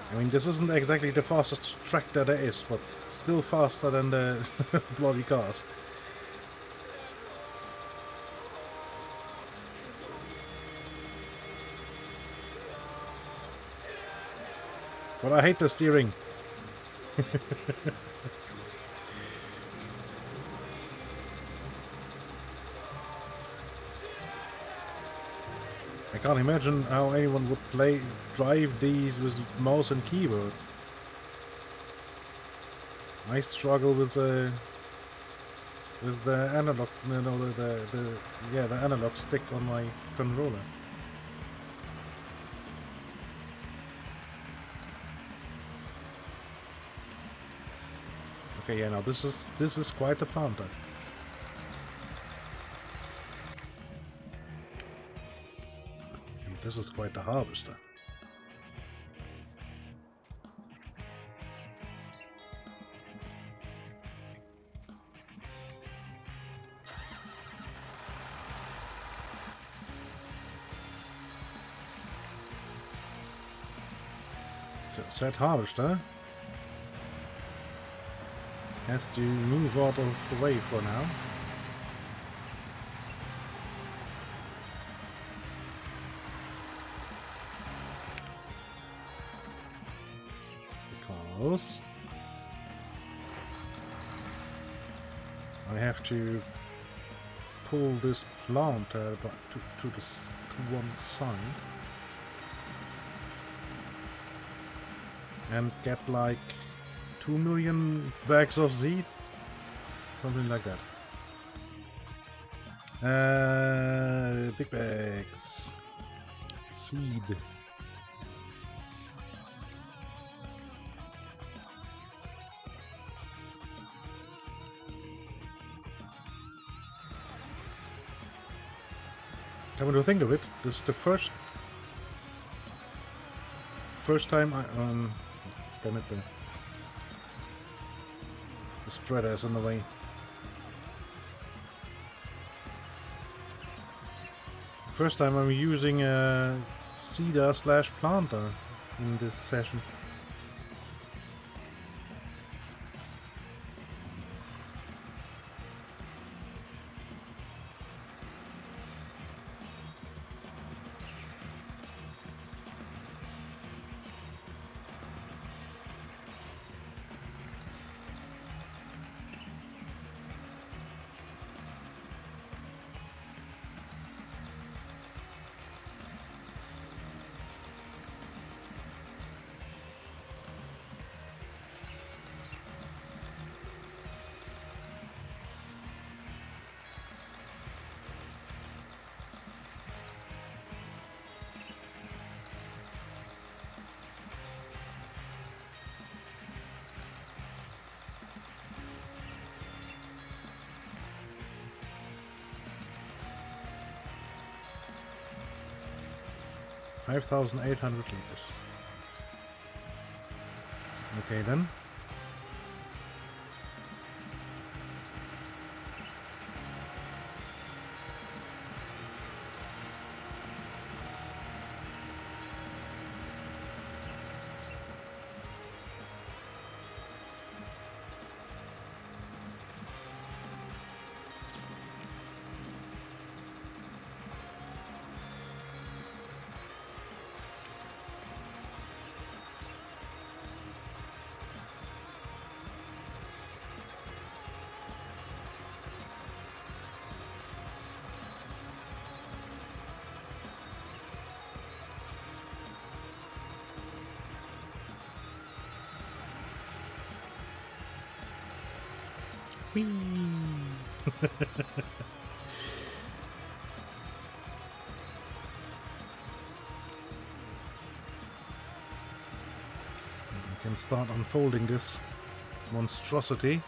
I mean, this isn't exactly the fastest tractor there is, but still faster than the bloody cars. But I hate the steering. I can't imagine how anyone would drive these with mouse and keyboard. I struggle with the analog, the analog stick on my controller. Okay, yeah, now this is quite a planter. This was quite the harvester. So said harvester has to move out of the way for now. I have to pull this planter to one side and get like 2 million bags of seed, something like that. Big bags, seed. Come to think of it, this is the first time I damn it, the spreader is in the way. First time I'm using a seeder/planter in this session. 5,800 liters. Okay then. Whee! We can start unfolding this monstrosity.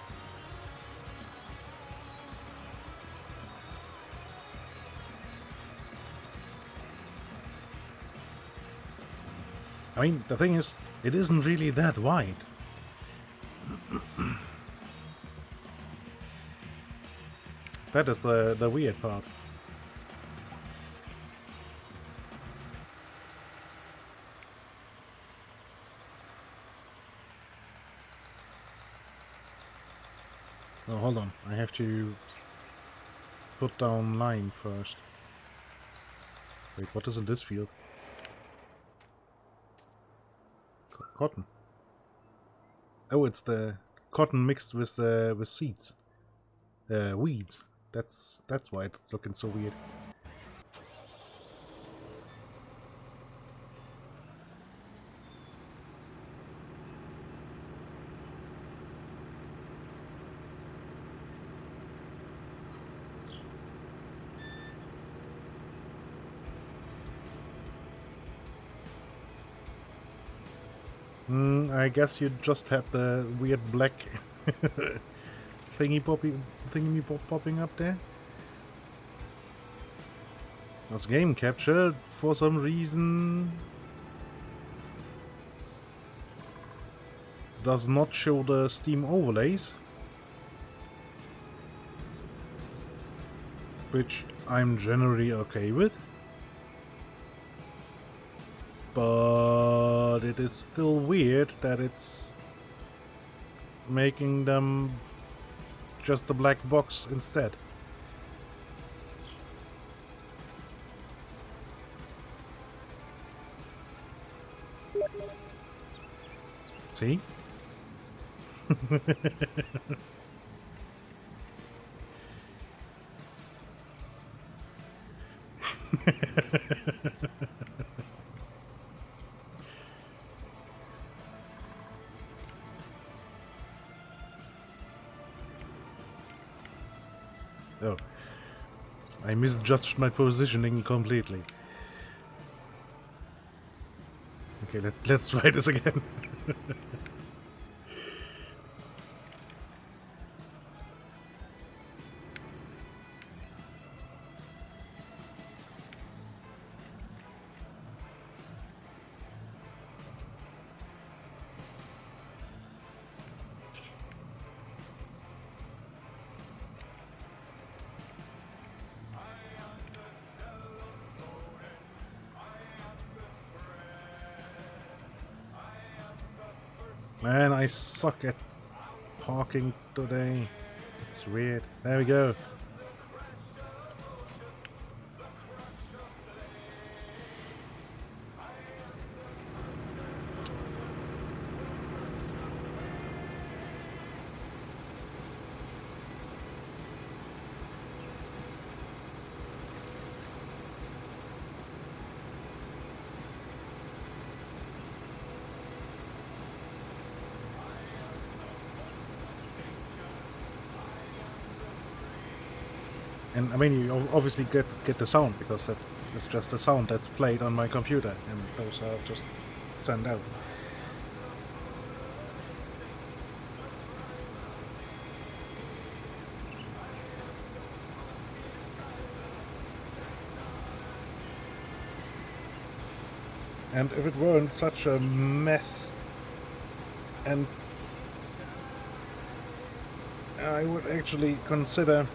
I mean, the thing is, it isn't really that wide. That is the weird part. Oh, hold on. I have to put down lime first. Wait, what is in this field? Cotton. Oh, it's the cotton mixed with seeds. Weeds. That's why it's looking so weird. I guess you just had the weird black thingy popping up there. That's game capture for some reason. Does not show the Steam overlays, which I'm generally okay with. But it is still weird that it's making them just a black box instead. See? Oh, I misjudged my positioning completely. Okay, let's try this again. Man, I suck at parking today. It's weird. There we go. And I mean, you obviously get the sound, because that is just the sound that's played on my computer, and those are just sent out. And if it weren't such a mess, and I would actually consider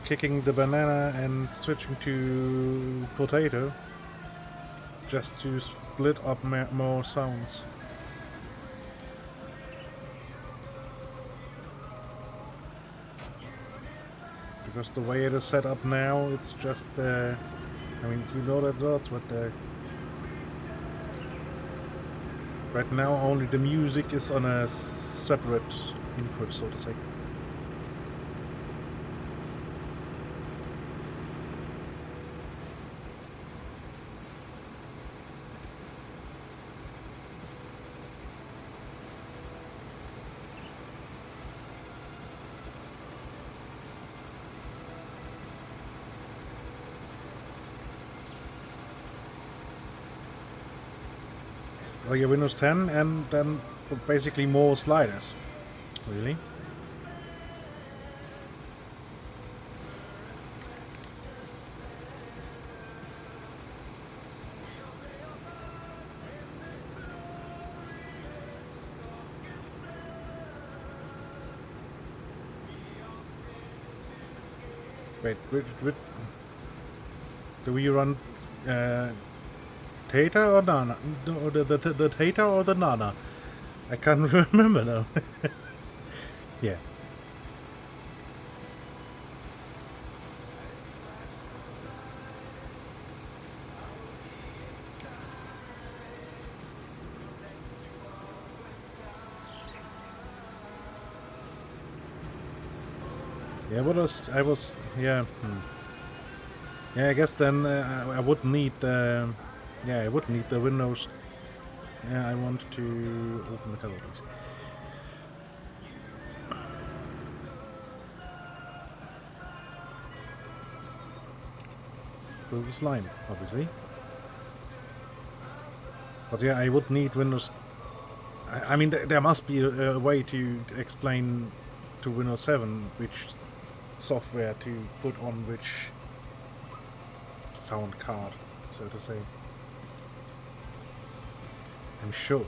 kicking the banana and switching to potato just to split up more sounds. Because the way it is set up now, it's just I mean, you know that's what right now only the music is on a separate input, so to say. Well, yeah, Windows 10 and then basically more sliders. Really? Wait, do we run Tata or Nana? No, the Tata or the Nana? I can't remember now. Yeah. Yeah, yeah. Yeah, I guess then I would need, yeah, I would need the Windows. Yeah, I want to open the cover, please. Google Slime, obviously. But yeah, I would need Windows. I mean, there must be a way to explain to Windows 7 which software to put on which sound card, so to say. I'm sure.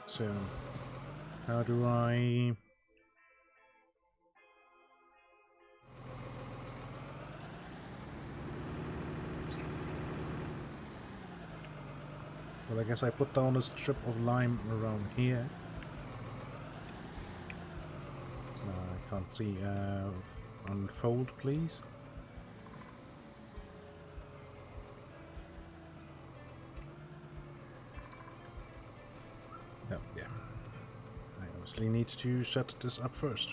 So, how do I... Well, I guess I put down a strip of lime around here. I can't see. Unfold, please. Oh, yeah. I obviously need to set this up first.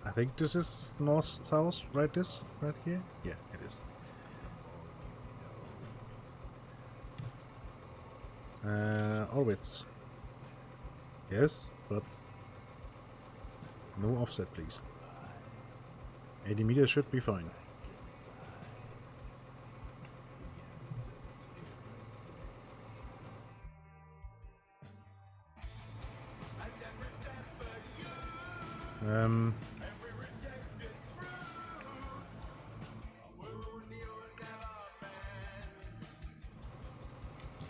I think this is north-south, right? This right here? Yeah, it is. Orbits. Yes, but no offset, please. 80 meters should be fine.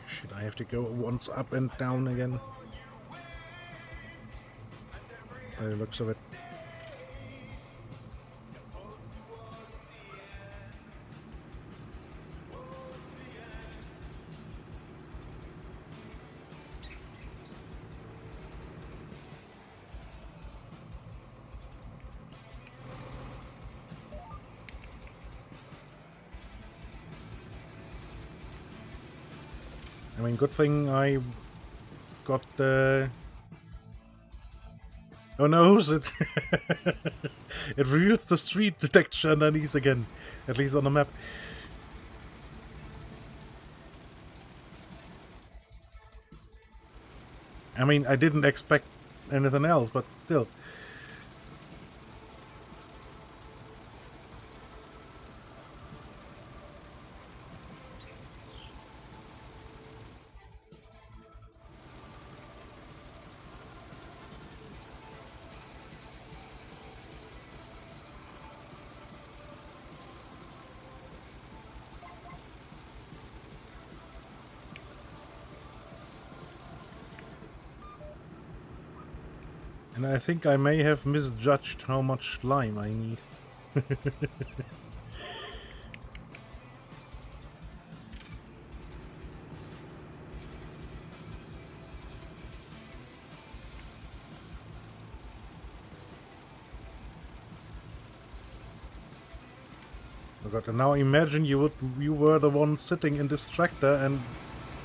Should I have to go once up and down again? By the looks of it. I mean, good thing I got the... Oh no, it it reveals the street detection underneath again, at least on the map. I mean, I didn't expect anything else, but still. And I think I may have misjudged how much lime I need. Oh god, and now imagine you were the one sitting in this tractor and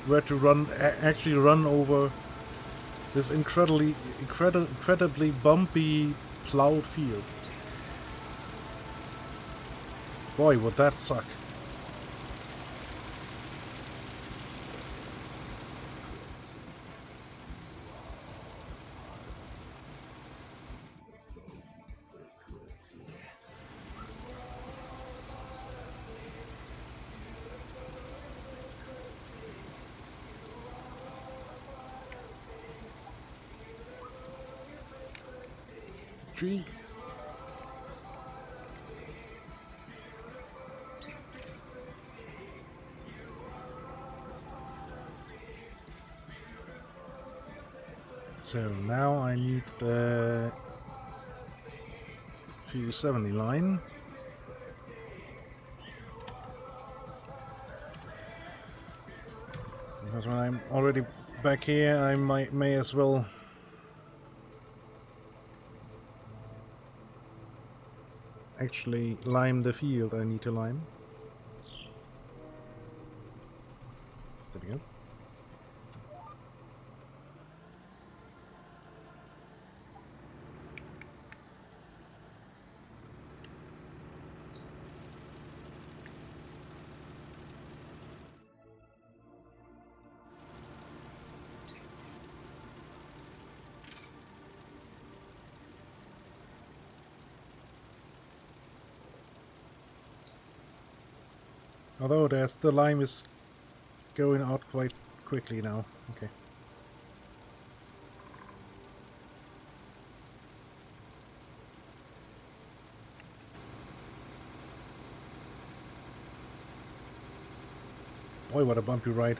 were to actually run over this incredibly bumpy plowed field. Boy, would that suck. Gee. So now I need the 270 line. Because when I'm already back here, I may as well actually lime the field I need to lime. There we go. Although the lime is going out quite quickly now. Okay. Boy, what a bumpy ride.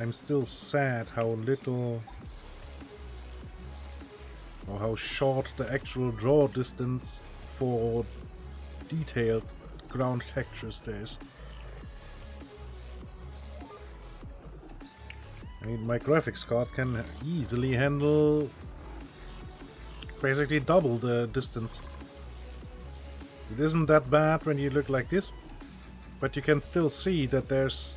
I'm still sad how little or how short the actual draw distance for detailed ground textures there is. I mean, my graphics card can easily handle basically double the distance. It isn't that bad when you look like this, but you can still see that there's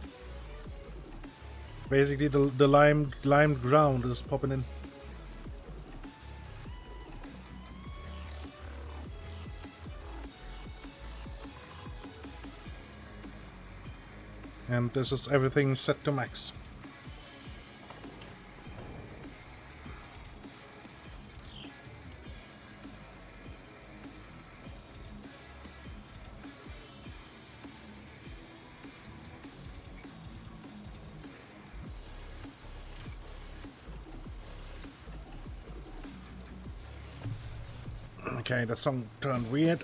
basically the limed ground is popping in. And this is everything set to max. Okay, the song turned weird.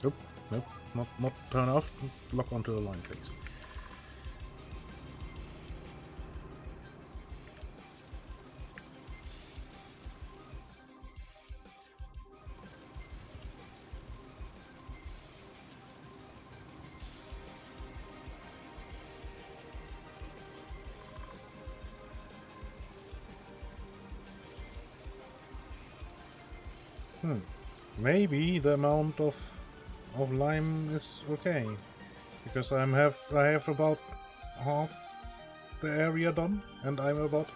Nope, nope, not turn off. Lock onto the line, please. Maybe the amount of lime is okay, because I have about half the area done, and I'm about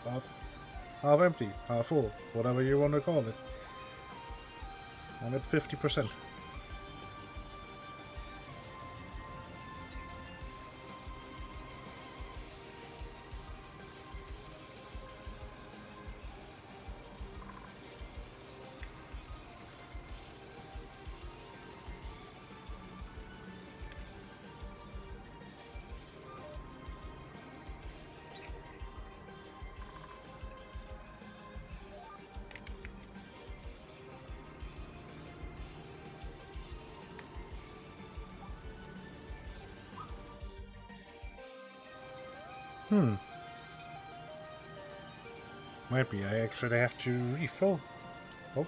half empty, half full, whatever you want to call it. I'm at 50%. Maybe I actually have to refill. Oh.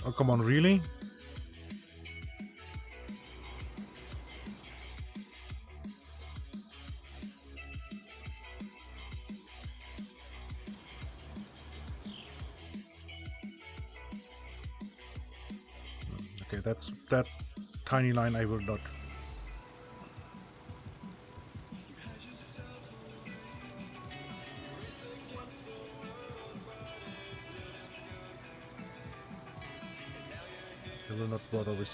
Oh, come on, really? Okay, that's that tiny line I will not. I will not bother with.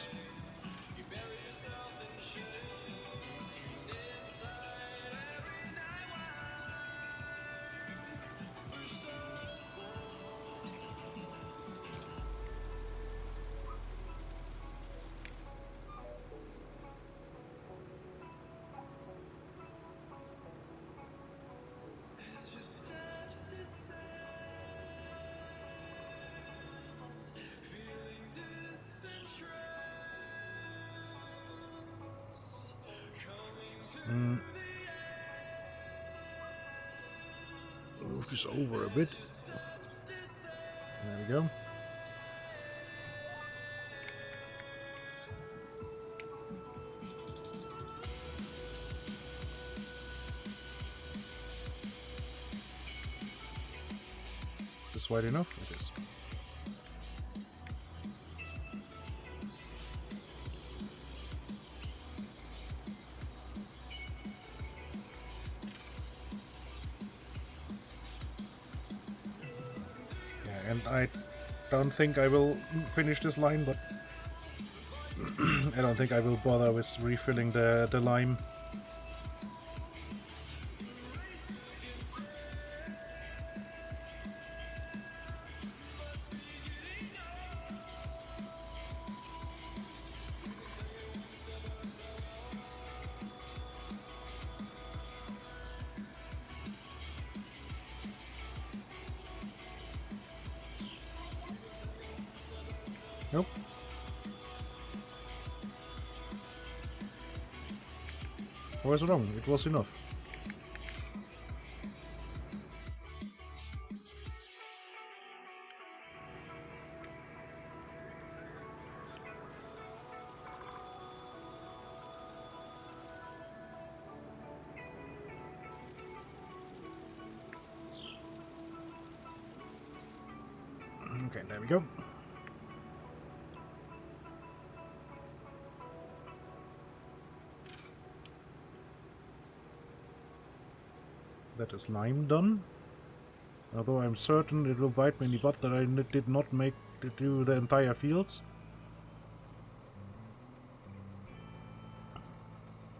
Move this over a bit. There we go. Is this wide enough? It is. Yeah, and I don't think I will finish this line, but I don't think I will bother with refilling the lime. Nope. I was wrong, it was enough. Okay, there we go. That is lime done. Although I'm certain it will bite me in the butt that I did not make it do the entire fields.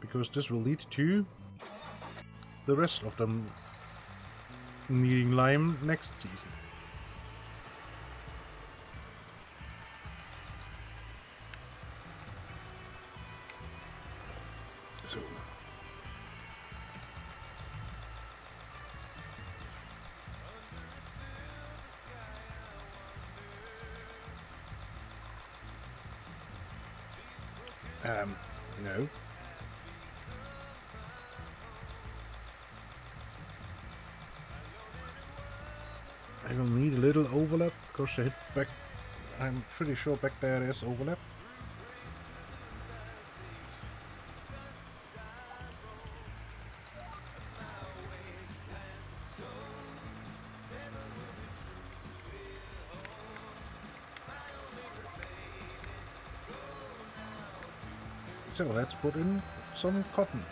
Because this will lead to the rest of them needing lime next season. So no. I will need a little overlap because I hit back. I'm pretty sure back there is overlap. So let's put in some cotton.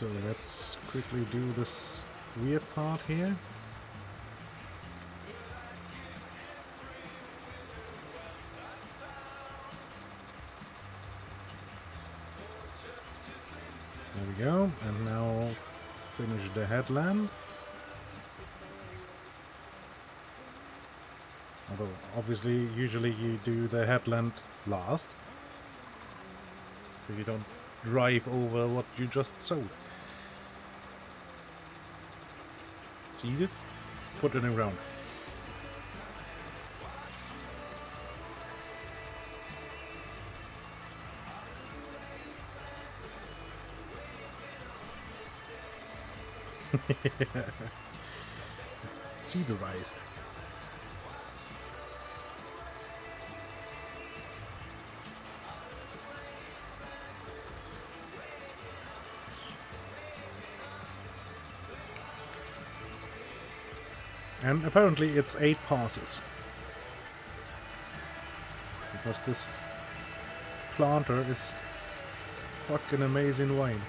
So let's quickly do this weird part here. There we go, and now finish the headland. Although, obviously, usually you do the headland last, so you don't drive over what you just sowed. Seed it, put it in the ground. Seederized. And apparently it's 8 passes. Because this planter is fucking amazing wine.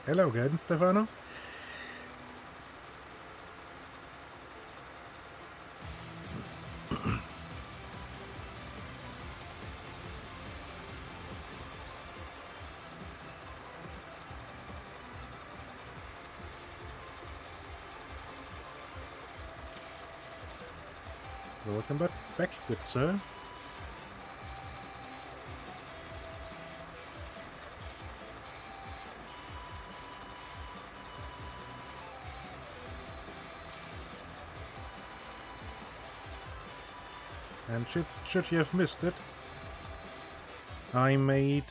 Hello again, Stefano. Welcome back, good sir. And should you have missed it, I made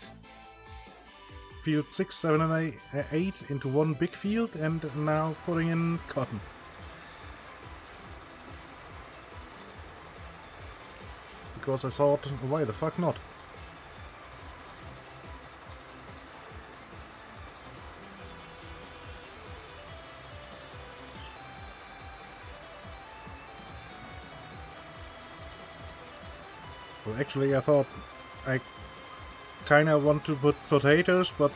field 6, 7 and 8 into one big field and now putting in cotton. Because I thought, why the fuck not? Well, actually I thought I kinda want to put potatoes, but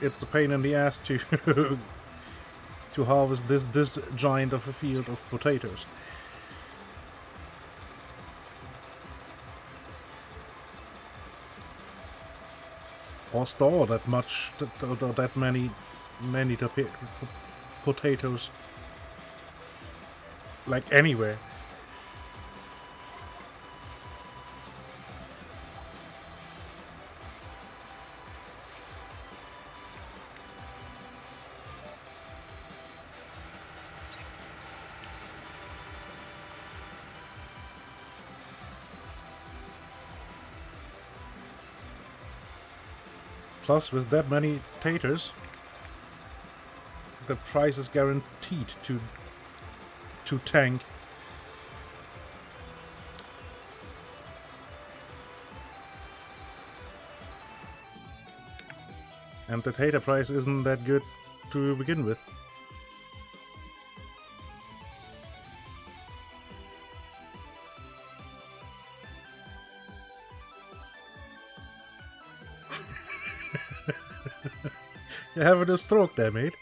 it's a pain in the ass to to harvest this giant of a field of potatoes. Or store that much, that many potatoes, like anywhere. Plus, with that many taters, the price is guaranteed to tank. And the tater price isn't that good to begin with. You're having a stroke there, mate.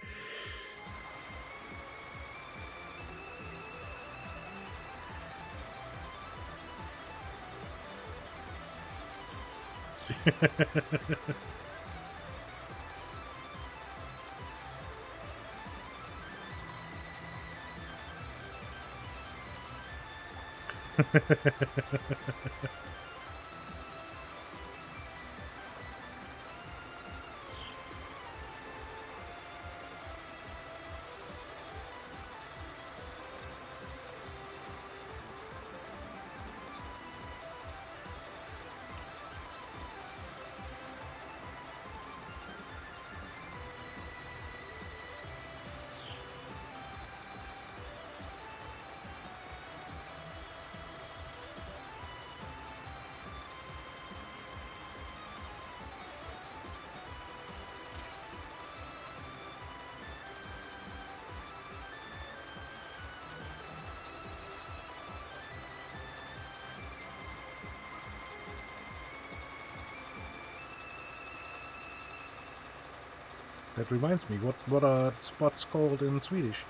That reminds me, what are spots called in Swedish?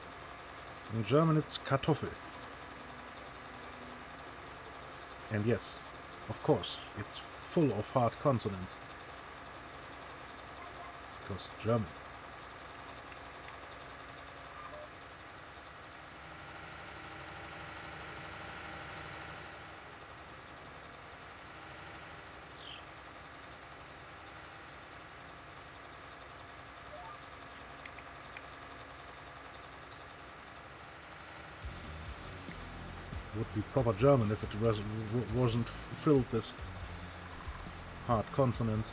In German it's Kartoffel. And yes, of course, it's full of hard consonants. Because German. Would be proper German if it wasn't filled with hard consonants.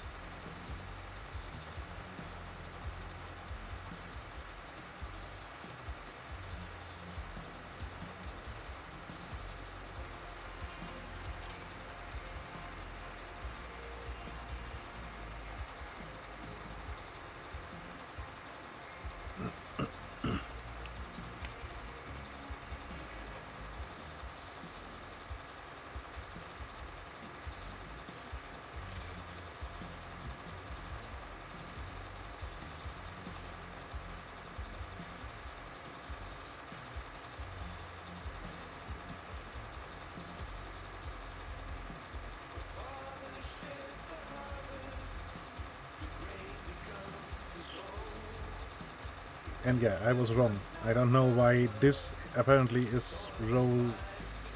And yeah, I was wrong. I don't know why this apparently is roll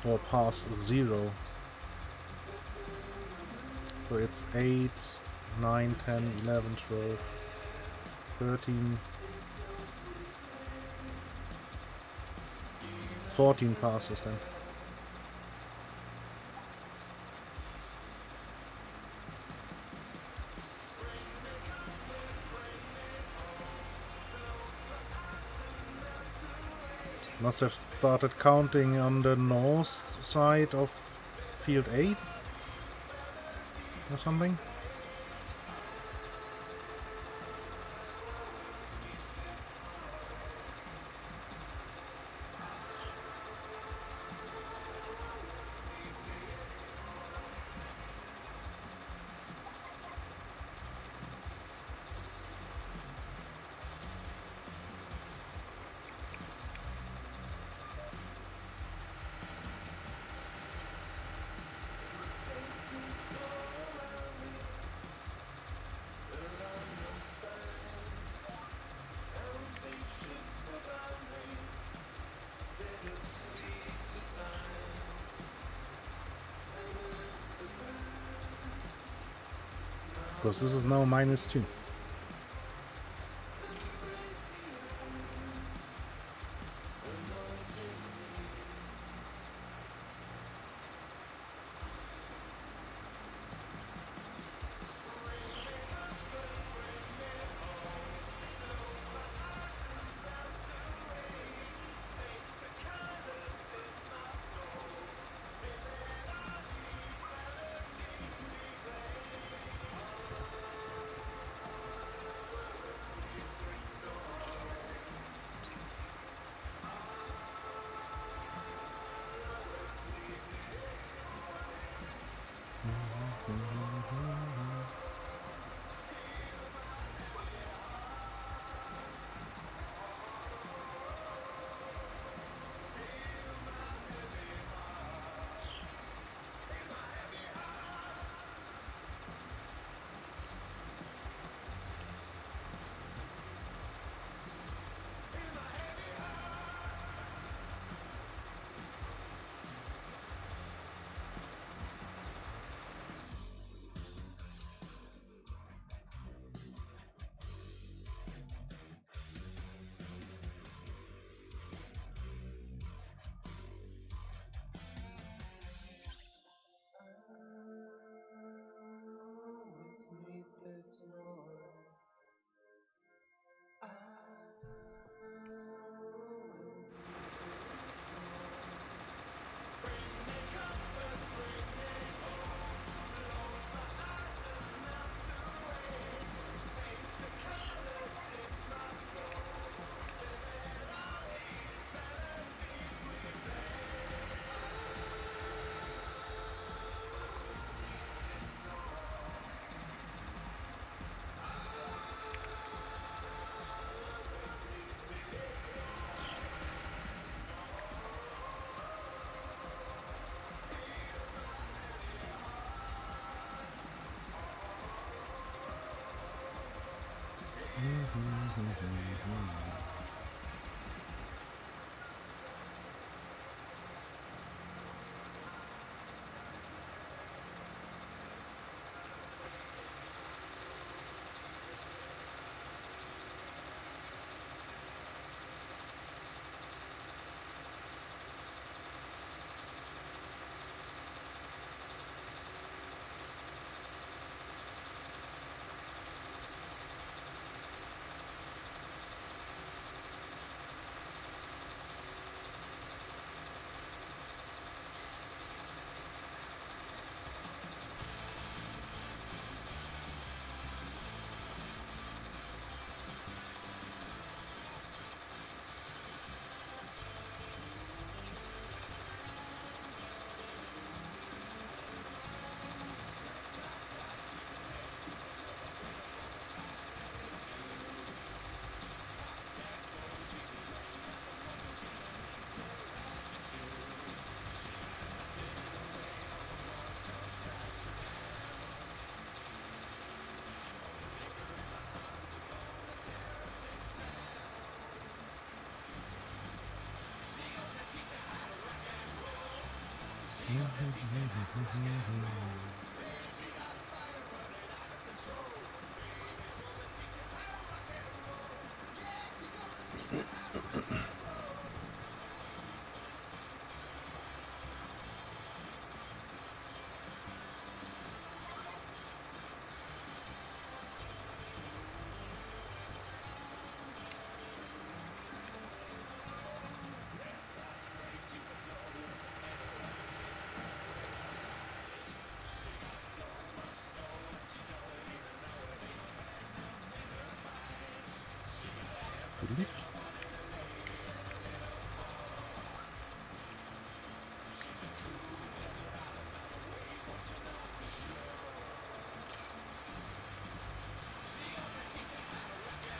or pass 0. So it's 8, 9, 10, 11, 12, 13, 14 passes then. Must have started counting on the north side of field 8 or something. Because this is now -2.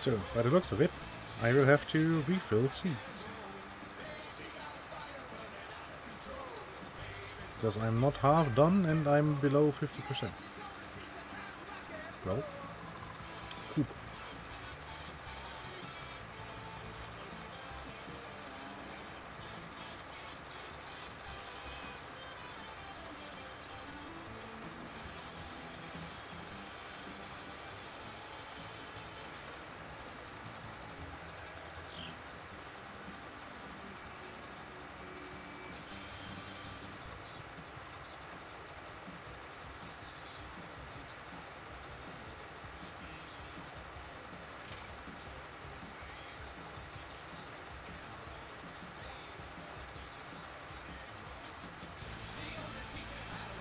So, by the looks of it, I will have to refill seats. Because I'm not half done and I'm below 50%. Well, poop.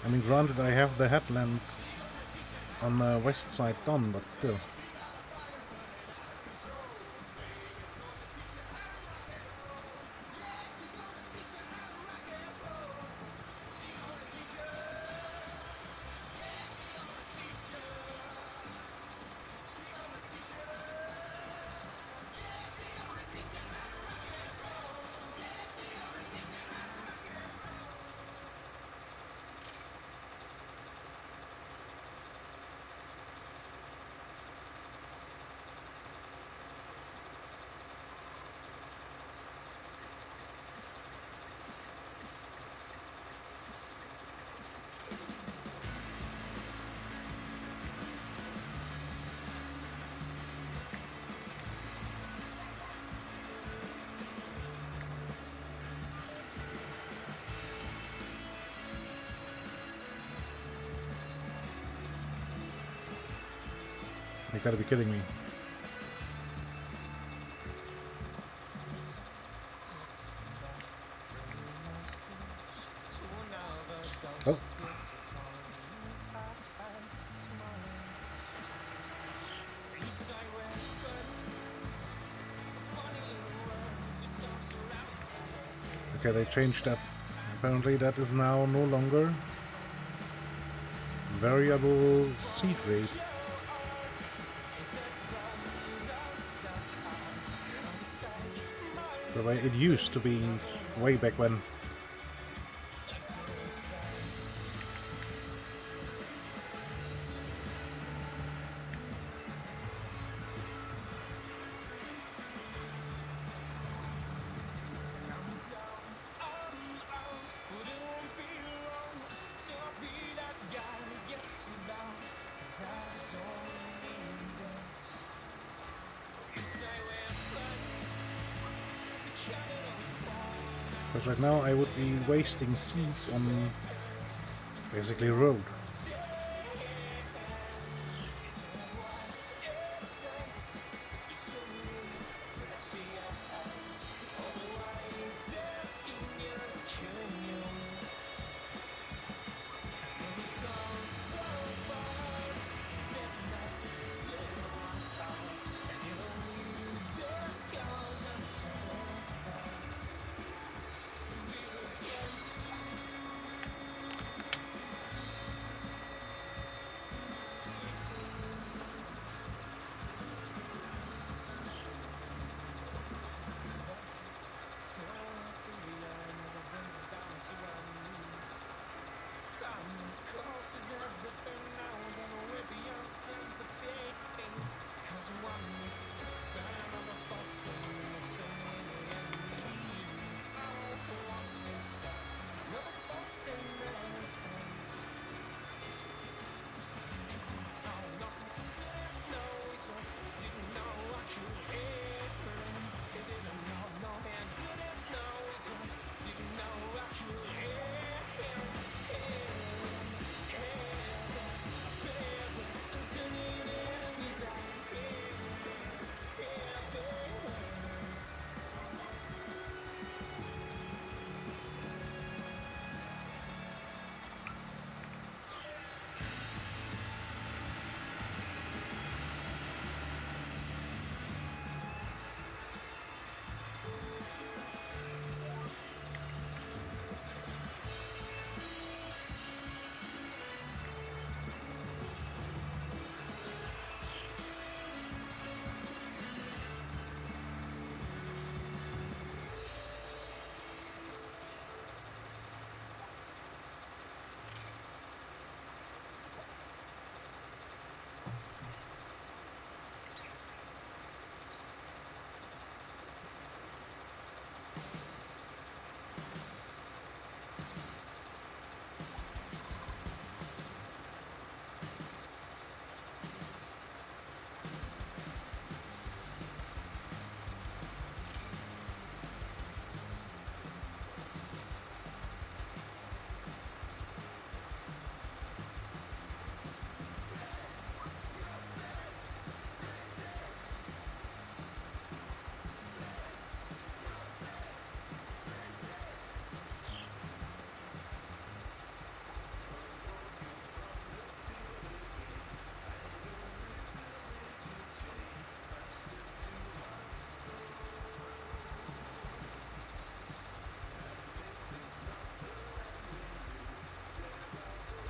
I mean, granted, I have the headlamp on the west side done, but still. You gotta be kidding me. Oh. Okay, they changed that. Apparently that is now no longer variable seat rate. The way it used to be way back when. Because right now I would be wasting seats on basically road.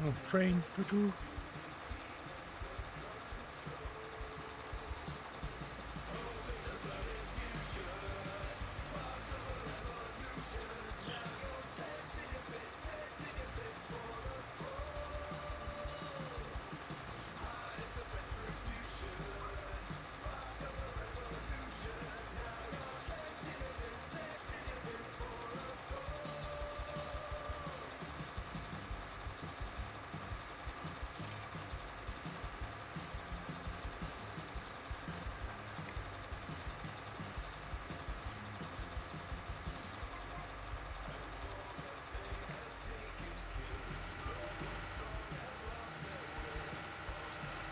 Oh, train, choo-choo.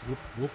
Whoop, whoop.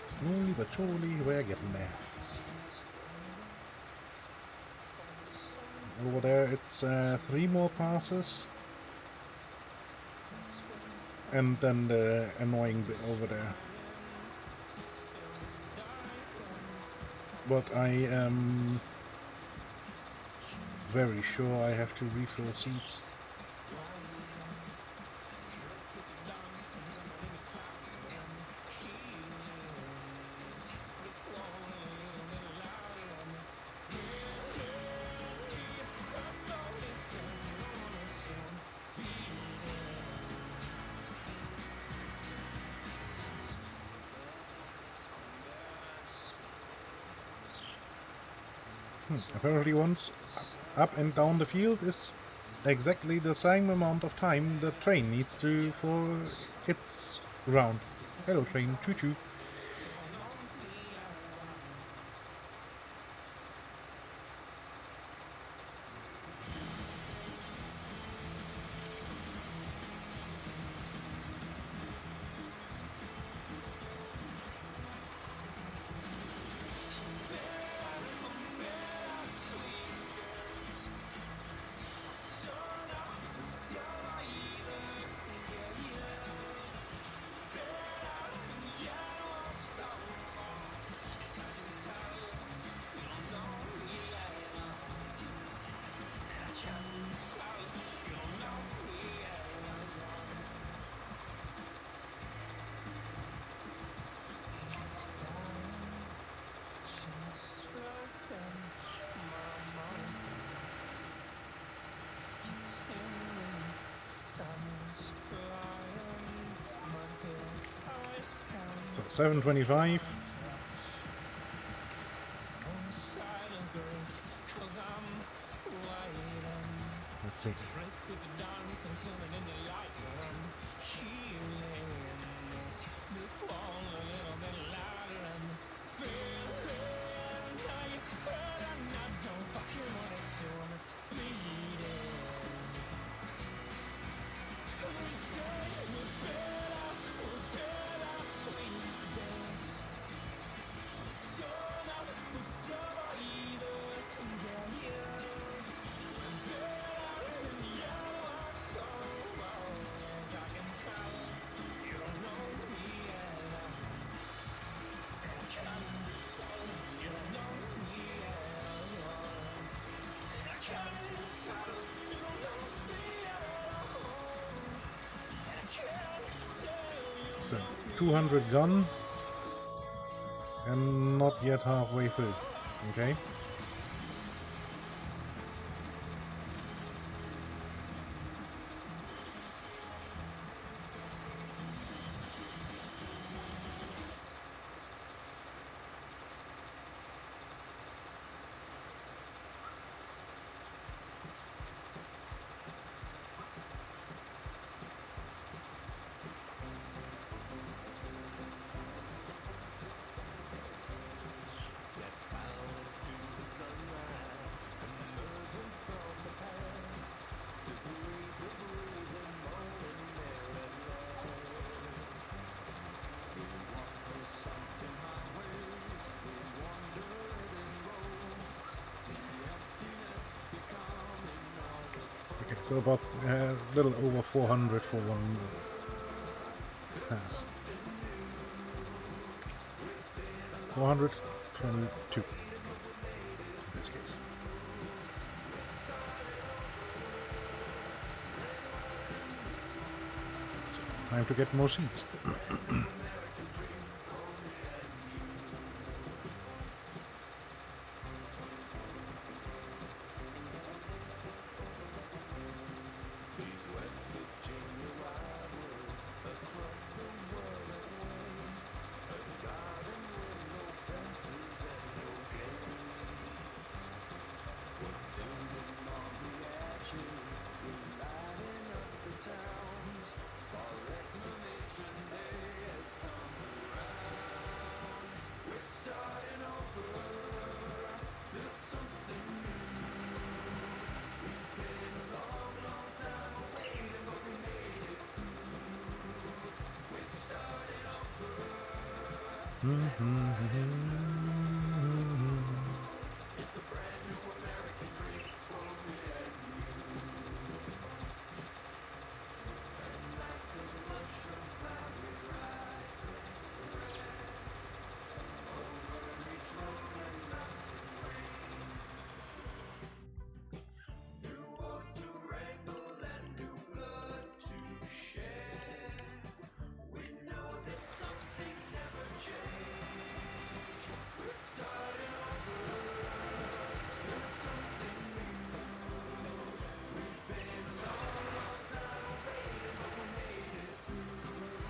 Slowly but surely, we're getting there. Over there, it's 3 more passes. And then the annoying bit over there. But I am very sure I have to refill seats. Apparently once up and down the field is exactly the same amount of time the train needs to for its round. Hello train, choo-choo. 725. Let's see. So 200 gone and not yet halfway through. Okay. So about a little over 400 for one pass. 422 in this case. Time to get more seats. It's a brand new American dream for me and you. And like a mushroom cloud we rise and spread over each rolling mountain range. New wars to wrangle and new blood to shed. We know that some things never change. We're starting over, doing something new. We've been a long, long time waiting, but we made it through.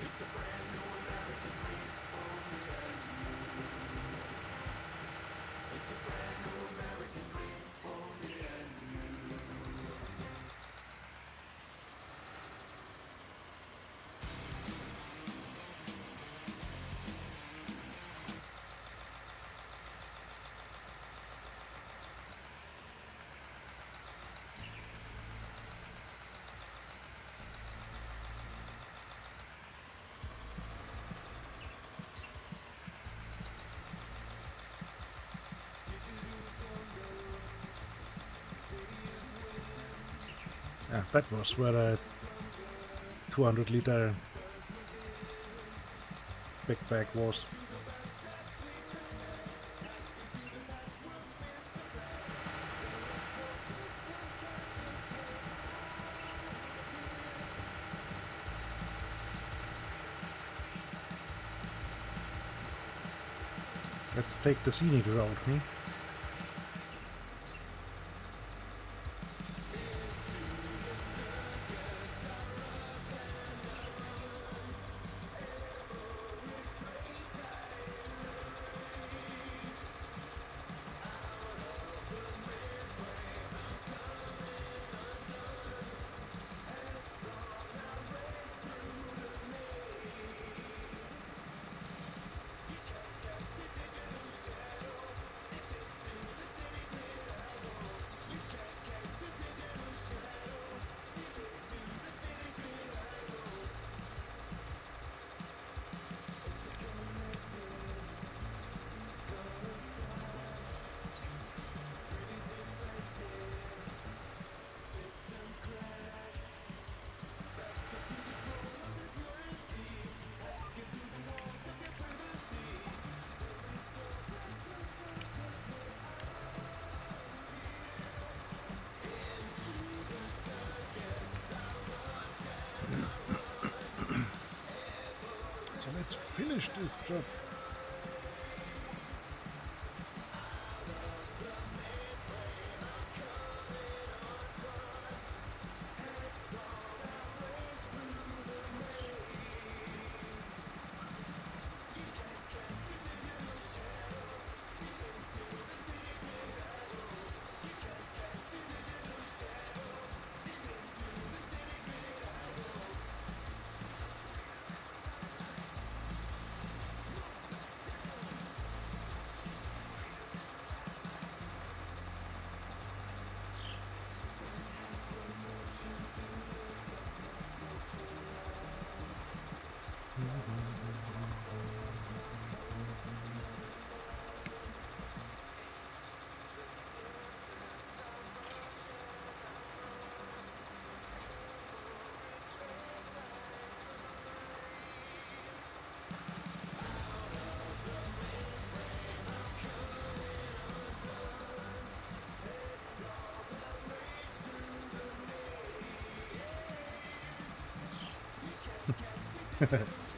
It's a brand new American dream for me and you. It's a brand new American dream for me and you. That was where a 200-liter big bag was. Let's take the scenic road, hmm? So let's finish this job.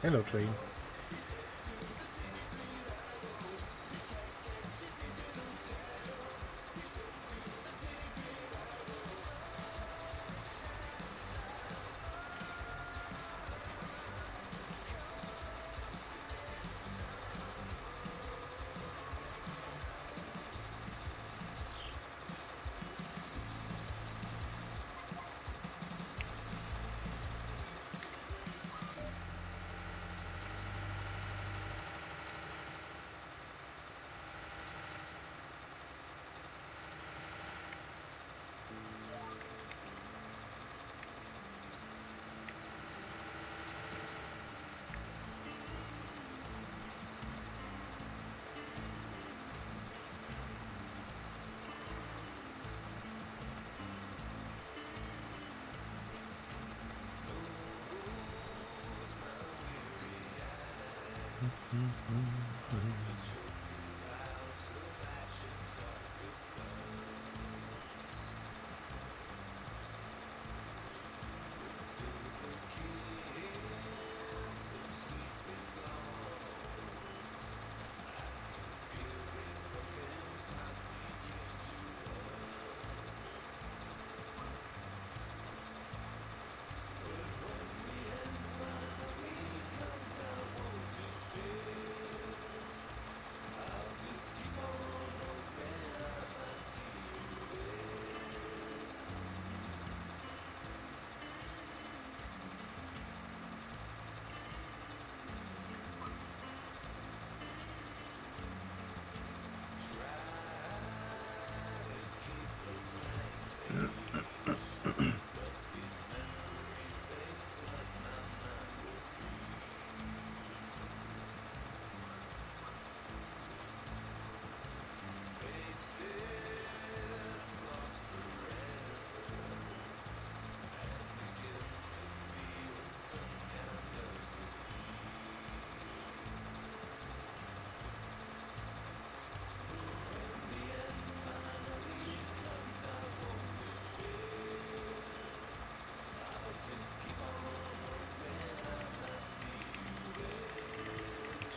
Hello, train.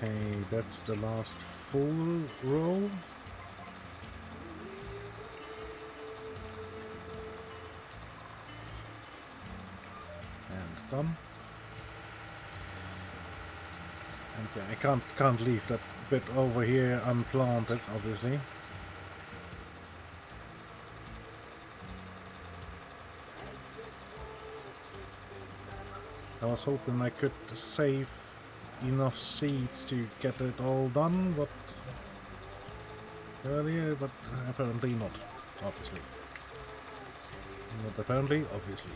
Okay, that's the last full row. And done. And yeah, I can't leave that bit over here unplanted, obviously. I was hoping I could save enough seeds to get it all done, but earlier, but apparently not, obviously. Not apparently, obviously.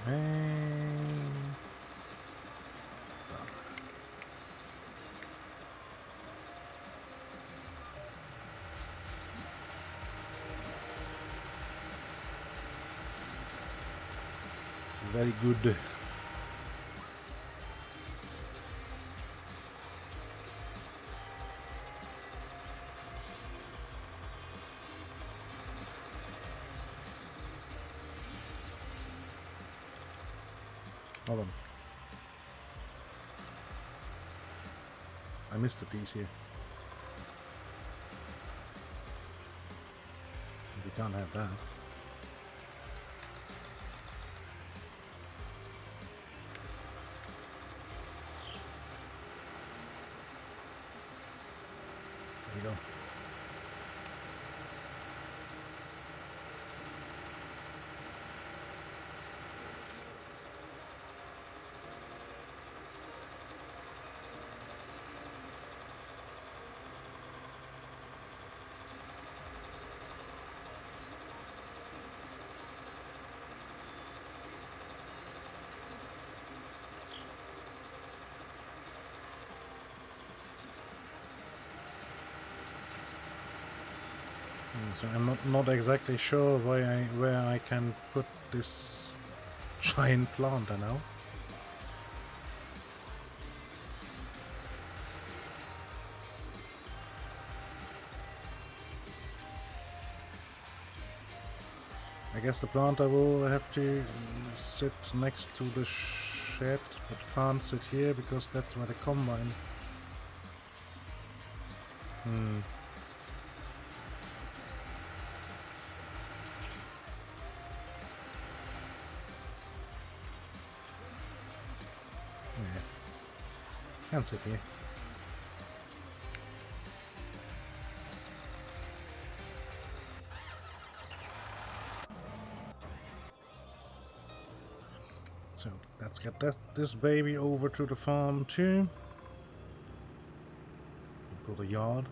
And very good. Hold on. I missed a piece here. We can't have that. There we go. So I'm not exactly sure where I can put this giant plant now. I guess the planter will have to sit next to the shed, but can't sit here because that's where the combine. Yeah, can't sit here. So let's get this baby over to the farm too. To the yard.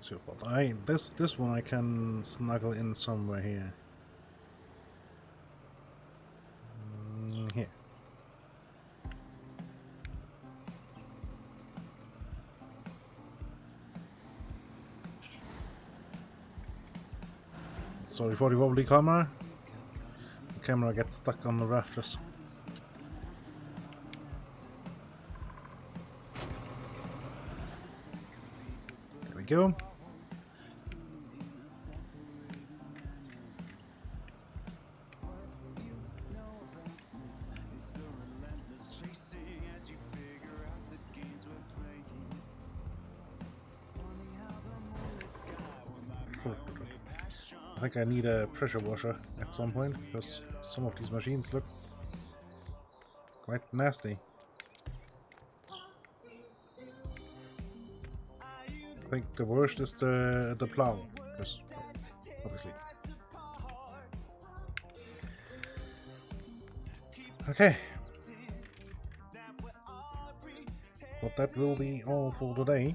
So, but this one I can snuggle in somewhere here. Here. Sorry for the wobbly camera. The camera gets stuck on the rafters. There we go. I think I need a pressure washer at some point because some of these machines look quite nasty. I think the worst is the plow. because obviously. Okay. But that will be all for today.